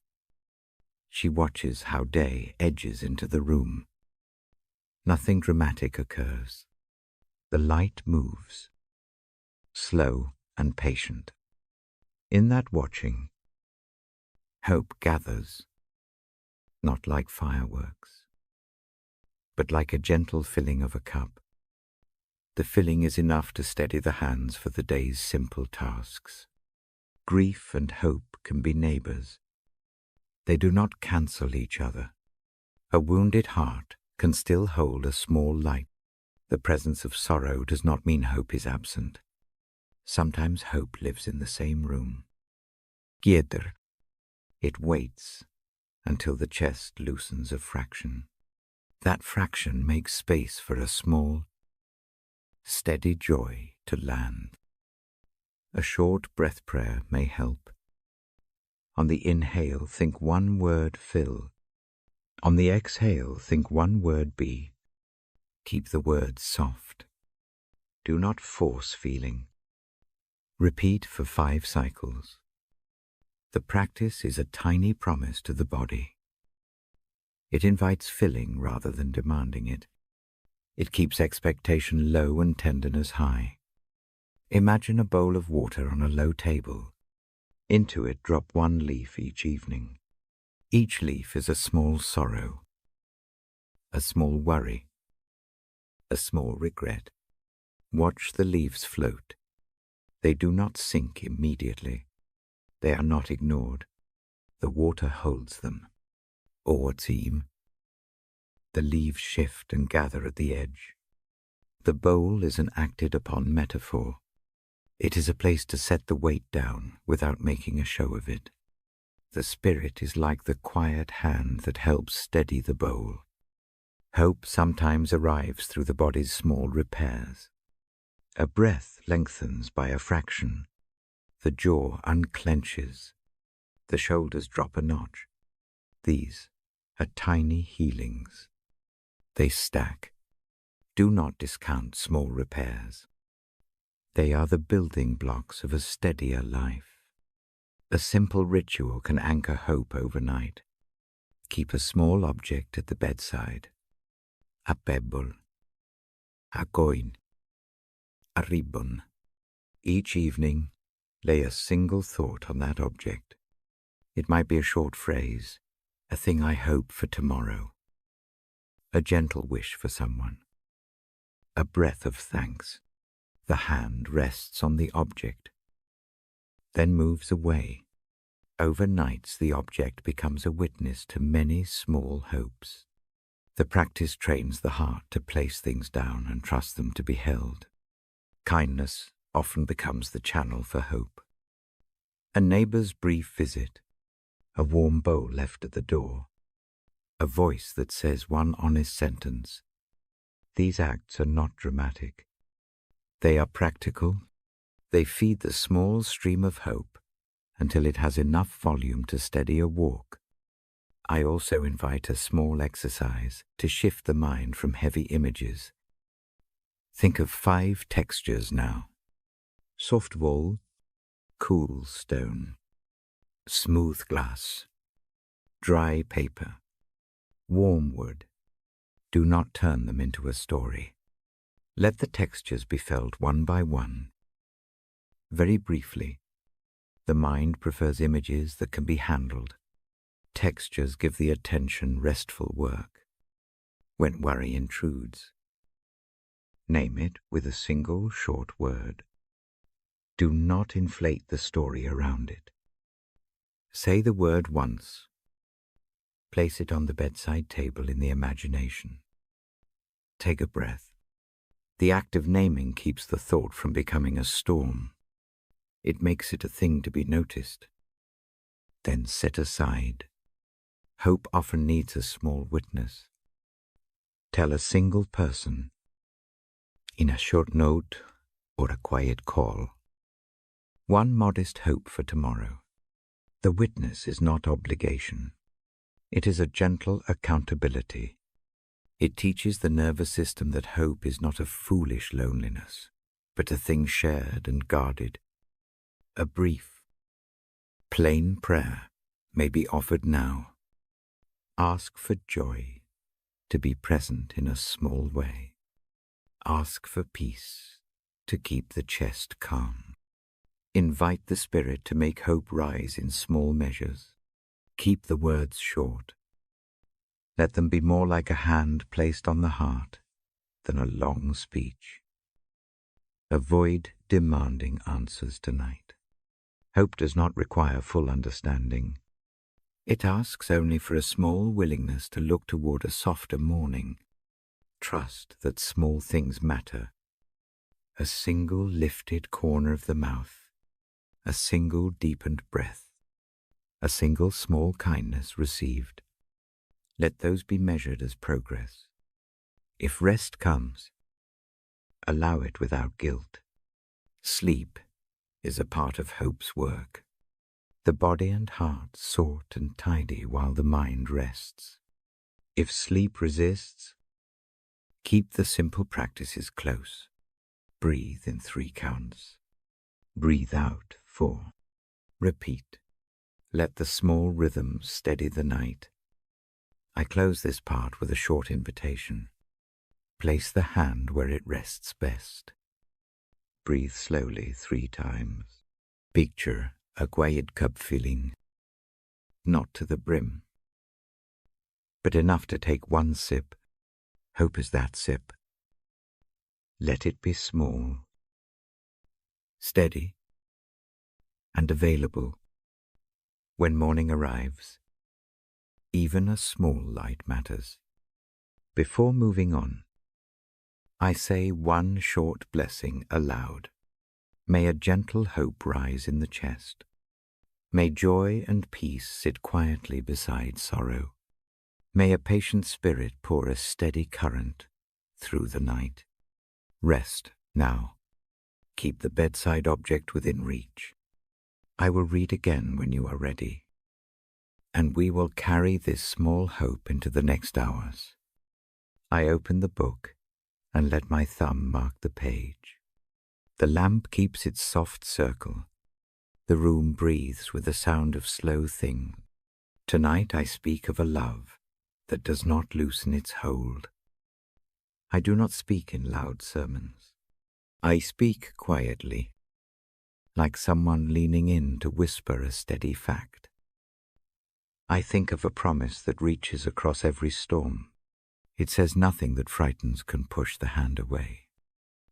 Speaker 1: She watches how day edges into the room. Nothing dramatic occurs. The light moves, slow and patient. In that watching, hope gathers, not like fireworks, but like a gentle filling of a cup. The filling is enough to steady the hands for the day's simple tasks. Grief and hope can be neighbors. They do not cancel each other. A wounded heart can still hold a small light. The presence of sorrow does not mean hope is absent. Sometimes hope lives in the same room. Quieder. It waits until the chest loosens a fraction. That fraction makes space for a small, steady joy to land. A short breath prayer may help. On the inhale, think one word fill. On the exhale, think one word be. Keep the words soft. Do not force feeling. Repeat for 5 cycles. The practice is a tiny promise to the body. It invites filling rather than demanding it. It keeps expectation low and tenderness high. Imagine a bowl of water on a low table. Into it drop 1 leaf each evening. Each leaf is a small sorrow, a small worry, a small regret. Watch the leaves float. They do not sink immediately. They are not ignored. The water holds them. Oortiem. The leaves shift and gather at the edge. The bowl is an acted upon metaphor. It is a place to set the weight down without making a show of it. The spirit is like the quiet hand that helps steady the bowl. Hope sometimes arrives through the body's small repairs. A breath lengthens by a fraction. The jaw unclenches. The shoulders drop a notch. These are tiny healings. They stack. Do not discount small repairs. They are the building blocks of a steadier life. A simple ritual can anchor hope overnight. Keep a small object at the bedside. A pebble, a coin, a ribbon. Each evening, lay a single thought on that object. It might be a short phrase, a thing I hope for tomorrow, a gentle wish for someone, a breath of thanks. The hand rests on the object, then moves away. Overnight, the object becomes a witness to many small hopes. The practice trains the heart to place things down and trust them to be held. Kindness often becomes the channel for hope. A neighbor's brief visit, a warm bowl left at the door, a voice that says one honest sentence. These acts are not dramatic. They are practical. They feed the small stream of hope until it has enough volume to steady a walk. I also invite a small exercise to shift the mind from heavy images. Think of 5 textures now. Soft wall, cool stone, smooth glass, dry paper, warm wood. Do not turn them into a story. Let the textures be felt one by one. Very briefly, the mind prefers images that can be handled. Textures give the attention restful work. When worry intrudes, name it with a single short word. Do not inflate the story around it. Say the word once. Place it on the bedside table in the imagination. Take a breath. The act of naming keeps the thought from becoming a storm. It makes it a thing to be noticed. Then set aside. Hope often needs a small witness. Tell a single person, in a short note or a quiet call, one modest hope for tomorrow. The witness is not obligation. It is a gentle accountability. It teaches the nervous system that hope is not a foolish loneliness, but a thing shared and guarded. A brief, plain prayer may be offered now. Ask for joy to be present in a small way. Ask for peace to keep the chest calm. Invite the Spirit to make hope rise in small measures. Keep the words short. Let them be more like a hand placed on the heart than a long speech. Avoid demanding answers tonight. Hope does not require full understanding. It asks only for a small willingness to look toward a softer morning. Trust that small things matter. A single lifted corner of the mouth, a single deepened breath, a single small kindness received. Let those be measured as progress. If rest comes, allow it without guilt. Sleep is a part of hope's work. The body and heart sort and tidy while the mind rests. If sleep resists, keep the simple practices close. Breathe in 3 counts. Breathe out 4. Repeat. Let the small rhythms steady the night. I close this part with a short invitation. Place the hand where it rests best. Breathe slowly 3 times. Picture a quiet cup filling, not to the brim, but enough to take 1 sip. Hope is that sip. Let it be small, steady, and available. When morning arrives, even a small light matters. Before moving on, I say 1 short blessing aloud. May a gentle hope rise in the chest. May joy and peace sit quietly beside sorrow. May a patient spirit pour a steady current through the night. Rest now. Keep the bedside object within reach. I will read again when you are ready, and we will carry this small hope into the next hours. I open the book and let my thumb mark the page. The lamp keeps its soft circle. The room breathes with the sound of slow things. Tonight I speak of a love that does not loosen its hold. I do not speak in loud sermons. I speak quietly, like someone leaning in to whisper a steady fact. I think of a promise that reaches across every storm. It says nothing that frightens can push the hand away.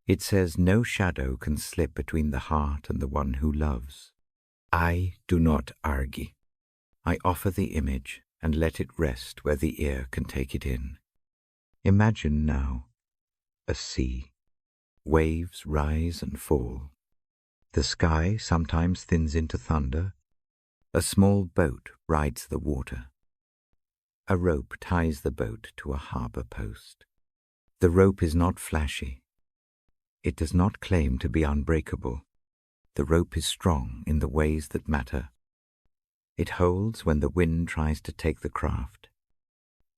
Speaker 1: It says no shadow can slip between the heart and the one who loves. I do not argue. I offer the image and let it rest where the ear can take it in. Imagine now a sea. Waves rise and fall. The sky sometimes thins into thunder. A small boat rides the water. A rope ties the boat to a harbor post. The rope is not flashy. It does not claim to be unbreakable. The rope is strong in the ways that matter. It holds when the wind tries to take the craft.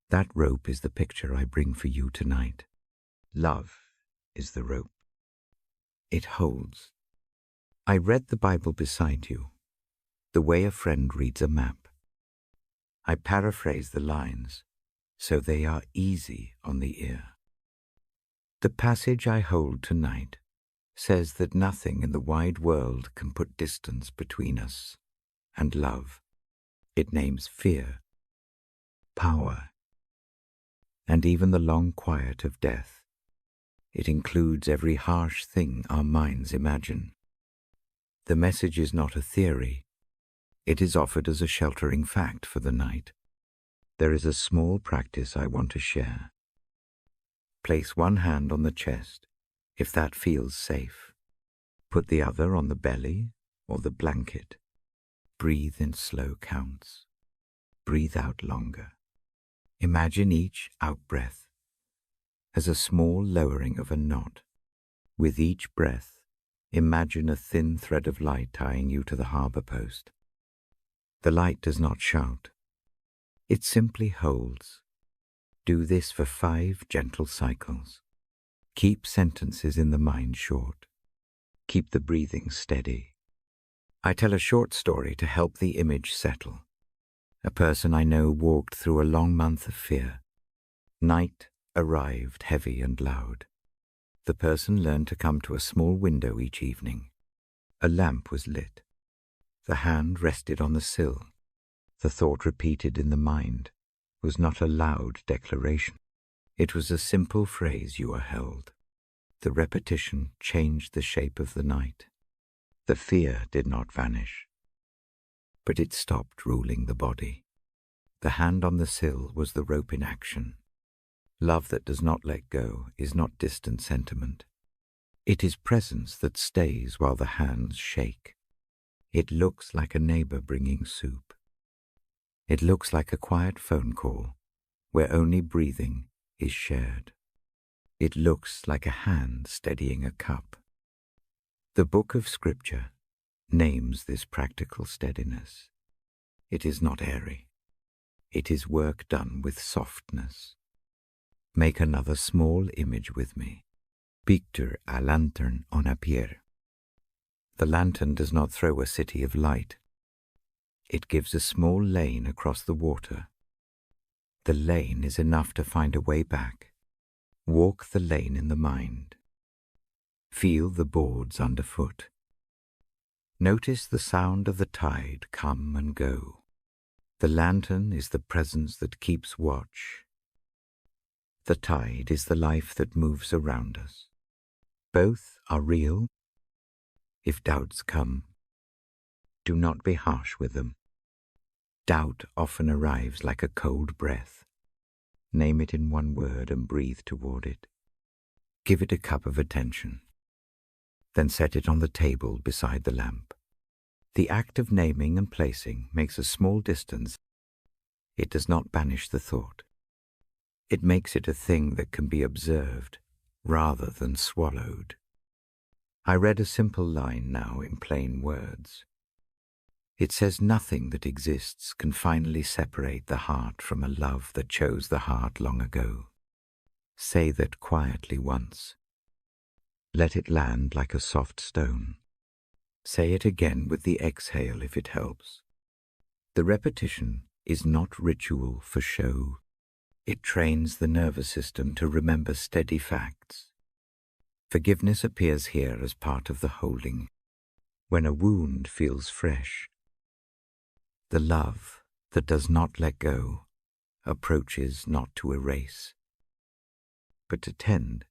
Speaker 1: That rope is the picture I bring for you tonight. Love is the rope. It holds. I read the Bible beside you, the way a friend reads a map. I paraphrase the lines so they are easy on the ear. The passage I hold tonight says that nothing in the wide world can put distance between us and love. It names fear, power, and even the long quiet of death. It includes every harsh thing our minds imagine. The message is not a theory. It is offered as a sheltering fact for the night. There is a small practice I want to share. Place 1 hand on the chest, if that feels safe. Put the other on the belly or the blanket. Breathe in slow counts. Breathe out longer. Imagine each out-breath as a small lowering of a knot. With each breath, imagine a thin thread of light tying you to the harbor post. The light does not shout. It simply holds. Do this for 5 gentle cycles. Keep sentences in the mind short. Keep the breathing steady. I tell a short story to help the image settle. A person I know walked through a long month of fear. Night arrived heavy and loud. The person learned to come to a small window each evening. A lamp was lit. The hand rested on the sill. The thought repeated in the mind was not a loud declaration. It was a simple phrase you are held. The repetition changed the shape of the night. The fear did not vanish, but it stopped ruling the body. The hand on the sill was the rope in action. Love that does not let go is not distant sentiment. It is presence that stays while the hands shake. It looks like a neighbor bringing soup. It looks like a quiet phone call where only breathing is shared. It looks like a hand steadying a cup. The book of Scripture names this practical steadiness. It is not airy. It is work done with softness. Make another small image with me. Picture a lantern on a pier. The lantern does not throw a city of light. It gives a small lane across the water. The lane is enough to find a way back. Walk the lane in the mind. Feel the boards underfoot. Notice the sound of the tide come and go. The lantern is the presence that keeps watch. The tide is the life that moves around us. Both are real. If doubts come, do not be harsh with them. Doubt often arrives like a cold breath. Name it in one word and breathe toward it. Give it a cup of attention. Then set it on the table beside the lamp. The act of naming and placing makes a small distance. It does not banish the thought. It makes it a thing that can be observed rather than swallowed. I read a simple line now in plain words. It says nothing that exists can finally separate the heart from a love that chose the heart long ago. Say that quietly once. Let it land like a soft stone. Say it again with the exhale if it helps. The repetition is not ritual for show. It trains the nervous system to remember steady facts. Forgiveness appears here as part of the holding. When a wound feels fresh, the love that does not let go approaches not to erase, but to tend.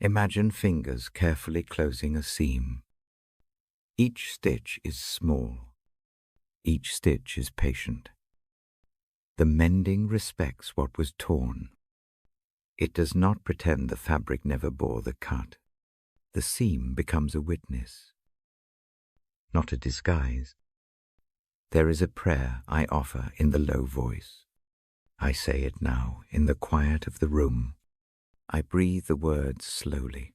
Speaker 1: Imagine fingers carefully closing a seam. Each stitch is small. Each stitch is patient. The mending respects what was torn. It does not pretend the fabric never bore the cut. The seam becomes a witness, not a disguise. There is a prayer I offer in the low voice. I say it now in the quiet of the room. I breathe the words slowly.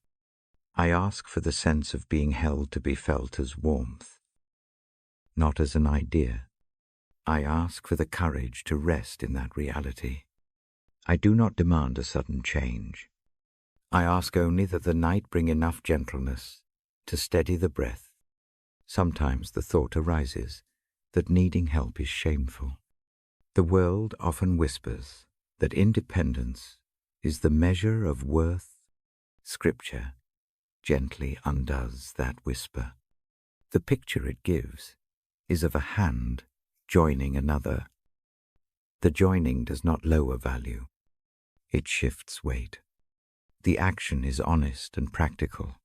Speaker 1: I ask for the sense of being held to be felt as warmth, not as an idea. I ask for the courage to rest in that reality. I do not demand a sudden change. I ask only that the night bring enough gentleness to steady the breath. Sometimes the thought arises that needing help is shameful. The world often whispers that independence is the measure of worth. Scripture gently undoes that whisper. The picture it gives is of a hand joining another. The joining does not lower value. It shifts weight. The action is honest and practical.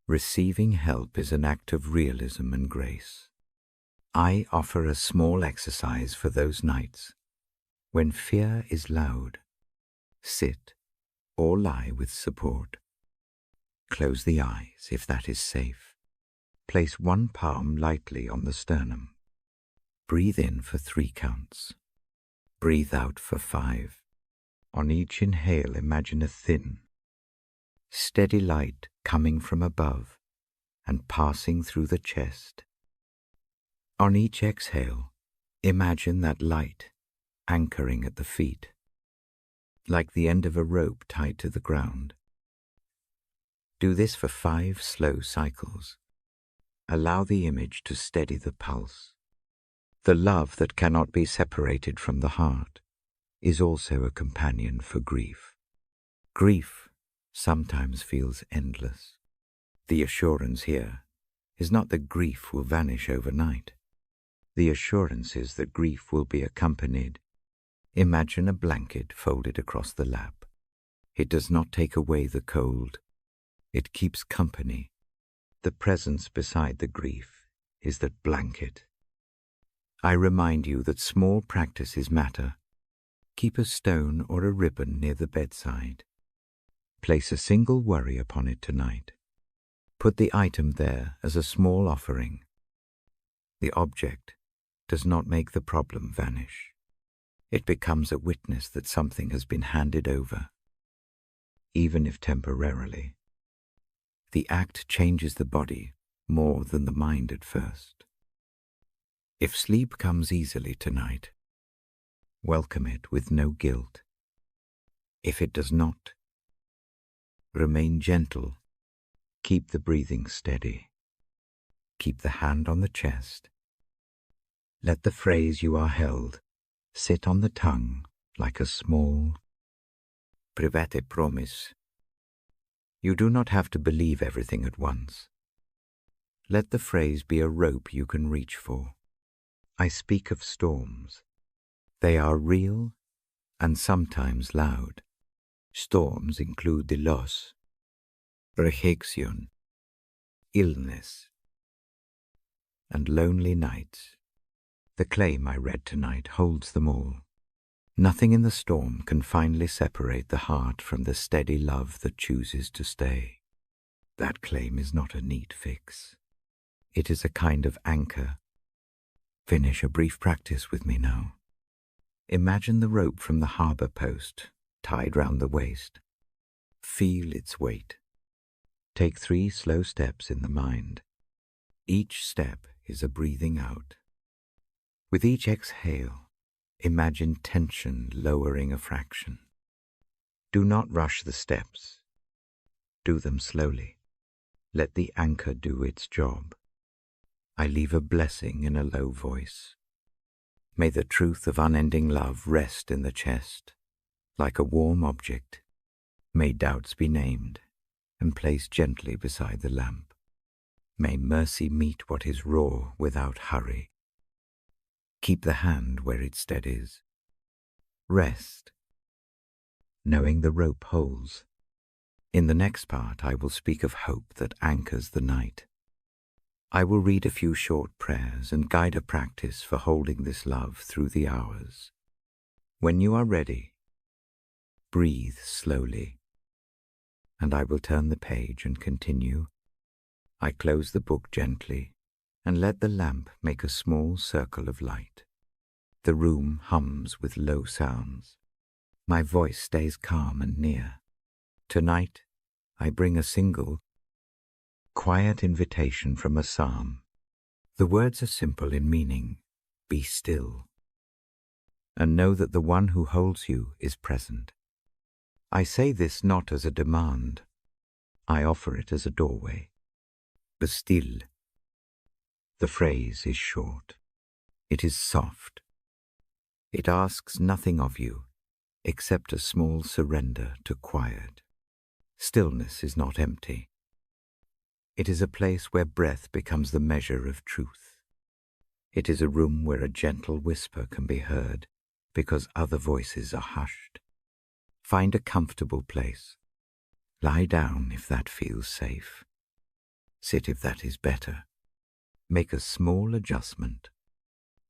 Speaker 1: Receiving help is an act of realism and grace. I offer a small exercise for those nights when fear is loud. Sit or lie with support. Close the eyes if that is safe. Place one palm lightly on the sternum. Breathe in for 3 counts. Breathe out for 5. On each inhale, imagine a thin, steady light coming from above and passing through the chest. On each exhale, imagine that light anchoring at the feet. like the end of a rope tied to the ground. Do this for 5 slow cycles. Allow the image to steady the pulse. The love that cannot be separated from the heart is also a companion for grief. Grief sometimes feels endless. The assurance here is not that grief will vanish overnight. The assurance is that grief will be accompanied. Imagine a blanket folded across the lap. It does not take away the cold. It keeps company. The presence beside the grief is that blanket. I remind you that small practices matter. Keep a stone or a ribbon near the bedside. Place a single worry upon it tonight. Put the item there as a small offering. The object does not make the problem vanish. It becomes a witness that something has been handed over, even if temporarily. The act changes the body more than the mind at first. If sleep comes easily tonight, welcome it with no guilt. If it does not, remain gentle. Keep the breathing steady. Keep the hand on the chest. Let the phrase "you are held" sit on the tongue like a small private promise. You do not have to believe everything at once. Let the phrase be a rope you can reach for. I speak of storms. They are real and sometimes loud. Storms include the loss, rejection, illness, and lonely nights. The claim I read tonight holds them all. Nothing in the storm can finally separate the heart from the steady love that chooses to stay. That claim is not a neat fix. It is a kind of anchor. Finish a brief practice with me now. Imagine the rope from the harbor post tied round the waist. Feel its weight. Take 3 slow steps in the mind. Each step is a breathing out. With each exhale, imagine tension lowering a fraction. Do not rush the steps. Do them slowly. Let the anchor do its job. I leave a blessing in a low voice. May the truth of unending love rest in the chest, like a warm object. May doubts be named and placed gently beside the lamp. May mercy meet what is raw without hurry. Keep the hand where it steadies. Rest, knowing the rope holds. In the next part, I will speak of hope that anchors the night. I will read a few short prayers and guide a practice for holding this love through the hours. When you are ready, breathe slowly, and I will turn the page and continue. I close the book gently and let the lamp make a small circle of light. The room hums with low sounds. My voice stays calm and near. Tonight, I bring a single, quiet invitation from a psalm. The words are simple in meaning. Be still, and know that the one who holds you is present. I say this not as a demand. I offer it as a doorway. Be still. The phrase is short. It is soft. It asks nothing of you except a small surrender to quiet. Stillness is not empty. It is a place where breath becomes the measure of truth. It is a room where a gentle whisper can be heard because other voices are hushed. Find a comfortable place. Lie down if that feels safe. Sit if that is better. Make a small adjustment.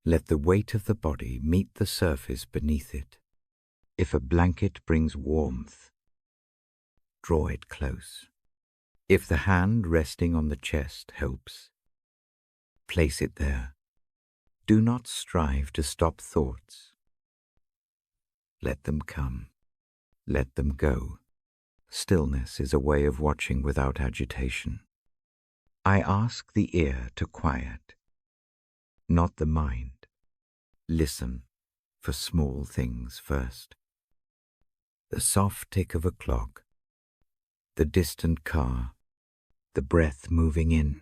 Speaker 1: Let the weight of the body meet the surface beneath it. If a blanket brings warmth, draw it close. If the hand resting on the chest helps, place it there. Do not strive to stop thoughts. Let them come. Let them go. Stillness is a way of watching without agitation. I ask the ear to quiet, not the mind. Listen for small things first. the soft tick of a clock, the distant car, the breath moving in,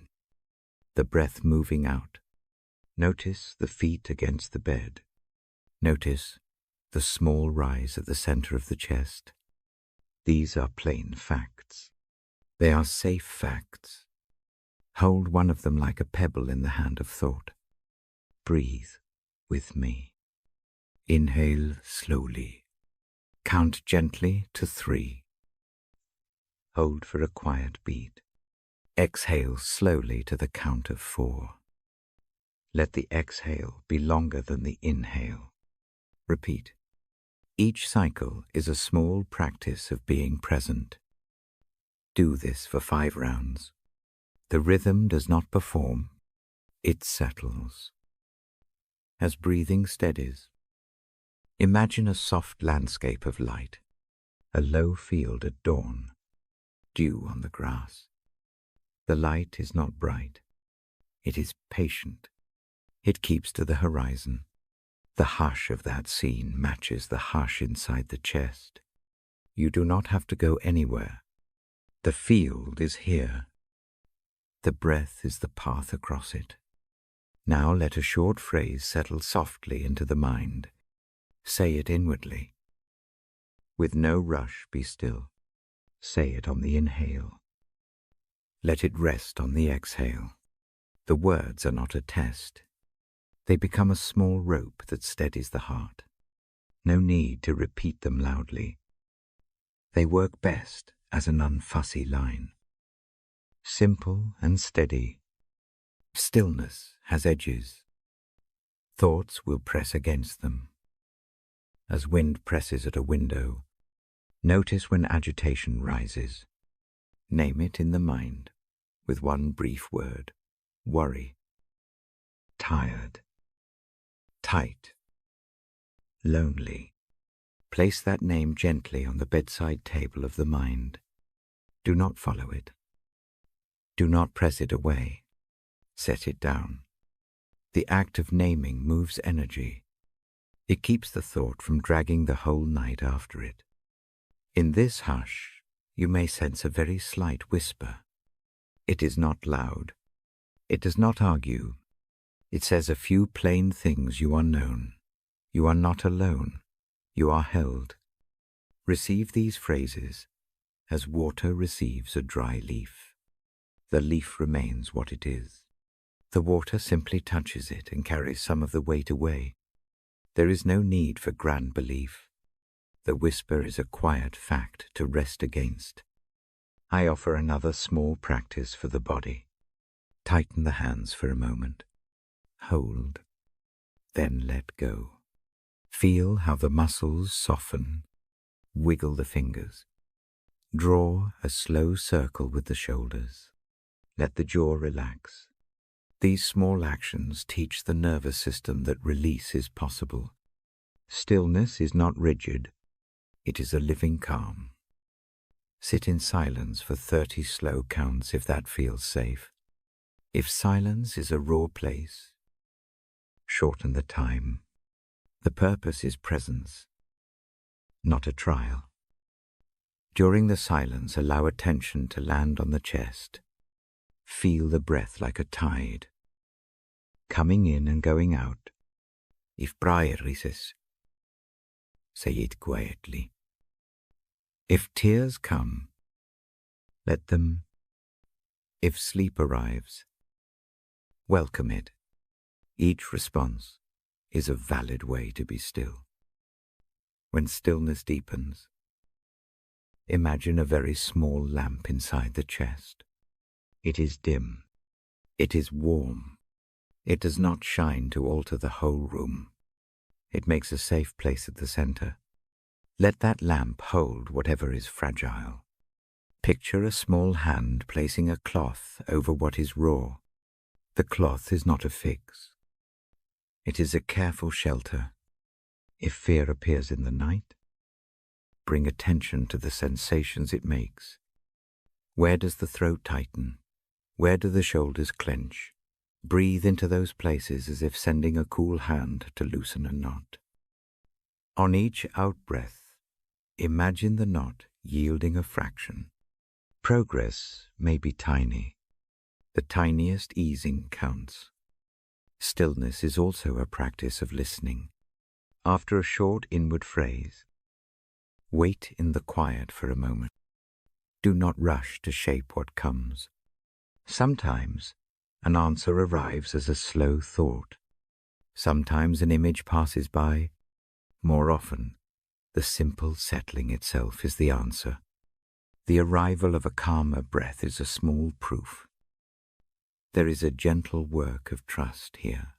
Speaker 1: the breath moving out. Notice the feet against the bed. Notice the small rise at the center of the chest. These are plain facts. They are safe facts. Hold one of them like a pebble in the hand of thought. Breathe with me. Inhale slowly. Count gently to 3. Hold for a quiet beat. Exhale slowly to the count of 4. Let the exhale be longer than the inhale. Repeat. Each cycle is a small practice of being present. Do this for 5 rounds. The rhythm does not perform, it settles. As breathing steadies, imagine a soft landscape of light, a low field at dawn, dew on the grass. The light is not bright. It is patient. It keeps to the horizon. The hush of that scene matches the hush inside the chest. You do not have to go anywhere. The field is here. The breath is the path across it. Now let a short phrase settle softly into the mind. Say it inwardly. With no rush, be still. Say it on the inhale. Let it rest on the exhale. The words are not a test. They become a small rope that steadies the heart. No need to repeat them loudly. They work best as an unfussy line. Simple and steady. Stillness has edges. Thoughts will press against them. As wind presses at a window, notice when agitation rises. Name it in the mind with one brief word. Worry. Tired. Tight. Lonely. Place that name gently on the bedside table of the mind. Do not follow it. Do not press it away. Set it down. The act of naming moves energy. It keeps the thought from dragging the whole night after it. In this hush, you may sense a very slight whisper. It is not loud. It does not argue. It says a few plain things. You are known. You are not alone. You are held. Receive these phrases as water receives a dry leaf. The leaf remains what it is. The water simply touches it and carries some of the weight away. There is no need for grand belief. The whisper is a quiet fact to rest against. I offer another small practice for the body. Tighten the hands for a moment. Hold. Then let go. Feel how the muscles soften. Wiggle the fingers. Draw a slow circle with the shoulders. Let the jaw relax. These small actions teach the nervous system that release is possible. Stillness is not rigid. It is a living calm. Sit in silence for 30 slow counts if that feels safe. If silence is a raw place, shorten the time. The purpose is presence, not a trial. During the silence, allow attention to land on the chest. Feel the breath like a tide, coming in and going out. If prayer rises, say it quietly. If tears come, let them. If sleep arrives, welcome it. Each response is a valid way to be still. When stillness deepens, imagine a very small lamp inside the chest. It is dim. It is warm. It does not shine to alter the whole room. It makes a safe place at the center. Let that lamp hold whatever is fragile. Picture a small hand placing a cloth over what is raw. The cloth is not a fix. It is a careful shelter. If fear appears in the night, bring attention to the sensations it makes. Where does the throat tighten? Where do the shoulders clench? Breathe into those places as if sending a cool hand to loosen a knot. On each out-breath, Imagine the knot yielding a fraction. Progress may be tiny. The tiniest easing counts. Stillness is also a practice of listening. After a short inward phrase, wait in the quiet for a moment. Do not rush to shape what comes. Sometimes an answer arrives as a slow thought. Sometimes an image passes by. More often, the simple settling itself is the answer. The arrival of a calmer breath is a small proof. There is a gentle work of trust here.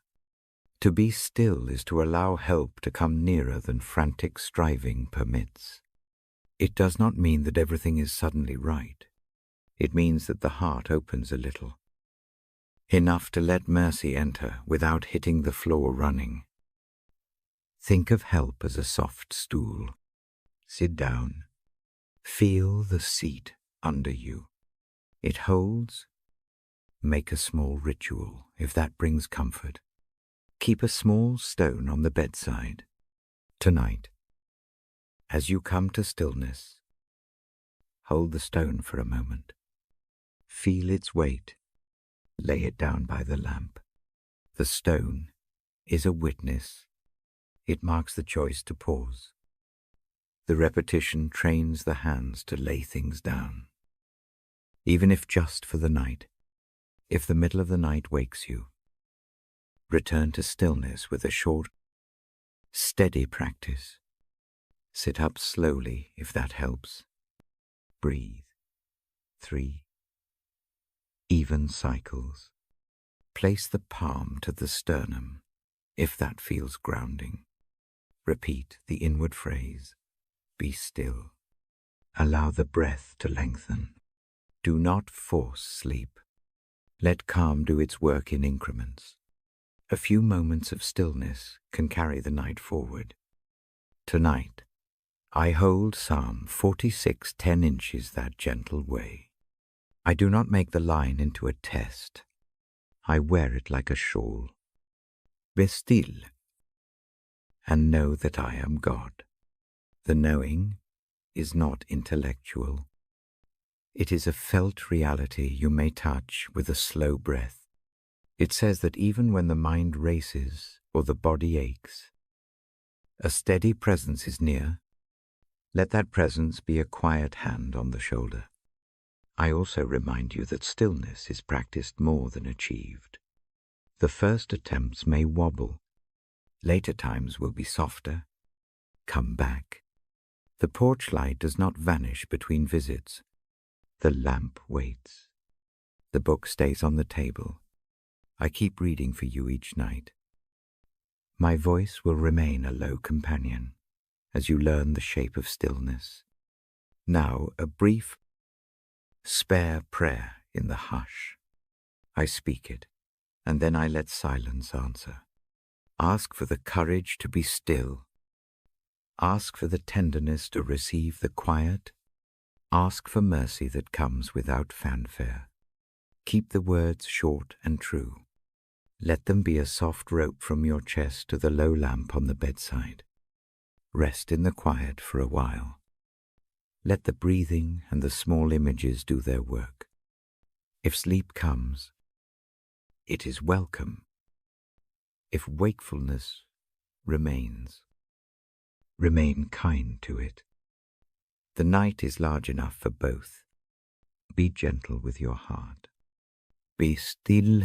Speaker 1: To be still is to allow help to come nearer than frantic striving permits. It does not mean that everything is suddenly right. It means that the heart opens a little. Enough to let mercy enter without hitting the floor running. Think of help as a soft stool. Sit down. Feel the seat under you. It holds. Make a small ritual, if that brings comfort. Keep a small stone on the bedside. Tonight, as you come to stillness, hold the stone for a moment. Feel its weight. Lay it down by the lamp. The stone is a witness. It marks the choice to pause. The repetition trains the hands to lay things down. Even if just for the night, if the middle of the night wakes you, return to stillness with a short, steady practice. Sit up slowly if that helps. Breathe. 3 even cycles. Place the palm to the sternum if that feels grounding. Repeat the inward phrase. Be still. Allow the breath to lengthen. Do not force sleep. Let calm do its work in increments. A few moments of stillness can carry the night forward. Tonight, I hold Psalm 46 10 inches that gentle way. I do not make the line into a test. I wear it like a shawl. Be still, and know that I am God. The knowing is not intellectual. It is a felt reality you may touch with a slow breath. It says that even when the mind races or the body aches, a steady presence is near. Let that presence be a quiet hand on the shoulder. I also remind you that stillness is practiced more than achieved. The first attempts may wobble. Later times will be softer. Come back. The porch light does not vanish between visits. The lamp waits. The book stays on the table. I keep reading for you each night. My voice will remain a low companion as you learn the shape of stillness. Now a brief, spare prayer in the hush. I speak it, and then I let silence answer. Ask for the courage to be still. Ask for the tenderness to receive the quiet. Ask for mercy that comes without fanfare. Keep the words short and true. Let them be a soft rope from your chest to the low lamp on the bedside. Rest in the quiet for a while. Let the breathing and the small images do their work. If sleep comes, it is welcome. If wakefulness remains, remain kind to it. The night is large enough for both. Be gentle with your heart. Be still.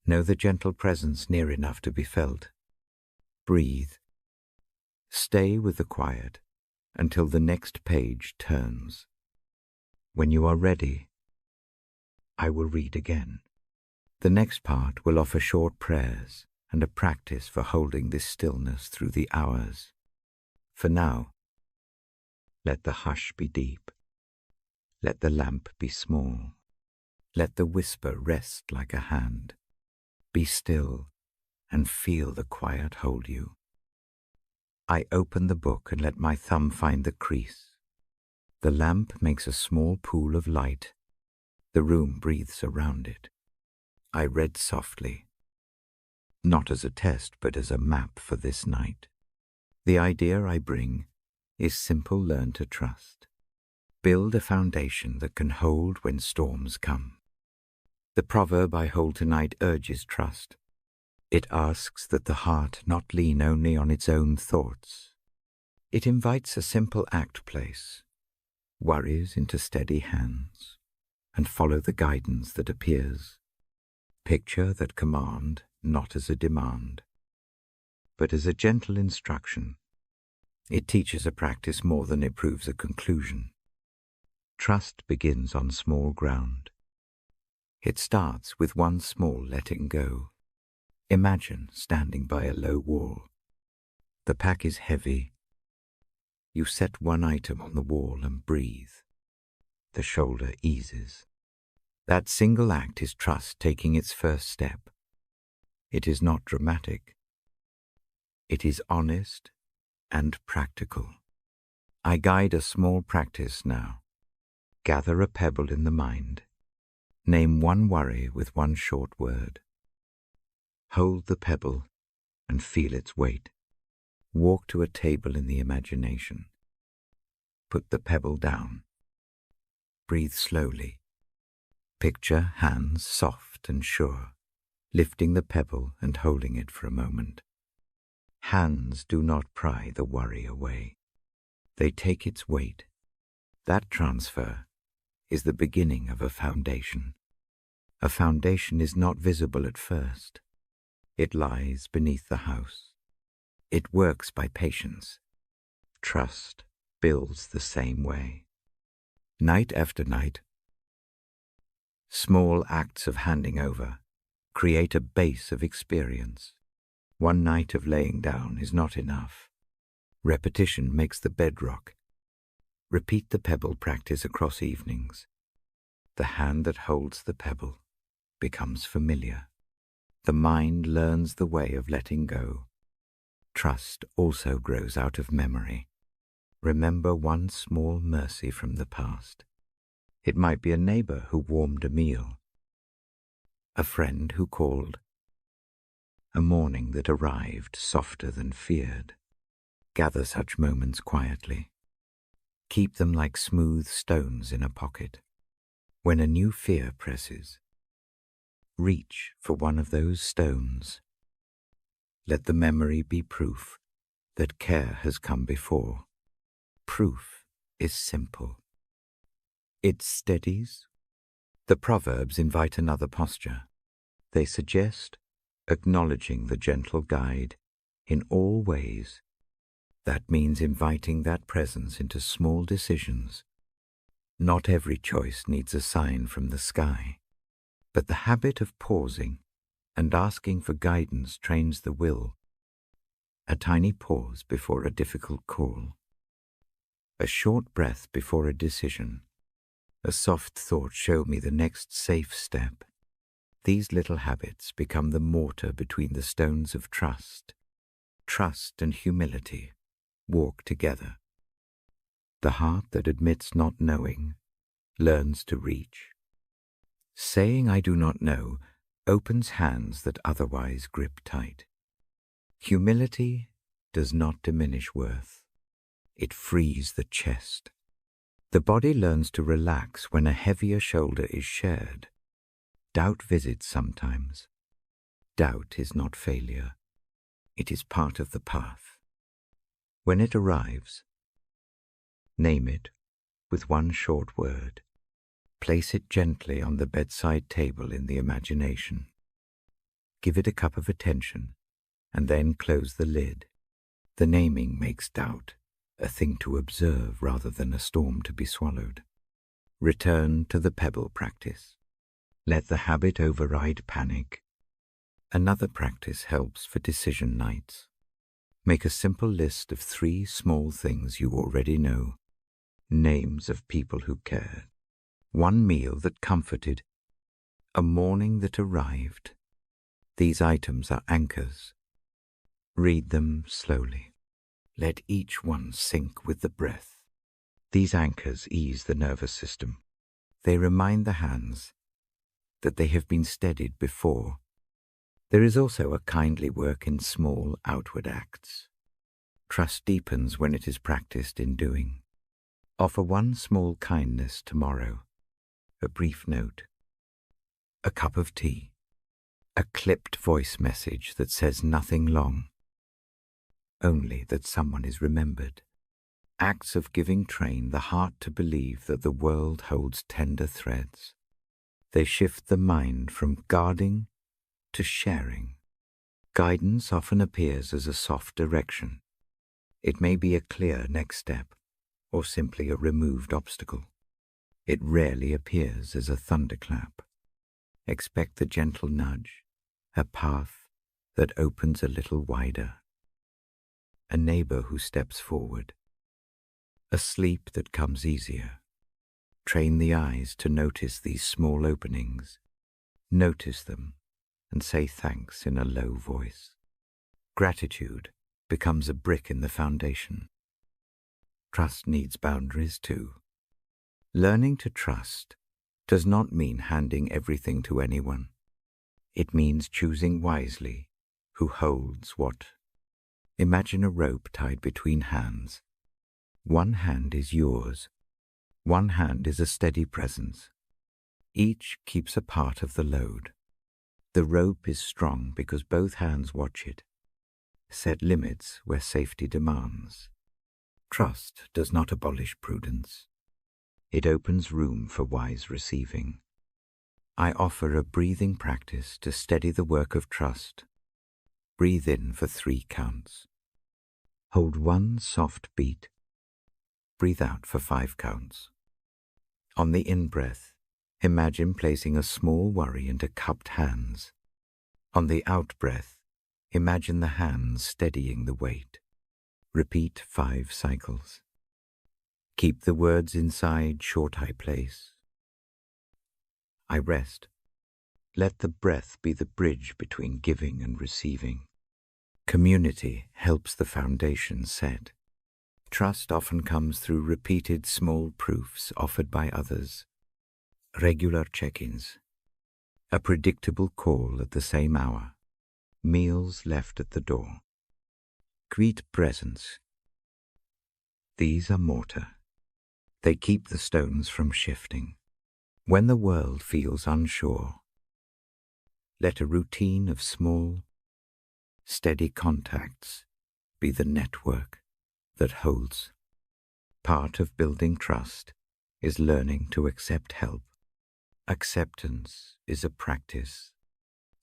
Speaker 1: Know the gentle presence near enough to be felt. Breathe. Stay with the quiet until the next page turns. When you are ready, I will read again. The next part will offer short prayers and a practice for holding this stillness through the hours. For now, let the hush be deep. Let the lamp be small. Let the whisper rest like a hand. Be still and feel the quiet hold you. I open the book and let my thumb find the crease. The lamp makes a small pool of light. The room breathes around it. I read softly, not as a test but as a map for this night. The idea I bring is simple learn to trust. Build a foundation that can hold when storms come. The proverb I hold tonight urges trust. It asks that the heart not lean only on its own thoughts. It invites a simple act place, worries into steady hands, and follow the guidance that appears. Picture that command not as a demand, but as a gentle instruction. It teaches a practice more than it proves a conclusion. Trust begins on small ground. It starts with one small letting go. Imagine standing by a low wall. The pack is heavy. You set one item on the wall and breathe. The shoulder eases. That single act is trust taking its first step. It is not dramatic. It is honest and practical. I guide a small practice now. Gather a pebble in the mind. Name one worry with one short word. Hold the pebble and feel its weight. Walk to a table in the imagination. Put the pebble down. Breathe slowly. Picture hands soft and sure, lifting the pebble and holding it for a moment. Hands do not pry the worry away. They take its weight. That transfer is the beginning of a foundation. A foundation is not visible at first. It lies beneath the house. It works by patience. Trust builds the same way. Night after night, small acts of handing over create a base of experience. One night of laying down is not enough. Repetition makes the bedrock. Repeat the pebble practice across evenings. The hand that holds the pebble becomes familiar. The mind learns the way of letting go. Trust also grows out of memory. Remember one small mercy from the past. It might be a neighbor who warmed a meal, a friend who called, a morning that arrived softer than feared. Gather such moments quietly. Keep them like smooth stones in a pocket. When a new fear presses, reach for one of those stones. Let the memory be proof that care has come before. Proof is simple. It steadies. The proverbs invite another posture. They suggest acknowledging the gentle guide in all ways. That means inviting that presence into small decisions. Not every choice needs a sign from the sky, but the habit of pausing and asking for guidance trains the will. A tiny pause before a difficult call. A short breath before a decision. A soft thought show me the next safe step. These little habits become the mortar between the stones of trust. Trust and humility walk together. The heart that admits not knowing learns to reach. Saying I do not know opens hands that otherwise grip tight. Humility does not diminish worth. It frees the chest. The body learns to relax when a heavier shoulder is shared. Doubt visits sometimes. Doubt is not failure. It is part of the path. When it arrives, name it with one short word. Place it gently on the bedside table in the imagination. Give it a cup of attention, and then close the lid. The naming makes doubt a thing to observe rather than a storm to be swallowed. Return to the pebble practice. Let the habit override panic. Another practice helps for decision nights. Make a simple list of 3 small things you already know. Names of people who cared. One meal that comforted. A morning that arrived. These items are anchors. Read them slowly. Let each one sink with the breath. These anchors ease the nervous system. They remind the hands that they have been steadied before. There is also a kindly work in small outward acts. Trust deepens when it is practiced in doing. Offer one small kindness tomorrow, a brief note, a cup of tea, a clipped voice message that says nothing long, only that someone is remembered. Acts of giving train the heart to believe that the world holds tender threads. They shift the mind from guarding to sharing. Guidance often appears as a soft direction. It may be a clear next step, or simply a removed obstacle. It rarely appears as a thunderclap. Expect the gentle nudge, a path that opens a little wider. A neighbor who steps forward. A sleep that comes easier. Train the eyes to notice these small openings. Notice them and say thanks in a low voice. Gratitude becomes a brick in the foundation. Trust needs boundaries too. Learning to trust does not mean handing everything to anyone. It means choosing wisely who holds what. Imagine a rope tied between hands. One hand is yours. One hand is a steady presence. Each keeps a part of the load. The rope is strong because both hands watch it. Set limits where safety demands. Trust does not abolish prudence. It opens room for wise receiving. I offer a breathing practice to steady the work of trust. Breathe in for 3 counts. Hold 1 soft beat. Breathe out for 5 counts. On the in-breath, imagine placing a small worry into cupped hands. On the out-breath, imagine the hands steadying the weight. Repeat 5 cycles. Keep the words inside short I place. I rest. Let the breath be the bridge between giving and receiving. Community helps the foundation set. Trust often comes through repeated small proofs offered by others. Regular check-ins. A predictable call at the same hour. Meals left at the door. Greet presence. These are mortar. They keep the stones from shifting. When the world feels unsure, let a routine of small, steady contacts be the network that holds. Part of building trust is learning to accept help. Acceptance is a practice.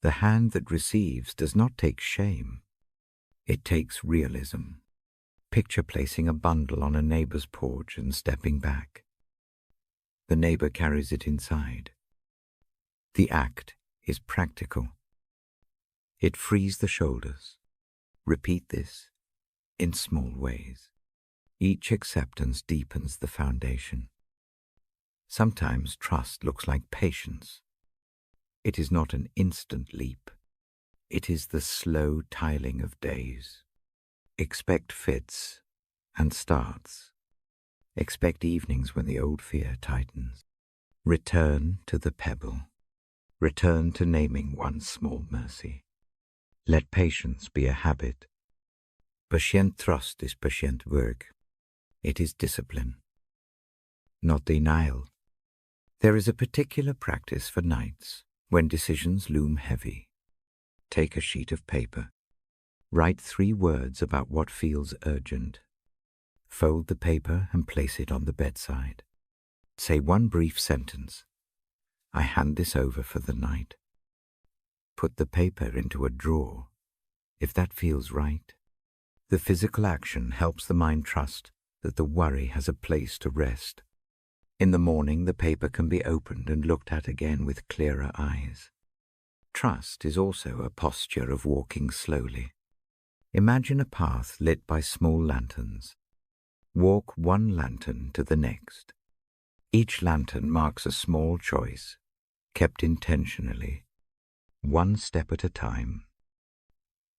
Speaker 1: The hand that receives does not take shame. It takes realism. Picture placing a bundle on a neighbor's porch and stepping back. The neighbor carries it inside. The act is practical. It frees the shoulders. Repeat this in small ways. Each acceptance deepens the foundation. Sometimes trust looks like patience. It is not an instant leap. It is the slow tiling of days. Expect fits and starts. Expect evenings when the old fear tightens. Return to the pebble. Return to naming one small mercy. Let patience be a habit. Patient trust is patient work. It is discipline, not denial. There is a particular practice for nights when decisions loom heavy. Take a sheet of paper. Write 3 words about what feels urgent. Fold the paper and place it on the bedside. Say 1 brief sentence. I hand this over for the night. Put the paper into a drawer, if that feels right. The physical action helps the mind trust that the worry has a place to rest. In the morning, the paper can be opened and looked at again with clearer eyes. Trust is also a posture of walking slowly. Imagine a path lit by small lanterns. Walk 1 lantern to the next. Each lantern marks a small choice, kept intentionally, 1 step at a time.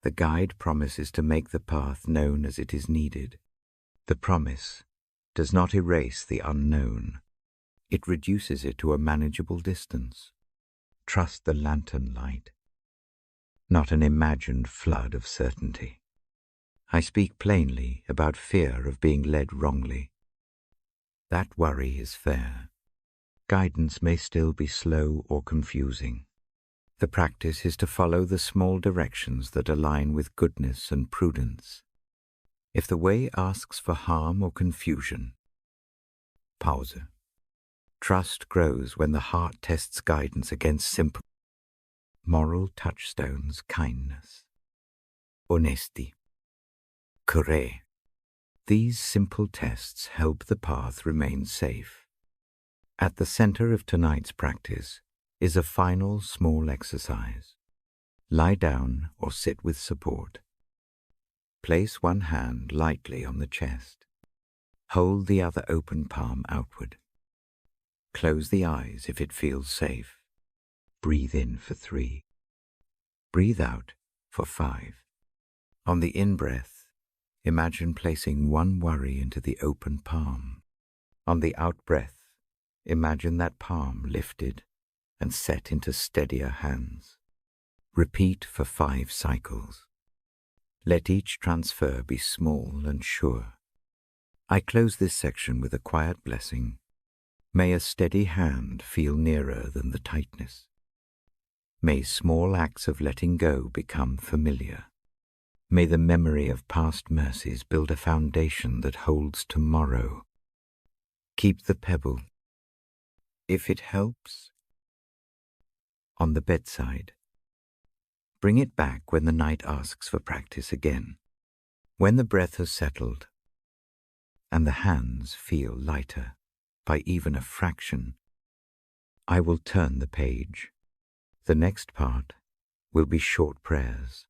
Speaker 1: The guide promises to make the path known as it is needed. The promise does not erase the unknown. It reduces it to a manageable distance. Trust the lantern light, not an imagined flood of certainty. I speak plainly about fear of being led wrongly. That worry is fair. Guidance may still be slow or confusing. The practice is to follow the small directions that align with goodness and prudence. If the way asks for harm or confusion, pause. Trust grows when the heart tests guidance against simple moral touchstones: kindness, honesty, courage. These simple tests help the path remain safe. At the center of tonight's practice is a final small exercise. Lie down or sit with support. Place one hand lightly on the chest. Hold the other open palm outward. Close the eyes if it feels safe. Breathe in for 3. Breathe out for 5. On the in-breath, imagine placing one worry into the open palm. On the out-breath, imagine that palm lifted and set into steadier hands. Repeat for 5 cycles. Let each transfer be small and sure. I close this section with a quiet blessing. May a steady hand feel nearer than the tightness. May small acts of letting go become familiar. May the memory of past mercies build a foundation that holds tomorrow. Keep the pebble, if it helps, on the bedside. Bring it back when the night asks for practice again. When the breath has settled and the hands feel lighter by even a fraction, I will turn the page. The next part will be short prayers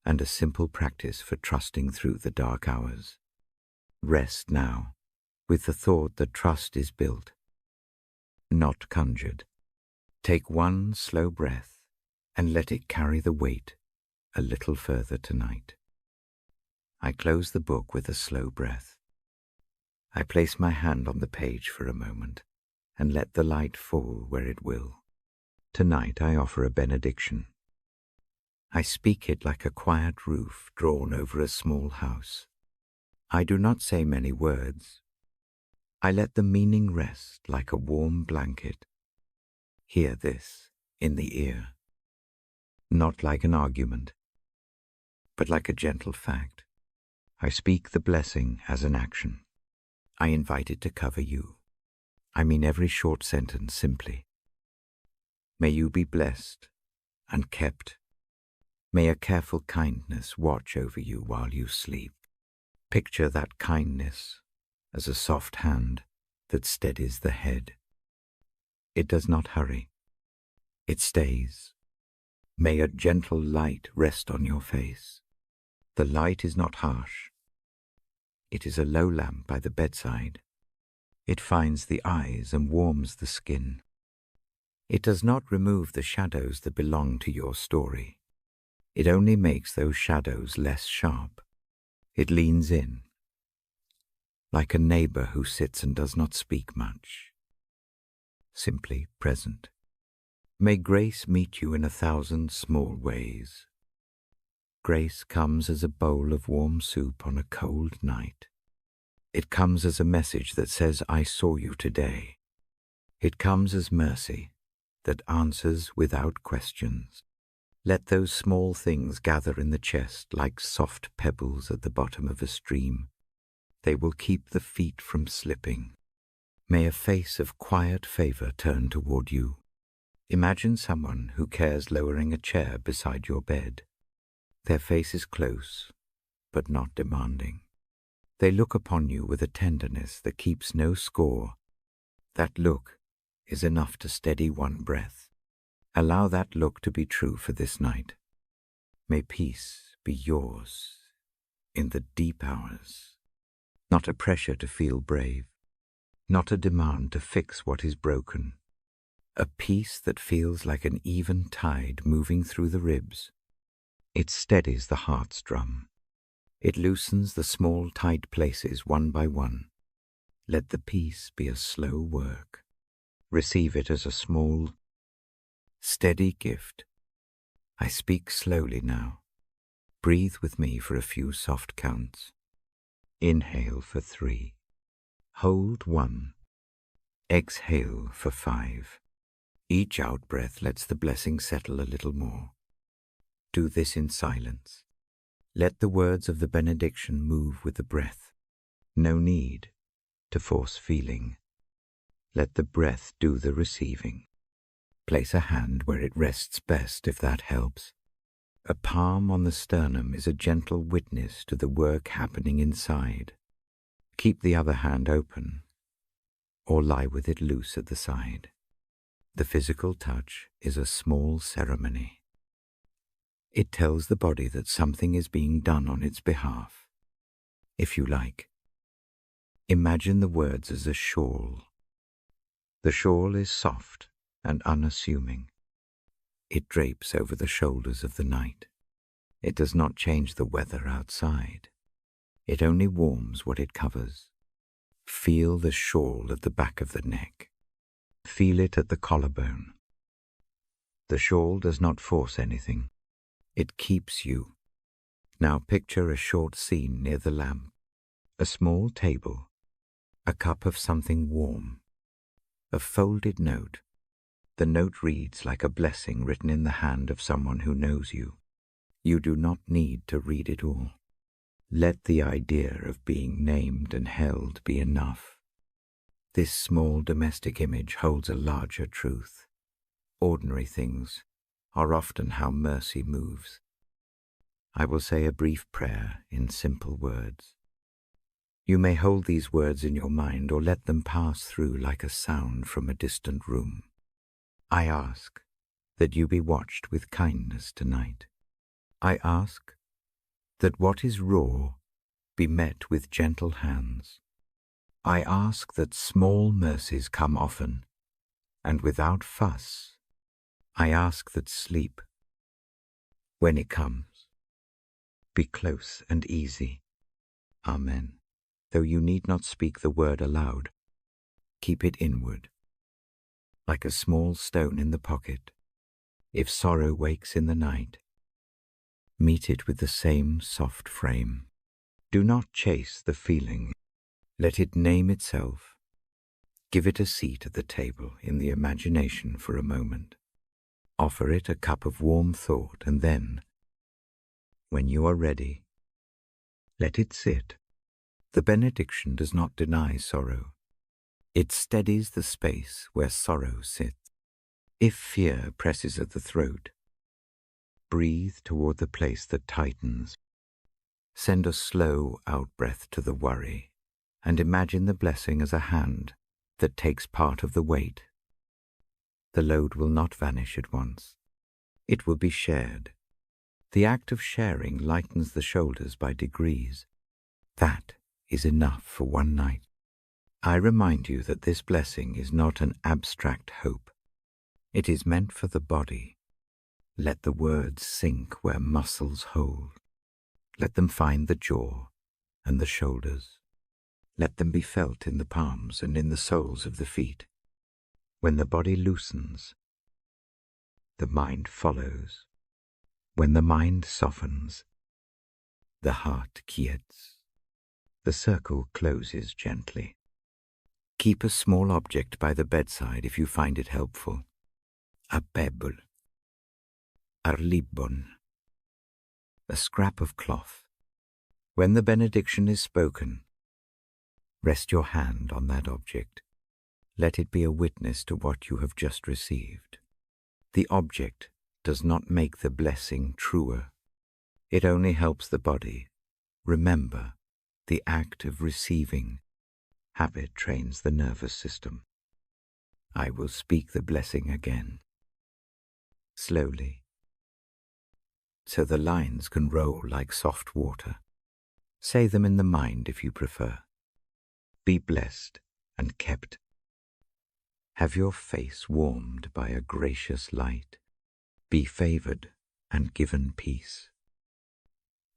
Speaker 1: and a simple practice for trusting through the dark hours. Rest now with the thought that trust is built, not conjured. Take one slow breath and let it carry the weight a little further tonight. I close the book with a slow breath. I place my hand on the page for a moment and let the light fall where it will. Tonight I offer a benediction. I speak it like a quiet roof drawn over a small house. I do not say many words. I let the meaning rest like a warm blanket. Hear this in the ear, not like an argument, but like a gentle fact. I speak the blessing as an action. I invite it to cover you. I mean every short sentence simply. May you be blessed and kept. May a careful kindness watch over you while you sleep. Picture that kindness as a soft hand that steadies the head. It does not hurry. It stays. May a gentle light rest on your face. The light is not harsh. It is a low lamp by the bedside. It finds the eyes and warms the skin. It does not remove the shadows that belong to your story. It only makes those shadows less sharp. It leans in, like a neighbor who sits and does not speak much, simply present. May grace meet you in 1,000 small ways. Grace comes as a bowl of warm soup on a cold night. It comes as a message that says, I saw you today. It comes as mercy that answers without questions. Let those small things gather in the chest like soft pebbles at the bottom of a stream. They will keep the feet from slipping. May a face of quiet favor turn toward you. Imagine someone who cares lowering a chair beside your bed. Their face is close, but not demanding. They look upon you with a tenderness that keeps no score. That look is enough to steady one breath. Allow that look to be true for this night. May peace be yours in the deep hours. Not a pressure to feel brave, not a demand to fix what is broken. A peace that feels like an even tide moving through the ribs. It steadies the heart's drum. It loosens the small tight places one by one. Let the peace be a slow work. Receive it as a small, steady gift. I speak slowly now, Breathe with me for a few soft counts. Inhale for 3. Hold 1. Exhale for 5. Each out-breath lets the blessing settle a little more. Do this in silence. Let the words of the benediction move with the breath. No need to force feeling. Let the breath do the receiving. Place a hand where it rests best if that helps. A palm on the sternum is a gentle witness to the work happening inside. Keep the other hand open, or lie with it loose at the side. The physical touch is a small ceremony. It tells the body that something is being done on its behalf. If you like, imagine the words as a shawl. The shawl is soft and unassuming. It drapes over the shoulders of the night. It does not change the weather outside. It only warms what it covers. Feel the shawl at the back of the neck. Feel it at the collarbone. The shawl does not force anything. It keeps you. Now picture a short scene near the lamp. A small table. A cup of something warm. A folded note. The note reads like a blessing written in the hand of someone who knows you. You do not need to read it all. Let the idea of being named and held be enough. This small domestic image holds a larger truth. Ordinary things are often how mercy moves. I will say a brief prayer in simple words. You may hold these words in your mind or let them pass through like a sound from a distant room. I ask that you be watched with kindness tonight. I ask that what is raw be met with gentle hands. I ask that small mercies come often, and without fuss. I ask that sleep, when it comes, be close and easy. Amen. Though you need not speak the word aloud, keep it inward, like a small stone in the pocket. If sorrow wakes in the night, meet it with the same soft frame. Do not chase the feeling. Let it name itself. Give it a seat at the table in the imagination for a moment. Offer it a cup of warm thought, and then, when you are ready, let it sit. The benediction does not deny sorrow. It steadies the space where sorrow sits. If fear presses at the throat, breathe toward the place that tightens. Send a slow out-breath to the worry, and imagine the blessing as a hand that takes part of the weight. The load will not vanish at once. It will be shared. The act of sharing lightens the shoulders by degrees. That is enough for one night. I remind you that this blessing is not an abstract hope. It is meant for the body. Let the words sink where muscles hold. Let them find the jaw and the shoulders. Let them be felt in the palms and in the soles of the feet. When the body loosens, the mind follows. When the mind softens, the heart quiets. The circle closes gently. Keep a small object by the bedside if you find it helpful. A pebble, a ribbon, a scrap of cloth. When the benediction is spoken, rest your hand on that object. Let it be a witness to what you have just received. The object does not make the blessing truer. It only helps the body remember the act of receiving. Habit trains the nervous system. I will speak the blessing again, slowly, so the lines can roll like soft water. Say them in the mind if you prefer. Be blessed and kept. Have your face warmed by a gracious light. Be favored and given peace.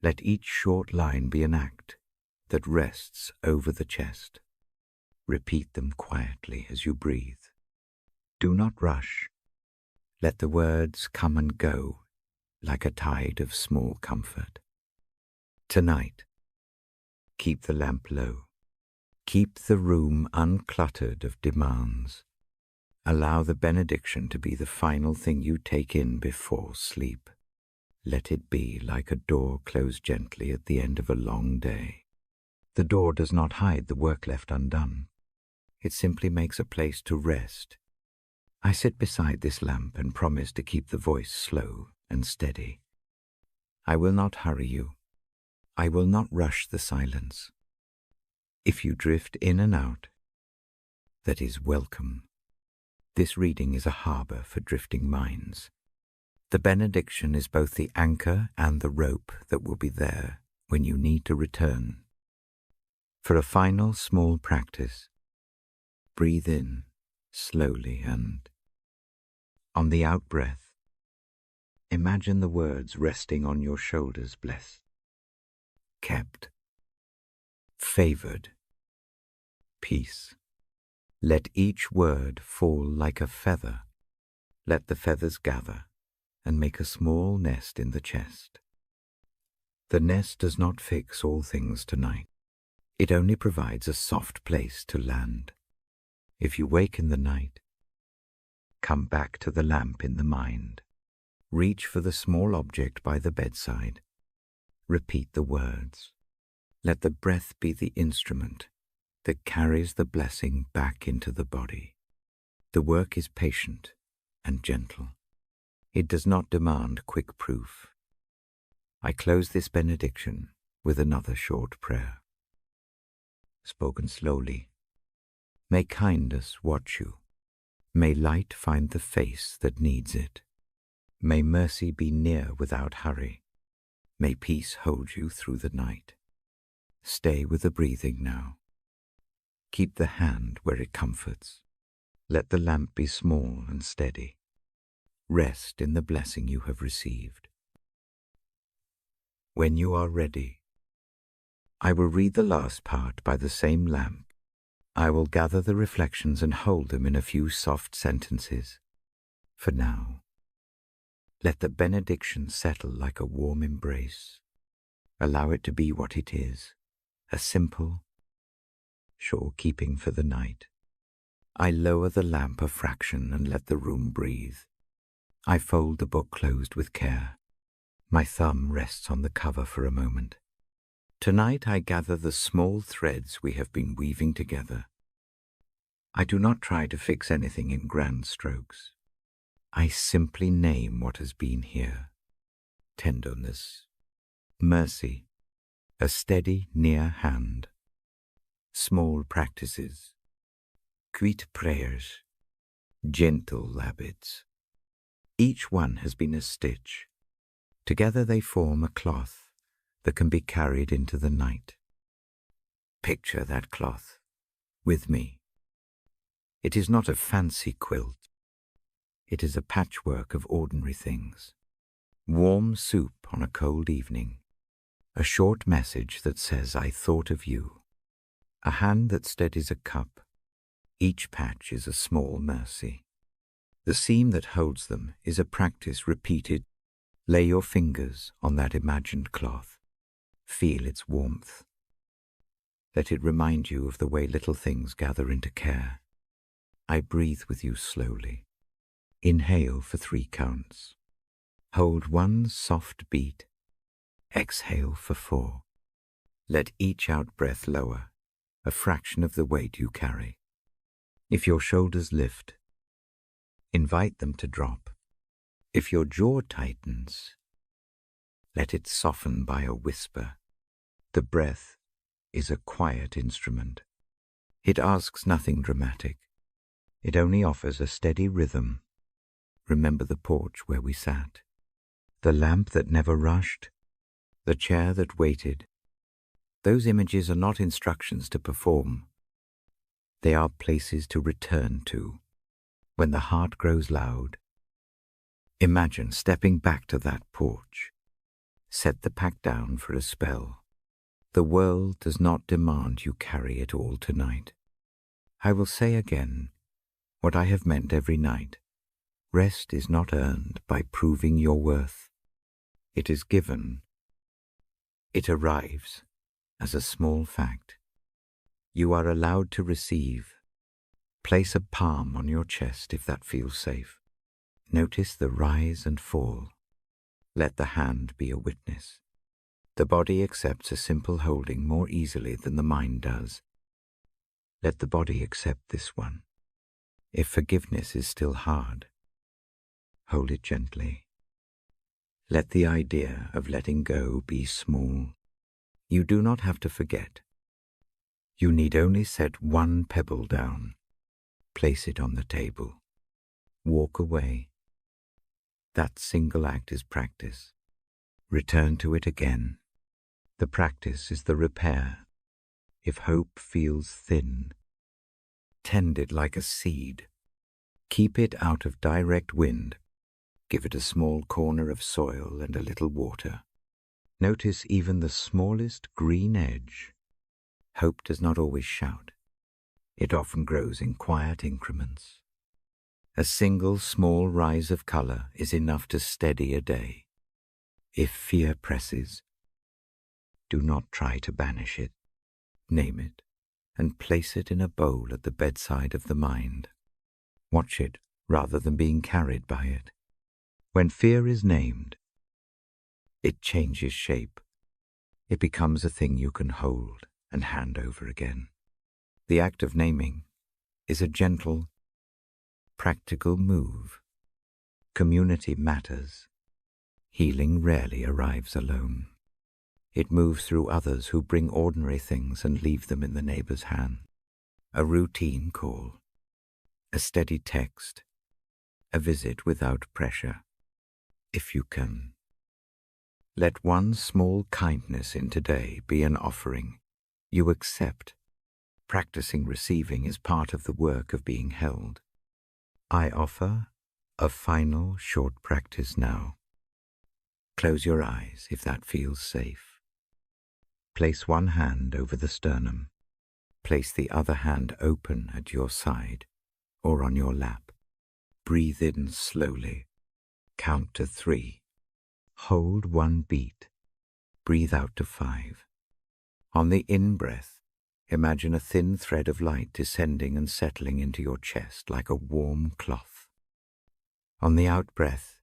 Speaker 1: Let each short line be an act that rests over the chest. Repeat them quietly as you breathe. Do not rush. Let the words come and go like a tide of small comfort. Tonight, keep the lamp low. Keep the room uncluttered of demands. Allow the benediction to be the final thing you take in before sleep. Let it be like a door closed gently at the end of a long day. The door does not hide the work left undone. It simply makes a place to rest. I sit beside this lamp and promise to keep the voice slow and steady. I will not hurry you. I will not rush the silence. If you drift in and out, that is welcome. This reading is a harbor for drifting minds. The benediction is both the anchor and the rope that will be there when you need to return. For a final small practice, breathe in slowly and, on the out-breath, imagine the words resting on your shoulders. Blessed, kept, favored, peace. Let each word fall like a feather. Let the feathers gather and make a small nest in the chest. The nest does not fix all things tonight. It only provides a soft place to land. If you wake in the night, come back to the lamp in the mind. Reach for the small object by the bedside. Repeat the words. Let the breath be the instrument that carries the blessing back into the body. The work is patient and gentle. It does not demand quick proof. I close this benediction with another short prayer. Spoken slowly. May kindness watch you. May light find the face that needs it. May mercy be near without hurry. May peace hold you through the night. Stay with the breathing now. Keep the hand where it comforts. Let the lamp be small and steady. Rest in the blessing you have received. When you are ready, I will read the last part by the same lamp. I will gather the reflections and hold them in a few soft sentences. For now, let the benediction settle like a warm embrace. Allow it to be what it is, a simple, sure keeping for the night. I lower the lamp a fraction and let the room breathe. I fold the book closed with care. My thumb rests on the cover for a moment. Tonight I gather the small threads we have been weaving together. I do not try to fix anything in grand strokes. I simply name what has been here. Tenderness, mercy, a steady near hand, small practices, quiet prayers, gentle habits. Each one has been a stitch. Together they form a cloth that can be carried into the night. Picture that cloth with me. It is not a fancy quilt. It is a patchwork of ordinary things. Warm soup on a cold evening. A short message that says, I thought of you. A hand that steadies a cup. Each patch is a small mercy. The seam that holds them is a practice repeated. Lay your fingers on that imagined cloth. Feel its warmth. Let it remind you of the way little things gather into care. I breathe with you slowly. Inhale for 3 counts. Hold 1 soft beat. Exhale for 4. Let each out-breath lower a fraction of the weight you carry. If your shoulders lift, invite them to drop. If your jaw tightens, let it soften by a whisper. The breath is a quiet instrument. It asks nothing dramatic. It only offers a steady rhythm. Remember the porch where we sat, the lamp that never rushed, the chair that waited. Those images are not instructions to perform. They are places to return to when the heart grows loud. Imagine stepping back to that porch. Set the pack down for a spell. The world does not demand you carry it all tonight. I will say again what I have meant every night. Rest is not earned by proving your worth. It is given. It arrives as a small fact. You are allowed to receive. Place a palm on your chest if that feels safe. Notice the rise and fall. Let the hand be a witness. The body accepts a simple holding more easily than the mind does. Let the body accept this one. If forgiveness is still hard, hold it gently. Let the idea of letting go be small. You do not have to forget. You need only set one pebble down. Place it on the table. Walk away. That single act is practice. Return to it again. The practice is the repair. If hope feels thin, tend it like a seed. Keep it out of direct wind. Give it a small corner of soil and a little water. Notice even the smallest green edge. Hope does not always shout. It often grows in quiet increments. A single small rise of color is enough to steady a day. If fear presses, do not try to banish it. Name it and place it in a bowl at the bedside of the mind. Watch it rather than being carried by it. When fear is named, it changes shape. It becomes a thing you can hold and hand over again. The act of naming is a gentle, practical move. Community matters. Healing rarely arrives alone. It moves through others who bring ordinary things and leave them in the neighbor's hand. A routine call, a steady text, a visit without pressure. If you can, let one small kindness in today be an offering you accept. Practicing receiving is part of the work of being held. I offer a final short practice now. Close your eyes if that feels safe. Place one hand over the sternum. Place the other hand open at your side or on your lap. Breathe in slowly. Count to 3. Hold 1 beat. Breathe out to 5. On the in-breath, imagine a thin thread of light descending and settling into your chest like a warm cloth. On the out-breath,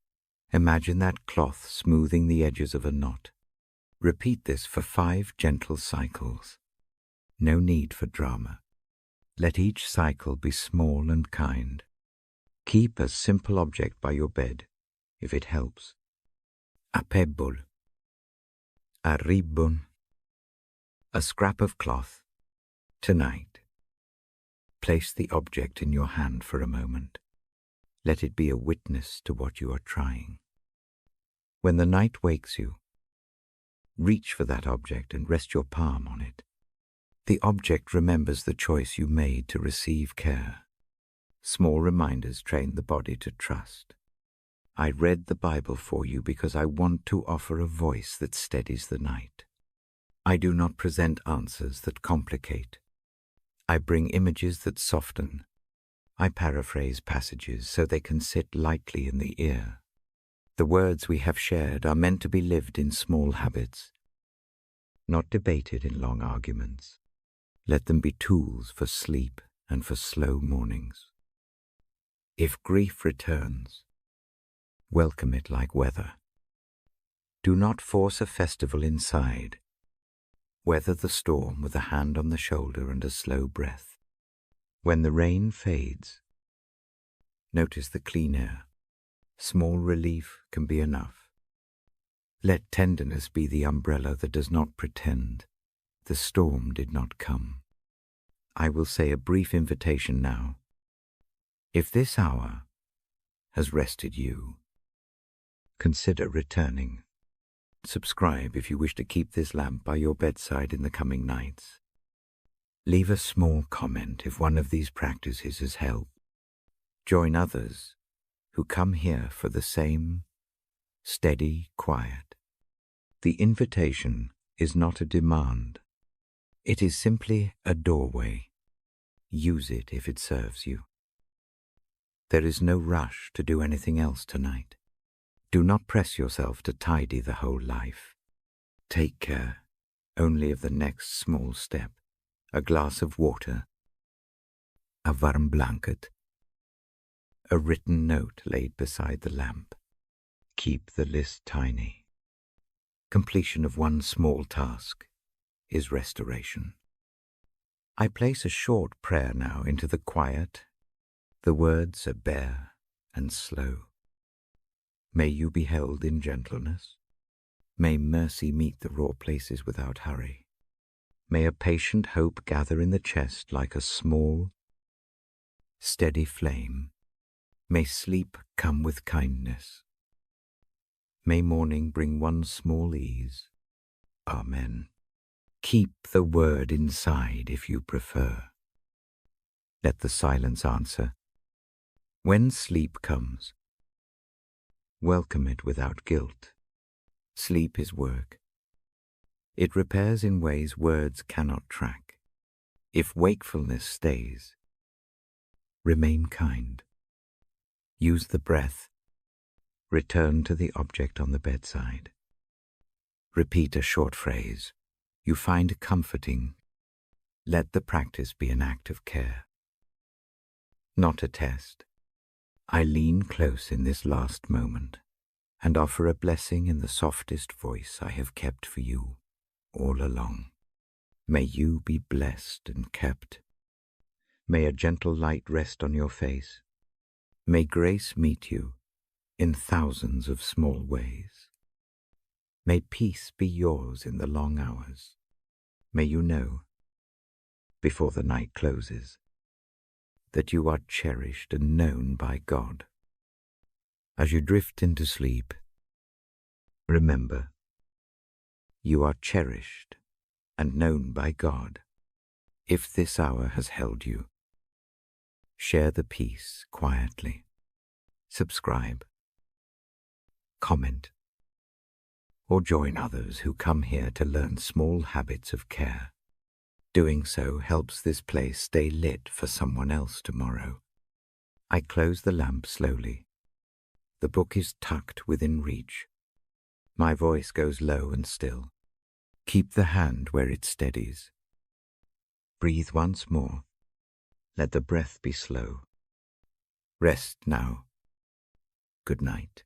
Speaker 1: imagine that cloth smoothing the edges of a knot. Repeat this for 5 gentle cycles. No need for drama. Let each cycle be small and kind. Keep a simple object by your bed, if it helps. A pebble, a ribbon, a scrap of cloth. Tonight, place the object in your hand for a moment. Let it be a witness to what you are trying. When the night wakes you, reach for that object and rest your palm on it. The object remembers the choice you made to receive care. Small reminders train the body to trust. I read the Bible for you because I want to offer a voice that steadies the night. I do not present answers that complicate. I bring images that soften. I paraphrase passages so they can sit lightly in the ear. The words we have shared are meant to be lived in small habits, not debated in long arguments. Let them be tools for sleep and for slow mornings. If grief returns, welcome it like weather. Do not force a festival inside. Weather the storm with a hand on the shoulder and a slow breath. When the rain fades, notice the clean air. Small relief can be enough. Let tenderness be the umbrella that does not pretend. The storm did not come. I will say a brief invitation now. If this hour has rested you, consider returning. Subscribe if you wish to keep this lamp by your bedside in the coming nights. Leave a small comment if one of these practices has helped. Join others who come here for the same steady quiet. The invitation is not a demand. It is simply a doorway. Use it if it serves you. There is no rush to do anything else tonight. Do not press yourself to tidy the whole life. Take care only of the next small step, a glass of water, a warm blanket, a written note laid beside the lamp. Keep the list tiny. Completion of one small task is restoration. I place a short prayer now into the quiet. The words are bare and slow. May you be held in gentleness. May mercy meet the raw places without hurry. May a patient hope gather in the chest like a small, steady flame. May sleep come with kindness. May morning bring one small ease. Amen. Keep the word inside if you prefer. Let the silence answer. When sleep comes, welcome it without guilt. Sleep is work. It repairs in ways words cannot track. If wakefulness stays, remain kind. Use the breath. Return to the object on the bedside. Repeat a short phrase you find comforting. Let the practice be an act of care, not a test. I lean close in this last moment and offer a blessing in the softest voice I have kept for you all along. May you be blessed and kept. May a gentle light rest on your face. May grace meet you in thousands of small ways. May peace be yours in the long hours. May you know, before the night closes, that you are cherished and known by God. As you drift into sleep, remember, you are cherished and known by God. If this hour has held you, share the peace quietly. Subscribe, comment, or join others who come here to learn small habits of care. Doing so helps this place stay lit for someone else tomorrow. I close the lamp slowly. The book is tucked within reach. My voice goes low and still. Keep the hand where it steadies. Breathe once more. Let the breath be slow. Rest now. Good night.